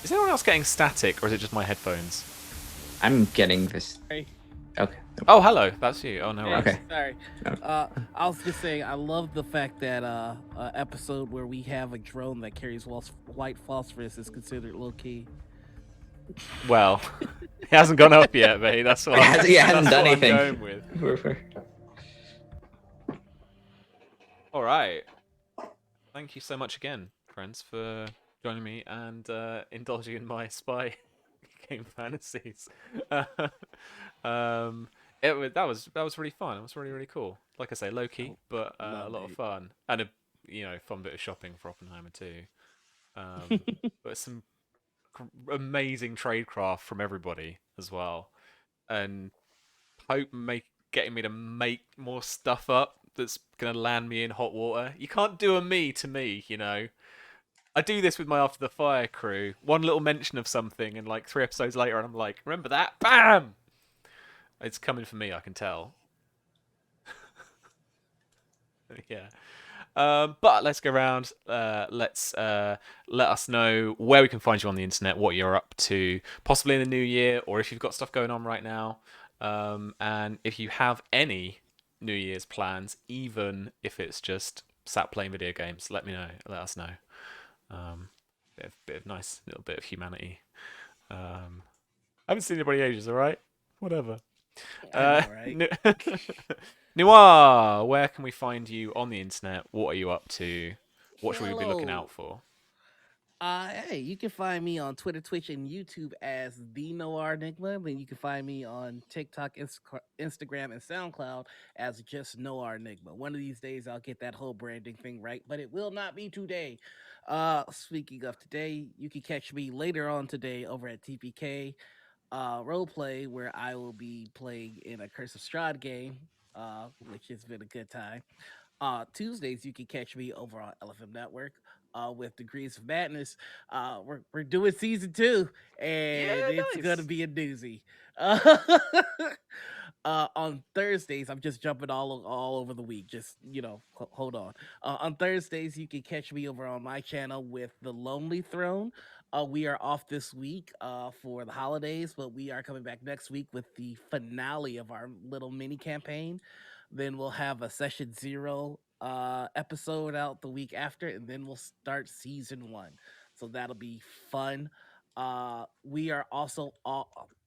Is anyone else getting static, or is it just my headphones? I'm getting this. Hey. Okay. Oh, hello. That's you. Oh, no worries. Okay. Sorry. I was just saying, I love the fact that episode where we have a drone that carries white phosphorus is considered low key. Well, it hasn't gone up yet, mate. That's what. It hasn't done anything. I'm going with. All right. Thank you so much again, friends, for joining me and indulging in my spy game fantasies. That was really fun. It was really cool. Like I say, low key, but a lot of fun, and a fun bit of shopping for Oppenheimer too. But some amazing tradecraft from everybody as well, and hope getting me to make more stuff up that's gonna land me in hot water. You can't do a me to me, I do this with my After the Fire crew. One little mention of something, and like 3 episodes later, and I'm like, remember that? Bam! It's coming for me, I can tell. Yeah. But let's go around. Let's let us know where we can find you on the internet, what you're up to, possibly in the new year, or if you've got stuff going on right now. And if you have any New Year's plans, even if it's just sat playing video games, let us know. Bit of nice little bit of humanity. I haven't seen anybody in ages, all right? Whatever. I know, right? Noir, where can we find you on the internet? What are you up to? What should we be looking out Hello. for? Hey, you can find me on Twitter, Twitch, and YouTube as the Noir Enigma. Then you can find me on TikTok, Instagram, and SoundCloud as just Noir Enigma. One of these days, I'll get that whole branding thing right, but it will not be today. Speaking of today, you can catch me later on today over at TPK Roleplay, where I will be playing in a Curse of Strahd game, which has been a good time. Tuesdays, you can catch me over on Elephant Network with Degrees of Madness. We're doing season 2, Yeah, and it's gonna nice. be a doozy. Uh, on Thursdays, I'm just jumping all over the week. Just hold on. On Thursdays, you can catch me over on my channel with the Lonely Throne. We are off this week for the holidays, but we are coming back next week with the finale of our little mini campaign. Then we'll have a session 0 episode out the week after, and then we'll start season 1. So that'll be fun. We are also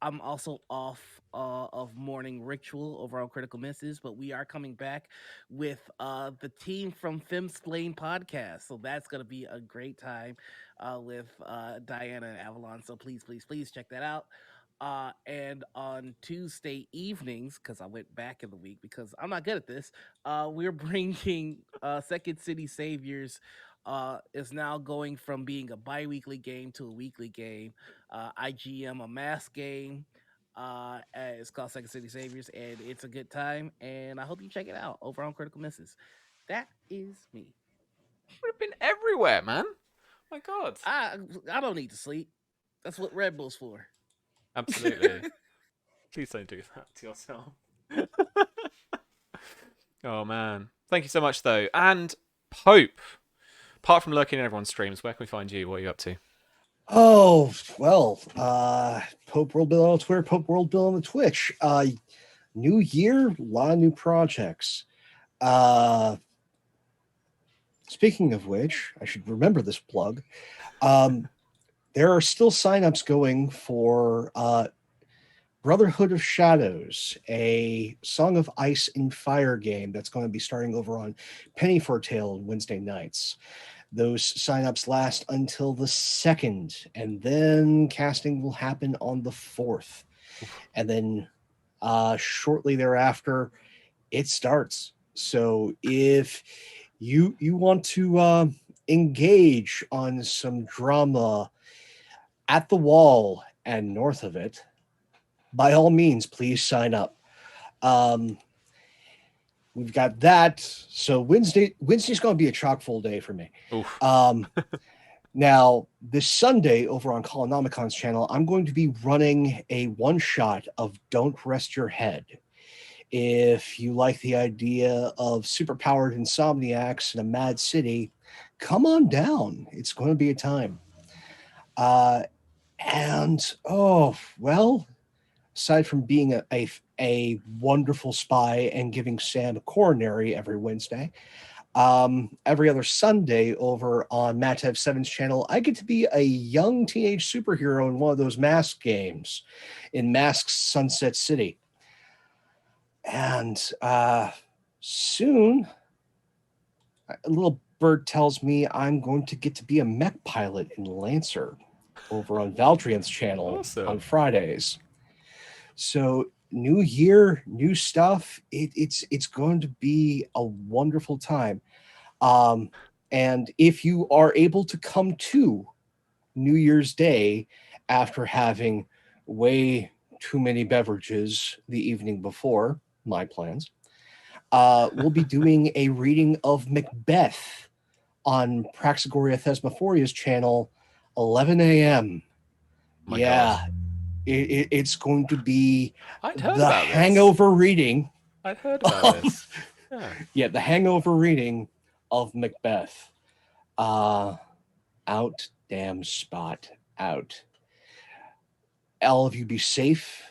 I'm also off of morning ritual over on Critical Misses, but we are coming back with the team from Femsplain podcast. So that's gonna be a great time with Diana and Avalon. So please check that out. And on Tuesday evenings, because I went back in the week because I'm not good at this, we're bringing Second City Saviors. Is now going from being a bi-weekly game to a weekly game. IGM a mass game. It's called Second City Saviors, and it's a good time. And I hope you check it out over on Critical Misses. That is me. We've been everywhere, man. My God. I I don't need to sleep. That's what Red Bull's for. Absolutely. Please don't do that to yourself. Oh man. Thank you so much though. And Pope. Apart from lurking in everyone's streams, where can we find you? What are you up to? Oh, well, Pope World Bill on Twitter, Pope World Bill on the Twitch. New year, a lot of new projects. Speaking of which, I should remember this plug. There are still signups going for Brotherhood of Shadows, a Song of Ice and Fire game that's going to be starting over on Penny for Tale on Wednesday nights. Those signups last until the 2nd, and then casting will happen on the 4th. And then shortly thereafter, it starts. So if you want to engage on some drama at the wall and north of it, by all means, please sign up. We've got that. So Wednesday's going to be a chock full day for me. Oof. Now, this Sunday over on Colonomicon's channel, I'm going to be running a one-shot of Don't Rest Your Head. If you like the idea of superpowered insomniacs in a mad city, come on down. It's going to be a time. And, oh, well, aside from being a wonderful spy and giving Sam a coronary every Wednesday, every other Sunday over on Matev 7's channel, I get to be a young teenage superhero in one of those Mask games in Mask's Sunset City. And soon, a little bird tells me I'm going to get to be a mech pilot in Lancer over on Valdrian's channel Awesome. on Fridays. So new year, new stuff. It's going to be a wonderful time. And if you are able to come to New Year's Day after having way too many beverages the evening before, my plans, we'll be doing a reading of Macbeth on Praxagoria Thesmophoria's channel, 11 a.m. My yeah, God. it's going to be I'd heard the about this. hangover reading. I'd heard about this. Yeah. Yeah, the hangover reading of Macbeth. Out, damn spot, out. All of you be safe.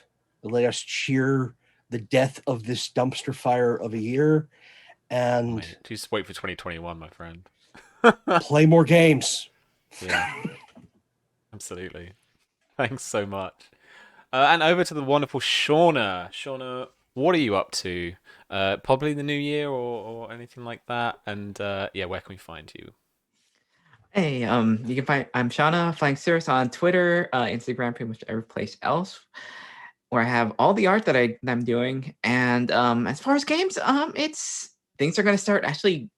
Let us cheer the death of this dumpster fire of a year and Just wait for 2021, my friend. play more games. Yeah. Absolutely. Thanks so much. And over to the wonderful Shauna. Shauna, what are you up to? Probably the new year or anything like that. And yeah, where can we find you? Hey, you can find I'm Shauna Flying Cirrus on Twitter, Instagram, pretty much every place else where I have all the art that I'm doing. And as far as games, it's things are gonna start actually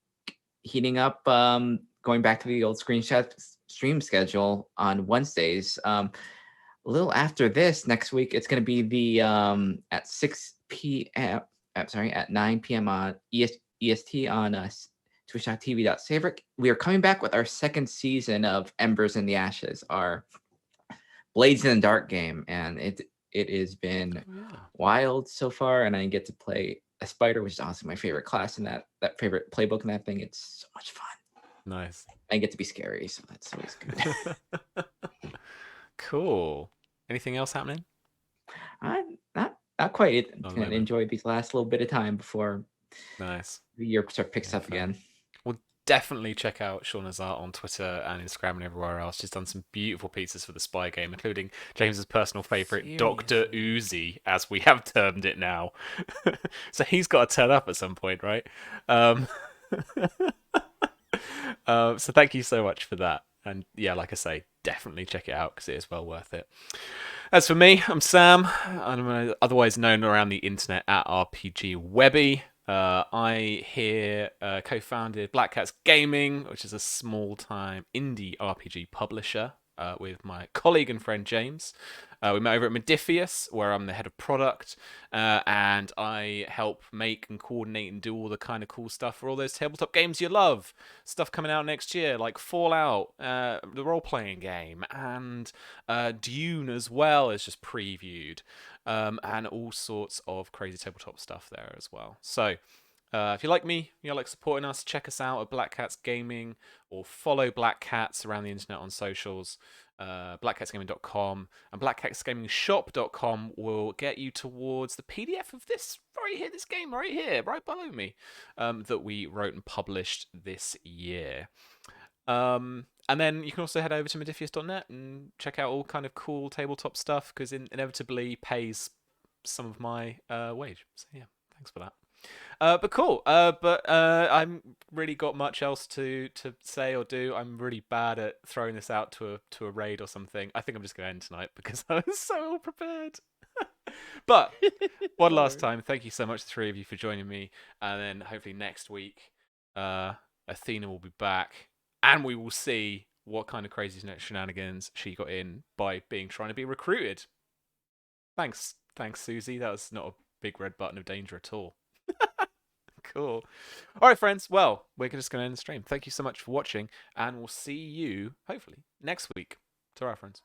heating up. Going back to the old stream schedule on Wednesdays. A little after this next week, it's gonna be the at 6 p.m. I'm sorry, at 9 p.m. on EST on twitch.tv.saverick. We are coming back with our second season of Embers in the Ashes, our Blades in the Dark game, and it has been wild so far. And I get to play a spider, which is honestly my favorite class in that favorite playbook in that thing. It's so much fun. Nice. I get to be scary, so that's always good. Cool. Anything else happening? Not quite. Not at the Can moment. enjoy these last little bit of time before Nice. the year picks up fair. again. Well, definitely check out Shauna's art on Twitter and Instagram and everywhere else. She's done some beautiful pieces for the Spy game, including James's personal favorite, Dr. Uzi, as we have termed it now. So he's got to turn up at some point, right? So thank you so much for that. And yeah, like I say, definitely check it out because it is well worth it. As for me, I'm Sam. I'm otherwise known around the internet at RPG Webby. I here co-founded Black Cats Gaming, which is a small-time indie RPG publisher, with my colleague and friend James. We met over at Modifius, where I'm the head of product, and I help make and coordinate and do all the kind of cool stuff for all those tabletop games you love. Stuff coming out next year, like Fallout, the role-playing game, and Dune as well is just previewed, and all sorts of crazy tabletop stuff there as well. So if you like me, you like supporting us, check us out at Black Cats Gaming or follow Black Cats around the internet on socials. blackcatsgaming.com and blackcatsgamingshop.com will get you towards the PDF of this right here, this game right here, right below me, that we wrote and published this year. And then you can also head over to modifius.net and check out all kind of cool tabletop stuff because it inevitably pays some of my wage. So yeah, thanks for that. But cool. But I'm really got much else to say or do. I'm really bad at throwing this out to a raid or something. I think I'm just going to end tonight because I was so ill prepared. But one last time, thank you so much, the three of you, for joining me. And then hopefully next week, Athena will be back, and we will see what kind of crazy shenanigans she got in by trying to be recruited. Thanks, Susie. That was not a big red button of danger at all. Cool. All right, friends. Well, we're just going to end the stream. Thank you so much for watching, and we'll see you, hopefully, next week. Ta-ra, friends.